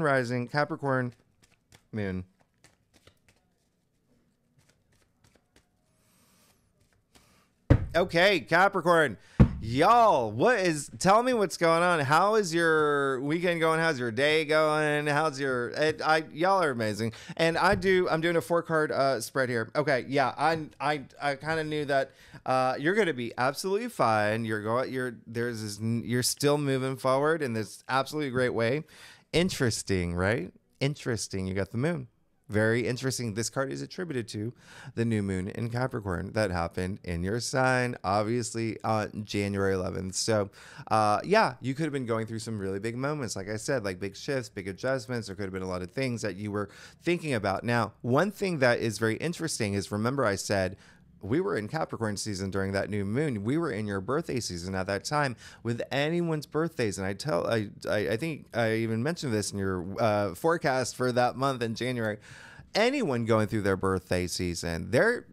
rising, Capricorn moon. Okay, Capricorn, y'all, tell me what's going on. How is your weekend going? How's your day going? Y'all are amazing. And I'm doing a 4-card spread here. Okay. Yeah. I kind of knew that, you're going to be absolutely fine. You're still moving forward in this absolutely great way. Interesting, right? Interesting. You got the moon. Very interesting. This card is attributed to the new moon in Capricorn that happened in your sign, obviously on January 11th. So, you could have been going through some really big moments. Like I said, like big shifts, big adjustments. There could have been a lot of things that you were thinking about. Now, one thing that is very interesting is, remember I said, we were in Capricorn season during that new moon. We were in your birthday season at that time with anyone's birthdays. And I think I even mentioned this in your forecast for that month in January. Anyone going through their birthday season, they're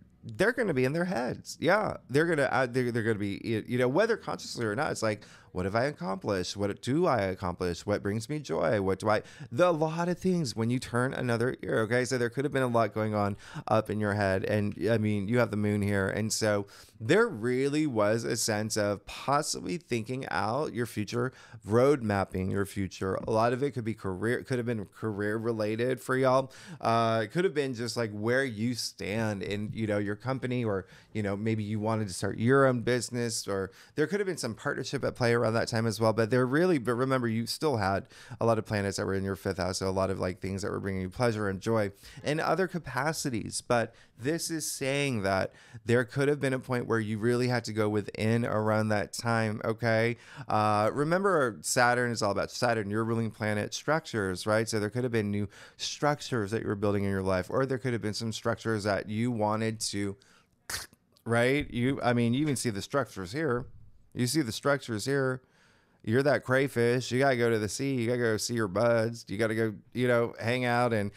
going to be in their heads. Yeah, they're going to be, whether consciously or not. It's like, what have I accomplished? What do I accomplish? What brings me joy? A lot of things when you turn another year. Okay. So there could have been a lot going on up in your head. And I mean, you have the moon here. And so there really was a sense of possibly thinking out your future, road mapping your future. A lot of it could have been career related for y'all. It could have been just like where you stand in, your company, or, maybe you wanted to start your own business, or there could have been some partnership at play around that time as well. But remember, you still had a lot of planets that were in your 5th house. So a lot of like things that were bringing you pleasure and joy in other capacities. But this is saying that there could have been a point where you really had to go within around that time. Okay. Remember, Saturn is all about Saturn, your ruling planet, structures, right? So there could have been new structures that you were building in your life, or there could have been some structures that you wanted to, right? You even see the structures here. You see the structures here. You're that crayfish. You got to go to the sea. You got to go see your buds. You got to go, hang out and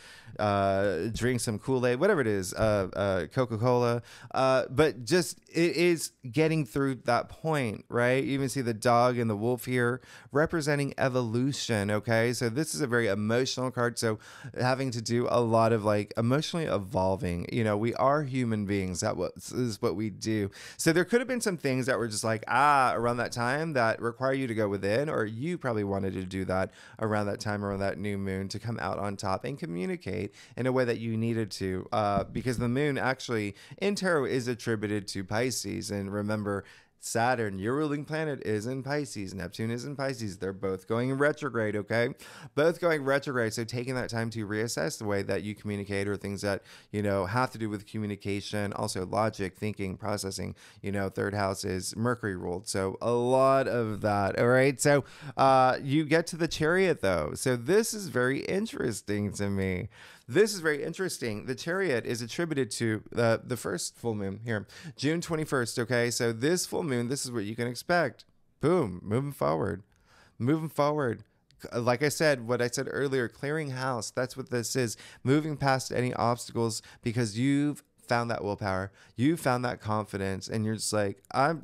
drink some Kool-Aid, whatever it is, Coca-Cola. But just it is getting through that point, right? You even see the dog and the wolf here representing evolution, okay? So this is a very emotional card. So having to do a lot of like emotionally evolving. We are human beings. That is what we do. So there could have been some things that were just like, around that time that require you to go within, or you probably wanted to do that around that time, around that new moon, to come out on top and communicate in a way that you needed to, because the moon actually in tarot is attributed to Pisces. And remember, Saturn, your ruling planet, is in Pisces. Neptune is in Pisces. They're both going retrograde, okay? Both going retrograde. So taking that time to reassess the way that you communicate, or things that, have to do with communication, also logic, thinking, processing. 3rd house is Mercury ruled. So a lot of that, all right? So you get to the Chariot, though. So this is very interesting to me. this is very interesting. The Chariot is attributed to the first full moon here, June 21st. Okay, so this full moon, this is what you can expect. Boom, moving forward. Moving forward. Like I said, what I said earlier, clearing house. That's what this is. Moving past any obstacles because you've found that willpower. You found that confidence, and you're just like, I'm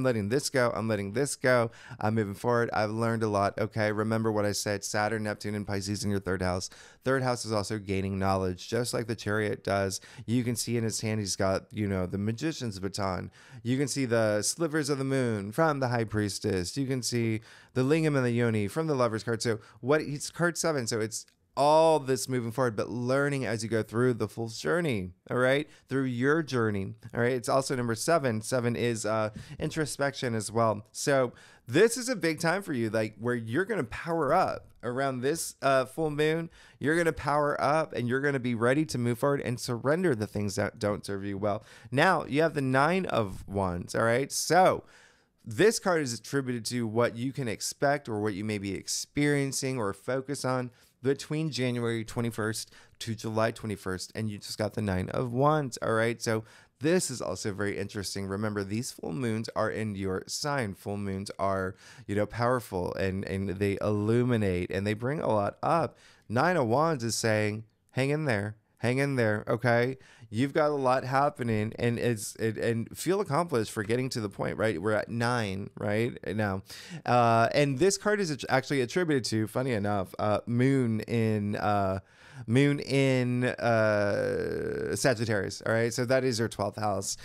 letting this go. I'm letting this go. I'm moving forward. I've learned a lot. Okay. Remember what I said, Saturn, Neptune, and Pisces in your third house. Third house is also gaining knowledge, just like the Chariot does. You can see in his hand, he's got, you know, the magician's baton. You can see the slivers of the moon from the high priestess. You can see the lingam and the yoni from the lover's card. So it's card 7. So it's all this moving forward, but learning as you go through the full journey, all right, through your journey, all right. It's also number 7. 7 is introspection as well. So this is a big time for you, like where you're going to power up around this full moon. You're going to power up and you're going to be ready to move forward and surrender the things that don't serve you well. Now you have the 9 of Wands, all right. So this card is attributed to what you can expect or what you may be experiencing or focus on between January 21st to July 21st, and you just got the 9 of Wands, all right? So this is also very interesting. Remember, these full moons are in your sign. Full moons are, you know, powerful, and they illuminate, and they bring a lot up. 9 of Wands is saying, hang in there, okay? You've got a lot happening, and and feel accomplished for getting to the point, right? We're at 9 right now. And this card is actually attributed to, funny enough, moon in Sagittarius. All right. So that is your 12th house.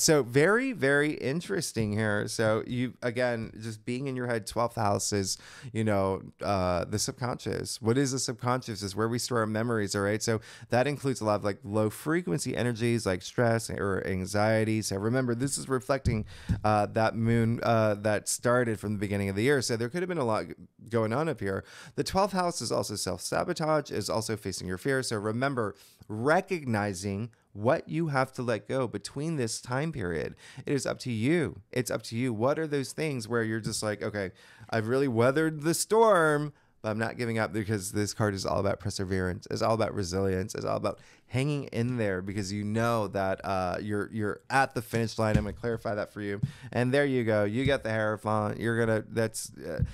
So very, very interesting here. So you, again, just being in your head, 12th house is, you know, the subconscious. What is the subconscious is where we store our memories. All right. So that includes a lot of like low frequency energies like stress or anxiety. So remember, this is reflecting that moon that started from the beginning of the year. So there could have been a lot going on up here. The 12th house is also self-sabotage, is also facing your fear. So remember, recognizing what you have to let go between this time period. It is up to you. It's up to you. What are those things where you're just like, okay, I've really weathered the storm, but I'm not giving up, because this card is all about perseverance. It's all about resilience. It's all about hanging in there, because you know that you're at the finish line. I'm going to clarify that for you. And there you go. You get the Hierophant. You're going to,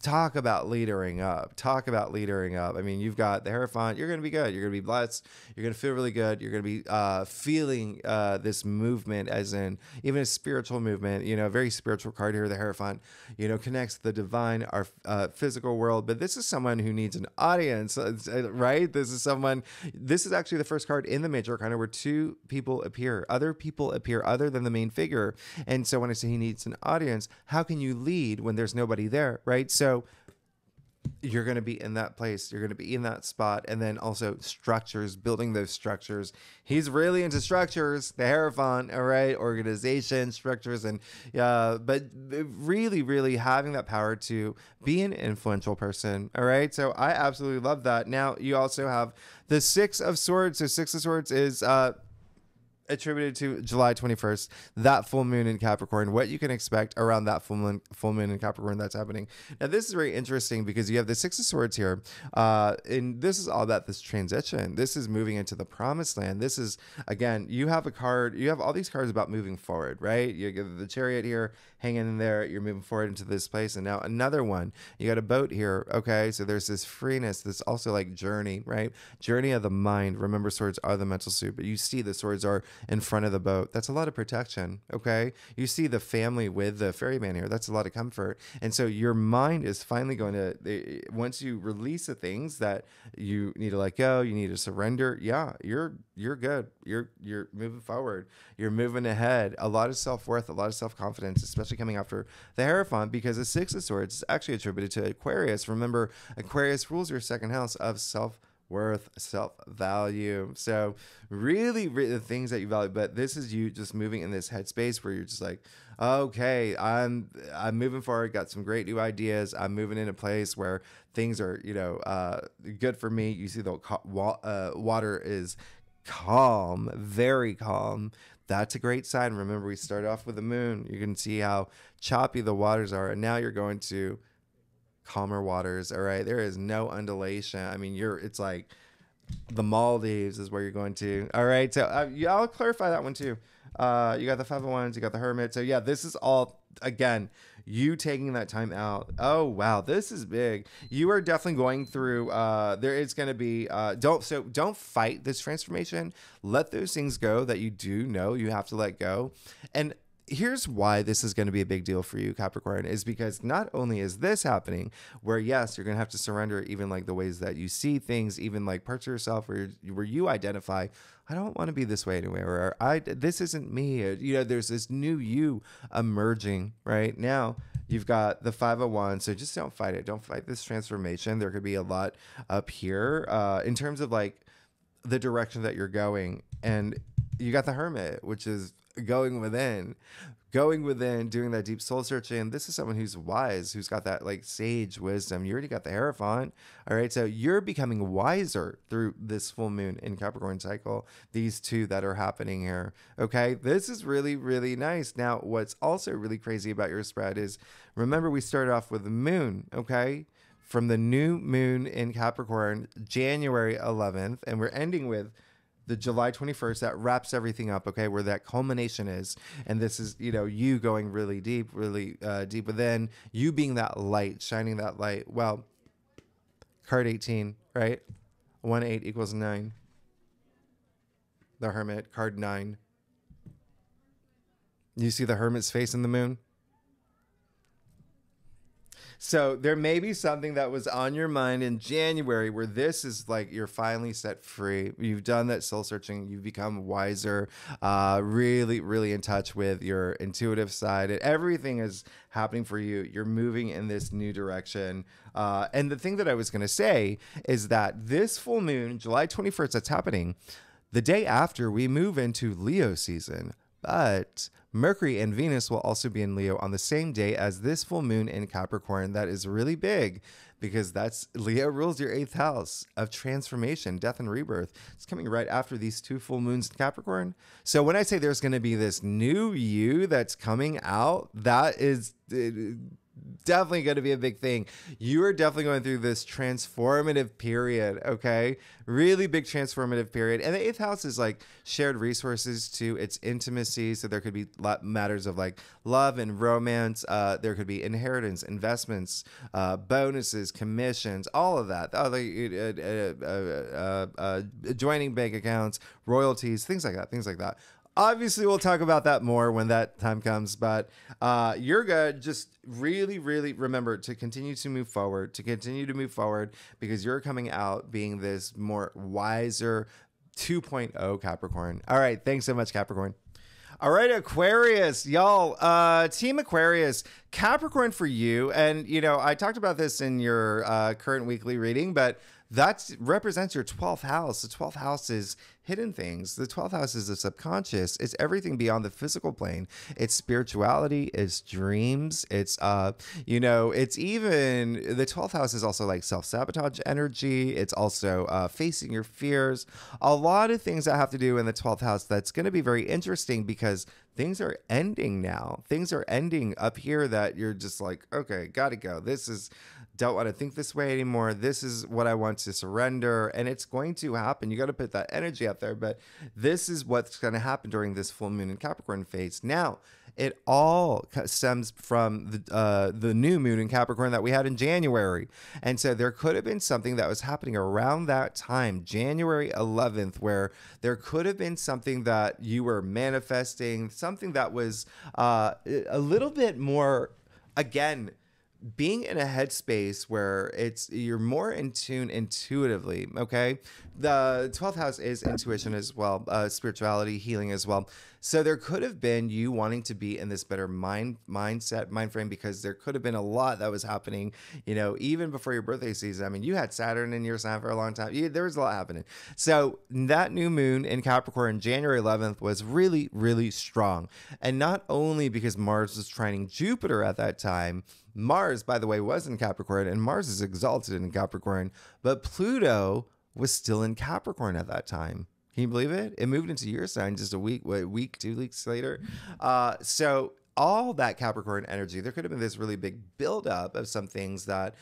talk about leadering up. Talk about leadering up. I mean, you've got the Hierophant. You're going to be good. You're going to be blessed. You're going to feel really good. You're going to be feeling this movement, as in even a spiritual movement, you know, a very spiritual card here. The Hierophant, you know, connects the divine, our physical world. But this is someone who needs an audience, right? This is actually the first card in the major arcana where two people appear, other people appear other than the main figure. And so when I say he needs an audience, how can you lead when there's nobody there, right? So you're going to be in that place. You're going to be in that spot. And then also structures, building those structures. He's really into structures, the Hierophant, all right? Organization, structures, and but really, really having that power to be an influential person, all right? So I absolutely love that. Now, you also have the 6 of Swords. So 6 of Swords is attributed to July 21st, that full moon in Capricorn, what you can expect around that full moon in Capricorn that's happening. Now, this is very interesting because you have the 6 of Swords here, and this is all about this transition. This is moving into the promised land. This is, again, you have all these cards about moving forward, right? You get the Chariot here, hanging in there, you're moving forward into this place, and now another one. You got a boat here, okay? So there's this freeness, this also like journey, right? Journey of the mind. Remember, swords are the mental suit, but you see the swords are in front of the boat. That's a lot of protection, okay? You see the family with the ferryman here. That's a lot of comfort. And so your mind is finally going to, once you release the things that you need to let go, you need to surrender, yeah, you're good. You're moving forward. You're moving ahead. A lot of self-worth, a lot of self-confidence, especially coming after the Hierophant, because the 6 of Swords is actually attributed to Aquarius. Remember, Aquarius rules your second house of self-worth, self-value. So really the things that you value, but this is you just moving in this headspace where you're just like, okay, I'm moving forward, got some great new ideas. I'm moving in a place where things are, you know, good for me. You see the water is calm, very calm. That's a great sign. Remember, we started off with the moon. You can see how choppy the waters are, and now you're going to calmer waters. All right, there is no undulation. I mean, it's like The Maldives is where you're going to. All right. So yeah, I'll clarify that one too. You got the 501s, you got the Hermit. So yeah, this is all, again, you taking that time out. Oh, wow. This is big. You are definitely going through, there is going to be, don't fight this transformation. Let those things go that you do know you have to let go. And here's why this is going to be a big deal for you, Capricorn, is because not only is this happening where, yes, you're going to have to surrender even like the ways that you see things, even like parts of yourself where you identify, I don't want to be this way anyway, or this isn't me. You know, there's this new you emerging right now. You've got the 501, so just don't fight it. Don't fight this transformation. There could be a lot up here in terms of like the direction that you're going. And you got the Hermit, which is going within, doing that deep soul searching. This is someone who's wise, who's got that like sage wisdom. You already got the Hierophant. All right. So you're becoming wiser through this full moon in Capricorn cycle, these two that are happening here. Okay. This is really, really nice. Now, what's also really crazy about your spread is, remember, we started off with the moon. Okay. From the new moon in Capricorn, January 11th, and we're ending with the July 21st. That wraps everything up, okay, where that culmination is. And this is, you know, you going really deep within, you being that light, shining that light. Well, card 18, right? 1 8 equals 9. The Hermit, card 9. You see the Hermit's face in the moon? So there may be something that was on your mind in January where this is like you're finally set free. You've done that soul searching. You've become wiser, really, really in touch with your intuitive side. And everything is happening for you. You're moving in this new direction. And the thing that I was going to say is that this full moon, July 21st, that's happening, the day after we move into Leo season. But Mercury and Venus will also be in Leo on the same day as this full moon in Capricorn. That is really big because that's Leo rules your 8th house of transformation, death and rebirth. It's coming right after these two full moons in Capricorn. So when I say there's going to be this new you that's coming out, that is definitely going to be a big thing. You are definitely going through this transformative period, okay? Really big transformative period. And the 8th house is like shared resources too. It's intimacy. So there could be matters of like love and romance. There could be inheritance, investments, bonuses, commissions, all of that. Joining bank accounts, royalties, things like that. Obviously, we'll talk about that more when that time comes, but you're good. Just really, really remember to continue to move forward, because you're coming out being this more wiser 2.0 Capricorn. All right. Thanks so much, Capricorn. All right, Aquarius, y'all, Team Aquarius, Capricorn for you. And, you know, I talked about this in your current weekly reading, but that represents your 12th house. The 12th house is hidden things. The 12th house is the subconscious. It's everything beyond the physical plane. It's spirituality. It's dreams. It's, it's even, the 12th house is also like self-sabotage energy. It's also facing your fears. A lot of things that have to do in the 12th house that's going to be very interesting because things are ending now. Things are ending up here that you're just like, okay, gotta go. Don't want to think this way anymore. This is what I want to surrender. And it's going to happen. You got to put that energy out there. But this is what's going to happen during this full moon in Capricorn phase. Now, it all stems from the new moon in Capricorn that we had in January. And so there could have been something that was happening around that time, January 11th, where there could have been something that you were manifesting, something that was a little bit more, again, being in a headspace where you're more in tune intuitively, okay? The 12th house is intuition as well, spirituality, healing as well. So there could have been you wanting to be in this better mind frame, because there could have been a lot that was happening, even before your birthday season. I mean, you had Saturn in your sign for a long time. There was a lot happening. So that new moon in Capricorn, January 11th, was really, really strong. And not only because Mars was trining Jupiter at that time. Mars, by the way, was in Capricorn, and Mars is exalted in Capricorn, but Pluto was still in Capricorn at that time. Can you believe it? It moved into your sign just a week, 2 weeks later. So all that Capricorn energy. There could have been this really big buildup of some things that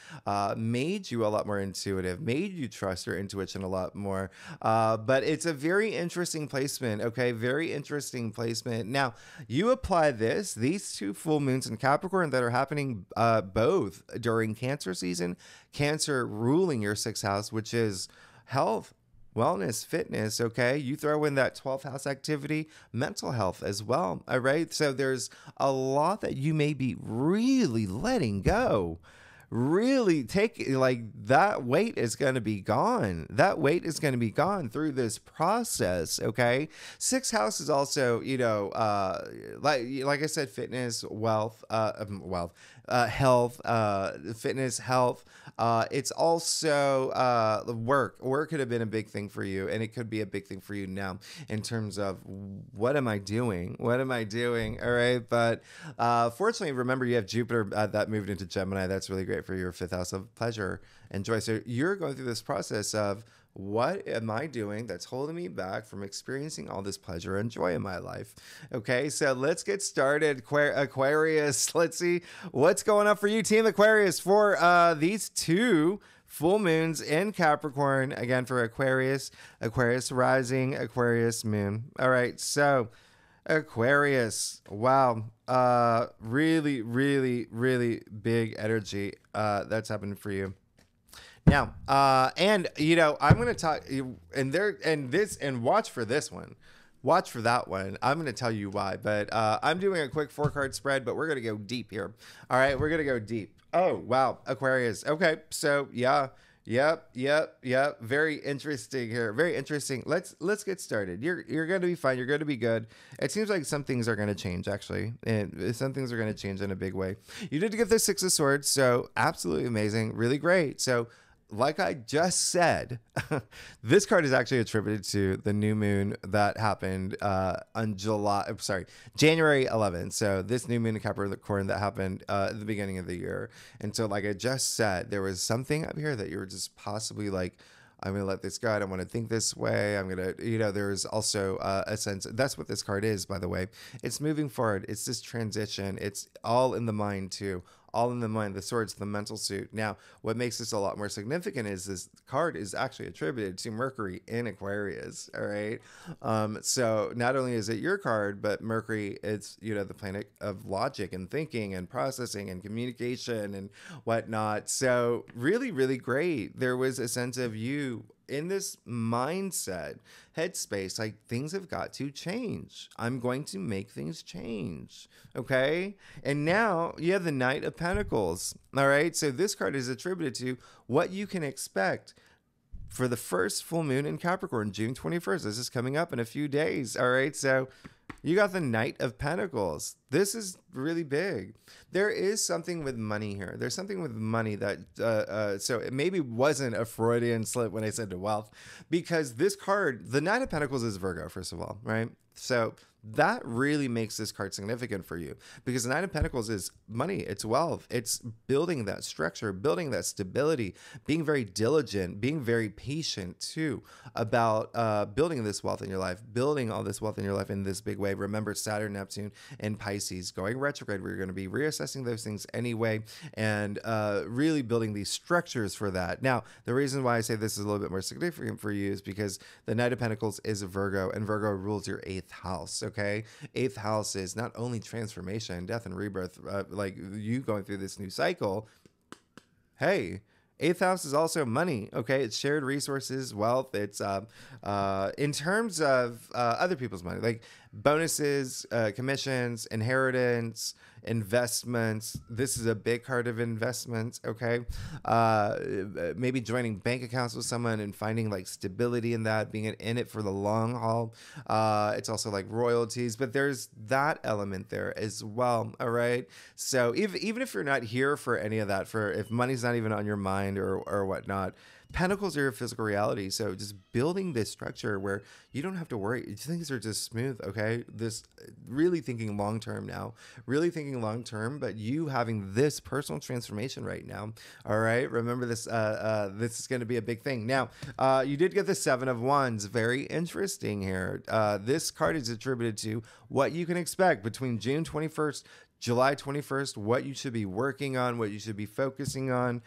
made you a lot more intuitive, made you trust your intuition a lot more. But it's a very interesting placement, okay? Very interesting placement. Now, you apply these two full moons in Capricorn that are happening both during Cancer season, Cancer ruling your 6th house, which is health, wellness, fitness, okay? You throw in that 12th house activity, mental health as well, all right? So there's a lot that you may be really letting go. Really take, like, that weight is going to be gone. That weight is going to be gone through this process, okay? 6th house is also, you know, like I said, fitness, health, fitness, health. It's also work. Work could have been a big thing for you, and it could be a big thing for you now in terms of what am I doing? What am I doing? All right. But fortunately, remember, you have Jupiter that moved into Gemini. That's really great for your 5th house of pleasure and joy. So you're going through this process of, what am I doing that's holding me back from experiencing all this pleasure and joy in my life? Okay, so let's get started. Aquarius, let's see what's going on for you, Team Aquarius, for these 2 full moons in Capricorn. Again, for Aquarius, Aquarius rising, Aquarius moon. All right, so Aquarius, wow, really, really, really big energy that's happening for you. Now, and you know, I'm going to talk, and watch for this one. Watch for that one. I'm going to tell you why, but I'm doing a quick 4-card spread, but we're going to go deep here. All right, we're going to go deep. Oh, wow, Aquarius. Okay, so yeah. Yep. Very interesting here. Very interesting. Let's get started. You're going to be fine. You're going to be good. It seems like some things are going to change, actually. And some things are going to change in a big way. You did get the 6 of Swords, so absolutely amazing. Really great. So, like I just said, this card is actually attributed to the new moon that happened on January 11th. So this new moon in Capricorn that happened at the beginning of the year. And so, like I just said, there was something up here that you were just possibly like, I'm going to let this go. I don't want to think this way. I'm going to, you know, there's also a sense. That's what this card is, by the way. It's moving forward. It's this transition. It's all in the mind, too. All in the mind, the Swords, the mental suit. Now, what makes this a lot more significant is this card is actually attributed to Mercury in Aquarius. All right. So not only is it your card, but Mercury, it's, you know, the planet of logic and thinking and processing and communication and whatnot. So really, really great. There was a sense of you in this mindset, headspace, like things have got to change. I'm going to make things change. Okay. And now you have the Knight of Pentacles. All right. So this card is attributed to what you can expect for the first full moon in Capricorn, June 21st. This is coming up in a few days. All right. So you got the Knight of Pentacles. This is really big. There is something with money here. There's something with money that, so it maybe wasn't a Freudian slip when I said to wealth, because this card, the Knight of Pentacles is Virgo, first of all, right? So that really makes this card significant for you, because the Knight of Pentacles is money, it's wealth, it's building that structure, building that stability, being very diligent, being very patient too about building this wealth in your life, building all this wealth in your life in this big way. Remember, Saturn, Neptune, and Pisces going retrograde. We're going to be reassessing those things anyway, and really building these structures for that. Now, the reason why I say this is a little bit more significant for you is because the Knight of Pentacles is a Virgo, and Virgo rules your 8th house. Okay, 8th house is not only transformation, death, and rebirth, like you going through this new cycle. Hey, 8th house is also money. Okay, it's shared resources, wealth. It's in terms of other people's money, like bonuses, commissions, inheritance, investments. This is a big card of investments. Okay, maybe joining bank accounts with someone and finding like stability in that, being in it for the long haul. It's also like royalties, but there's that element there as well. All right, so even if you're not here for any of that, for if money's not even on your mind or whatnot, Pentacles are your physical reality. So just building this structure where you don't have to worry. Things are just smooth. Okay. This really thinking long term now, really thinking long term, but you having this personal transformation right now. All right. Remember this, this is going to be a big thing. Now, you did get the 7 of Wands. Very interesting here. This card is attributed to what you can expect between June 21st July 21st, what you should be working on, what you should be focusing on.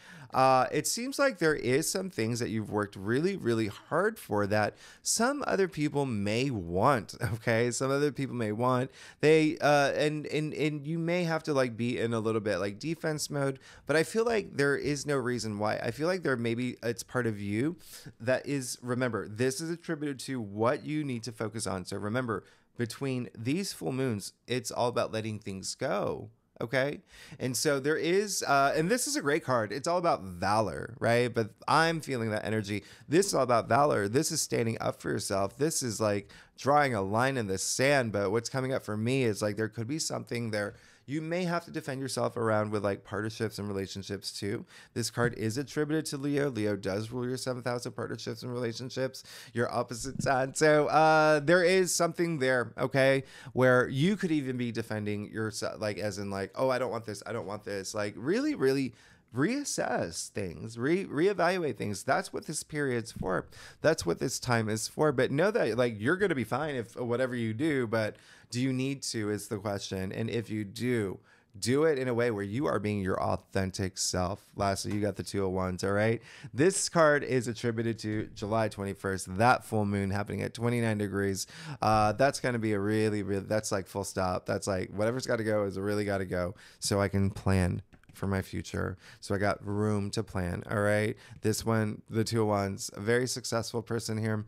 It seems like there is some things that you've worked really, really hard for that some other people may want. Okay, some other people may want. And you may have to like be in a little bit like defense mode. But I feel like there is no reason why. I feel like there maybe it's part of you that is. Remember, this is attributed to what you need to focus on. So remember, between these full moons, it's all about letting things go. Okay. And so there is, and this is a great card. It's all about valor, right? But I'm feeling that energy. This is all about valor. This is standing up for yourself. This is like drawing a line in the sand. But what's coming up for me is like there could be something there. You may have to defend yourself around with like partnerships and relationships too. This card is attributed to Leo. Leo does rule your 7th house of partnerships and relationships, your opposite sign. So there is something there, okay, where you could even be defending yourself, like as in like, oh, I don't want this. I don't want this. Like really, really reassess things, reevaluate things. That's what this period's for. That's what this time is for. But know that like you're going to be fine if whatever you do, but do you need to is the question. And if you do it in a way where you are being your authentic self. Lastly, you got the 2 of Wands, all right? This card is attributed to July 21st, that full moon happening at 29 degrees. That's going to be a really, really, that's like full stop. That's like whatever's got to go is really got to go so I can plan for my future. So I got room to plan. All right. This one, the 2 of Wands, a very successful person here.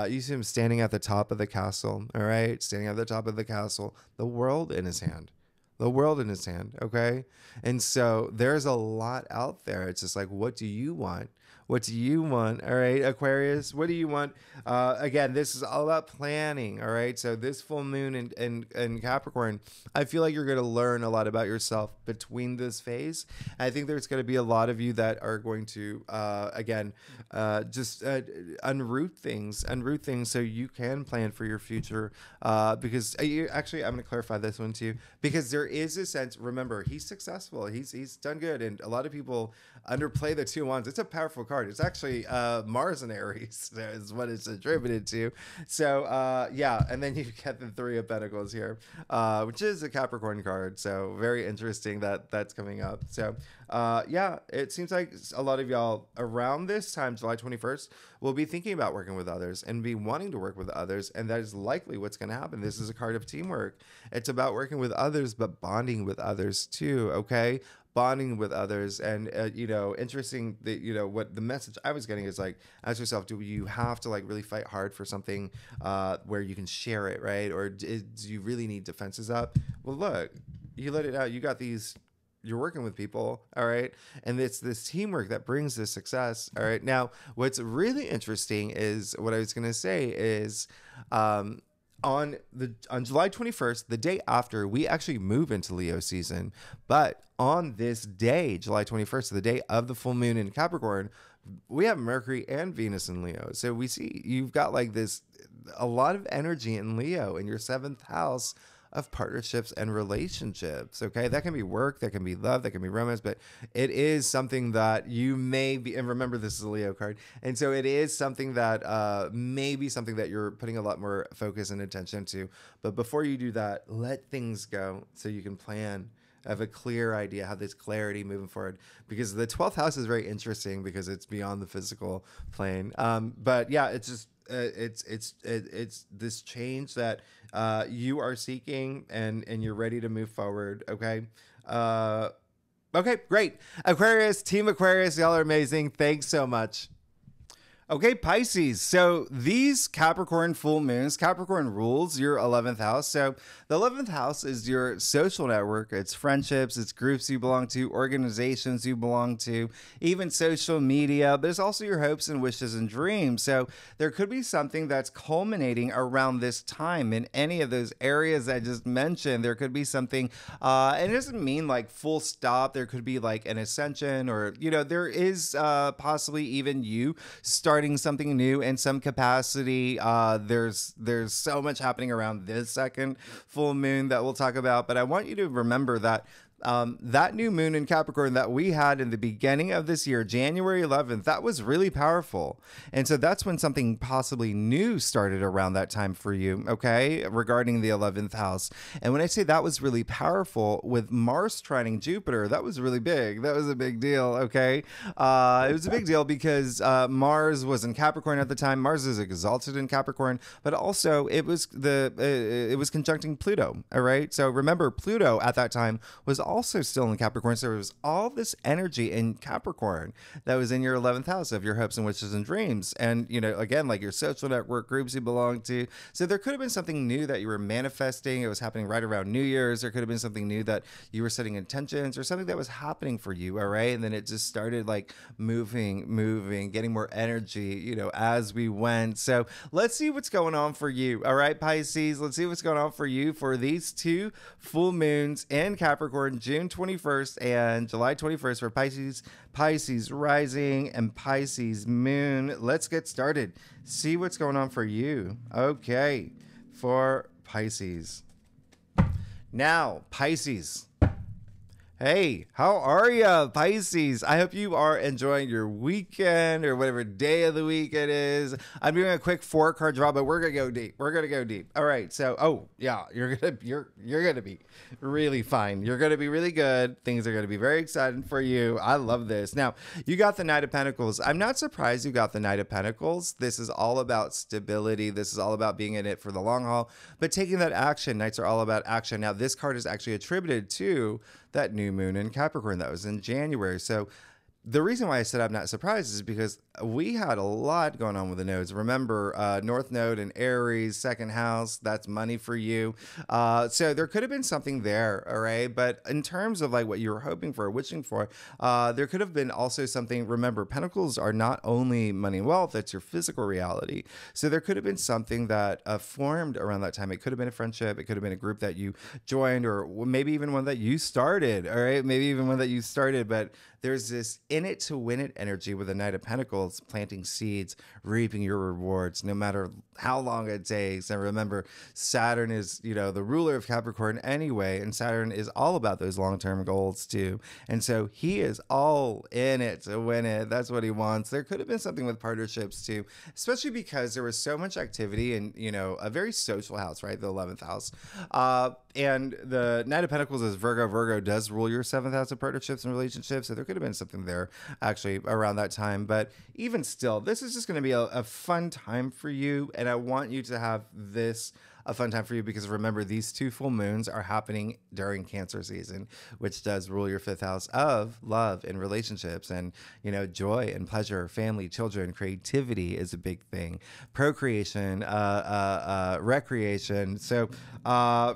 You see him standing at the top of the castle. All right. Standing at the top of the castle, the world in his hand. The world in his hand. Okay. And so there's a lot out there. It's just like, what do you want? What do you want? All right, Aquarius, what do you want? Again, this is all about planning. All right. So this full moon in Capricorn, I feel like you're going to learn a lot about yourself between this phase. I think there's going to be a lot of you that are going to, just unroot things so you can plan for your future. Because actually, I'm going to clarify this one too, because there is a sense, remember, he's successful. He's done good. And a lot of people underplay the 2 of Wands. It's a powerful card. It's actually Mars and Aries is what it's attributed to. So yeah, and then you get the 3 of Pentacles here, which is a Capricorn card. So very interesting that that's coming up. So yeah, it seems like a lot of y'all around this time, July 21st, will be thinking about working with others and be wanting to work with others. And that is likely what's going to happen. This is a card of teamwork. It's about working with others, but bonding with others too. Okay. Bonding with others. And interesting that what the message I was getting is like, ask yourself, do you have to like really fight hard for something where you can share it, right? Or do you really need defenses up? Well, look, you let it out. You got these, you're working with people, all right? And it's this teamwork that brings this success, all right? Now, what's really interesting is what I was going to say is on July 21st, the day after, we actually move into Leo season. But on this day, July 21st, the day of the full moon in Capricorn, we have Mercury and Venus in Leo. So we see you've got like this, a lot of energy in Leo in your 7th house of partnerships and relationships. Okay. That can be work, that can be love, that can be romance, but it is something that you may be, and remember this is a Leo card. And so it is something that may be something that you're putting a lot more focus and attention to. But before you do that, let things go so you can plan, have a clear idea, have this clarity moving forward, because the 12th house is very interesting because it's beyond the physical plane. But yeah, it's just, it's this change that you are seeking and you're ready to move forward. Okay. Okay, great. Aquarius, team Aquarius, y'all are amazing. Thanks so much. Okay, Pisces. So these Capricorn full moons, Capricorn rules your 11th house. So the 11th house is your social network. It's friendships, it's groups you belong to, organizations you belong to, even social media, but it's also your hopes and wishes and dreams. So there could be something that's culminating around this time in any of those areas I just mentioned. There could be something, and it doesn't mean like full stop. There could be like an ascension, or, there is possibly even you starting something new in some capacity. There's so much happening around this second full moon that we'll talk about, but I want you to remember that that new moon in Capricorn that we had in the beginning of this year, January 11th, that was really powerful. And so that's when something possibly new started around that time for you, okay, regarding the 11th house. And when I say that was really powerful, with Mars trining Jupiter, that was really big. That was a big deal, okay? It was a big deal because Mars was in Capricorn at the time. Mars is exalted in Capricorn, but also it was conjuncting Pluto, all right? So remember, Pluto at that time was also still in Capricorn. So there was all this energy in Capricorn that was in your 11th house of your hopes and wishes and dreams. And, you know, again, like your social network, groups you belong to. So there could have been something new that you were manifesting. It was happening right around New Year's. There could have been something new that you were setting intentions or something that was happening for you. All right. And then it just started like moving, getting more energy, you know, as we went. So let's see what's going on for you. All right, Pisces, let's see what's going on for you for these two full moons in Capricorn, June 21st and July 21st for Pisces rising and Pisces moon. Let's get started. See what's going on for you. Okay, for Pisces. Now, Pisces. Hey, how are you, Pisces? I hope you are enjoying your weekend or whatever day of the week it is. I'm doing a quick 4-card draw, but we're gonna go deep. We're gonna go deep. All right. So, oh yeah, you're gonna be really fine. You're gonna be really good. Things are gonna be very exciting for you. I love this. Now, you got the Knight of Pentacles. I'm not surprised you got the Knight of Pentacles. This is all about stability. This is all about being in it for the long haul, but taking that action. Knights are all about action. Now, this card is actually attributed to that new moon in Capricorn that was in January. So the reason why I said I'm not surprised is because we had a lot going on with the nodes. Remember, North Node in Aries, second house, that's money for you. So there could have been something there, all right? But in terms of like what you were hoping for, wishing for, there could have been also something. Remember, Pentacles are not only money and wealth, it's your physical reality. So there could have been something that formed around that time. It could have been a friendship. It could have been a group that you joined, or maybe even one that you started, all right? Maybe even one that you started, but there's this in it to win it energy with the Knight of Pentacles, planting seeds, reaping your rewards, no matter how long it takes. And remember, Saturn is, you know, the ruler of Capricorn anyway, and Saturn is all about those long-term goals too. And so he is all in it to win it. That's what he wants. There could have been something with partnerships too, especially because there was so much activity in, you know, a very social house, right? The 11th house. And the Knight of Pentacles is Virgo. Virgo does rule your 7th house of partnerships and relationships. So there could have been something there actually around that time. But even still, this is just going to be a fun time for you. And I want you to have this a fun time for you because remember, these two full moons are happening during Cancer season, which does rule your 5th house of love and relationships and, you know, joy and pleasure, family, children, creativity is a big thing, procreation, recreation. So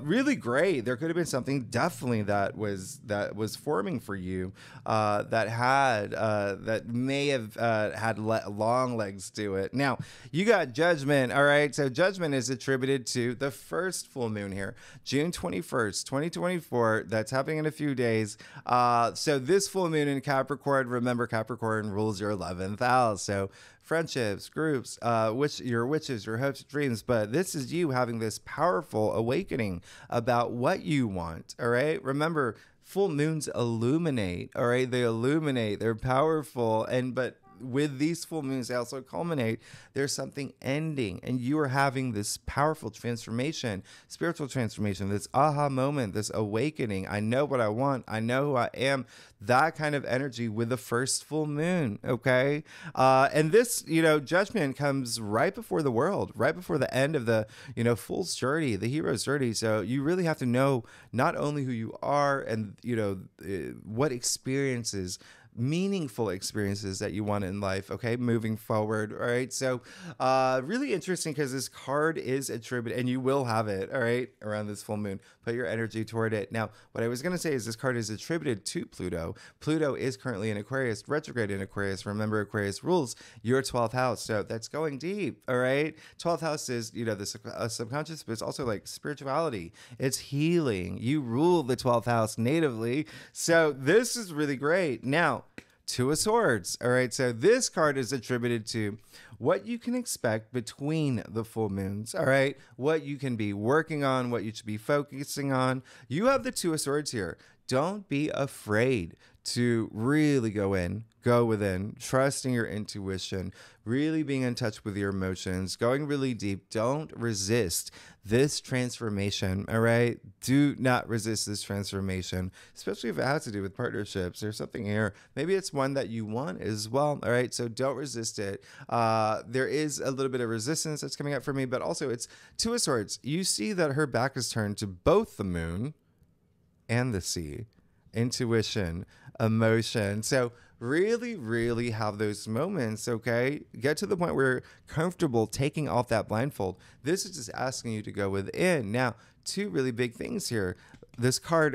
really great. There could have been something definitely that was forming for you that may have had long legs to it. Now, you got Judgment. All right. So Judgment is attributed to the first full moon here, June 21st, 2024. That's happening in a few days. So this full moon in Capricorn, remember Capricorn rules your 11th house. So friendships, groups, your wishes, your hopes, dreams. But this is you having this powerful awakening about what you want. All right. Remember, full moons illuminate. All right. They illuminate. They're powerful. But with these full moons, they also culminate. There's something ending, and you are having this powerful transformation, spiritual transformation, this aha moment, this awakening. I know what I want. I know who I am. That kind of energy with the first full moon. Okay. And this, you know, Judgment comes right before the world, right before the end of the, you know, fool's journey, the hero's journey. So you really have to know not only who you are and, you know, what experiences, meaningful experiences that you want in life, okay, moving forward. All right. So really interesting because this card is attributed, and you will have it, all right, around this full moon. Put your energy toward it. Now, what I was going to say is this card is attributed to Pluto. Pluto is currently in Aquarius, retrograde in Aquarius. Remember, Aquarius rules your 12th house. So that's going deep. All right. 12th house is, you know, the subconscious, but it's also like spirituality. It's healing. You rule the 12th house natively. So this is really great. Now, Two of Swords. All right. So this card is attributed to what you can expect between the full moons. All right. What you can be working on, what you should be focusing on. You have the Two of Swords here. Don't be afraid to really go within, trusting your intuition, really being in touch with your emotions, going really deep. Don't resist this transformation, all right? Do not resist this transformation, especially if it has to do with partnerships. There's something here. Maybe it's one that you want as well, all right? So don't resist it. There is a little bit of resistance that's coming up for me, but also it's Two of Swords. You see that her back is turned to both the moon and the sea. Intuition, emotion. So really, really have those moments, okay? Get to the point where you're comfortable taking off that blindfold. This is just asking you to go within. Now, two really big things here. This card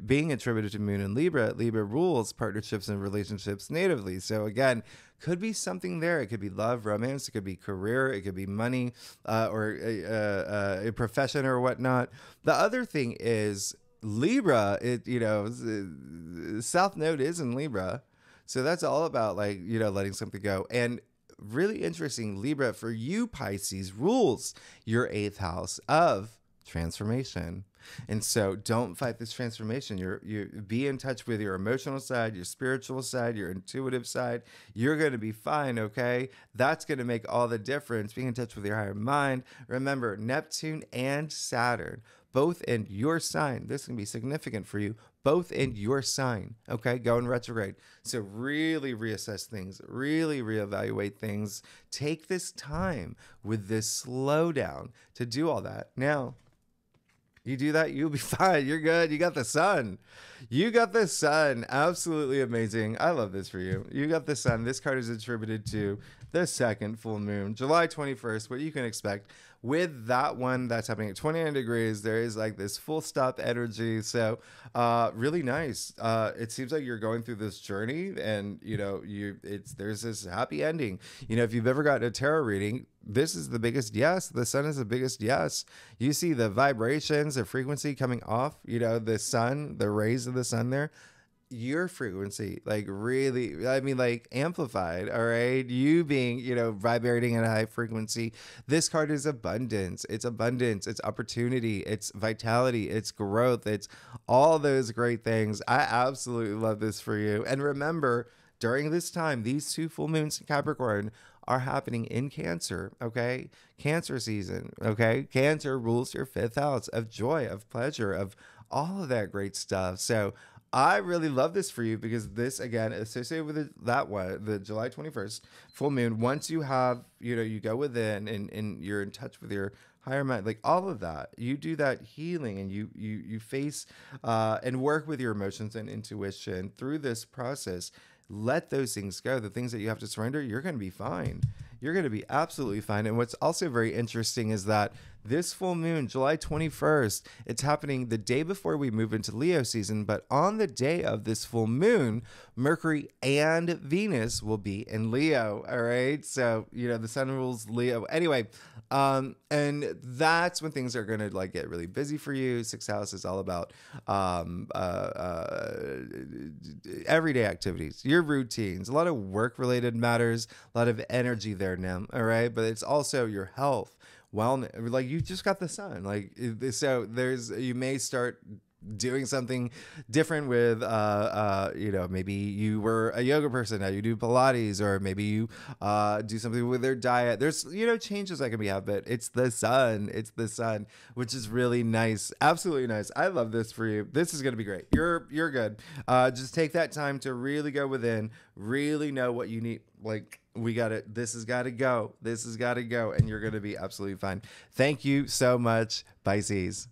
being attributed to Moon and Libra. Libra rules partnerships and relationships natively. So again, could be something there. It could be love, romance. It could be career. It could be money or a profession or whatnot. The other thing is Libra, South Node is in Libra. So that's all about letting something go. And really interesting, Libra for you, Pisces, rules your 8th house of transformation. And so don't fight this transformation. You be in touch with your emotional side, your spiritual side, your intuitive side. You're going to be fine, okay? That's going to make all the difference. Being in touch with your higher mind. Remember, Neptune and Saturn, both in your sign. This can be significant for you. Both in your sign, okay? Go in retrograde. So really reassess things, really reevaluate things. Take this time with this slowdown to do all that. Now, you do that, you'll be fine. You're good. You got the sun. You got the sun. Absolutely amazing. I love this for you. You got the sun. This card is attributed to the second full moon, July 21st, what you can expect. With that one that's happening at 29 degrees, there is like this full stop energy. So really nice. It seems like you're going through this journey and, there's this happy ending. If you've ever gotten a tarot reading, this is the biggest yes. The sun is the biggest yes. You see the vibrations, the frequency coming off, the sun, the rays of the sun there. Your frequency, amplified. All right. You being, vibrating at a high frequency. This card is abundance. It's abundance. It's opportunity. It's vitality. It's growth. It's all those great things. I absolutely love this for you. And remember, during this time, these two full moons in Capricorn are happening in Cancer, okay? Cancer season, okay? Cancer rules your 5th house of joy, of pleasure, of all of that great stuff. So I really love this for you because this, again, associated with that one, the July 21st full moon, once you have, you go within and you're in touch with your higher mind, like all of that, you do that healing and you face and work with your emotions and intuition through this process. Let those things go. The things that you have to surrender, you're going to be fine. You're going to be absolutely fine. And what's also very interesting is that this full moon, July 21st, it's happening the day before we move into Leo season. But on the day of this full moon, Mercury and Venus will be in Leo. All right. So, the sun rules Leo. Anyway, and that's when things are going to get really busy for you. 6th house is all about everyday activities, your routines, a lot of work related matters, a lot of energy there now. All right. But it's also your health, wellness. You just got the sun. So you may start doing something different with, maybe you were a yoga person, now you do Pilates, or maybe you do something with their diet. There's, changes that can be had, but it's the sun, which is really nice. Absolutely nice. I love this for you. This is going to be great. You're good. Just take that time to really go within, really know what you need. We got it. This has got to go. And you're going to be absolutely fine. Thank you so much, Pisces.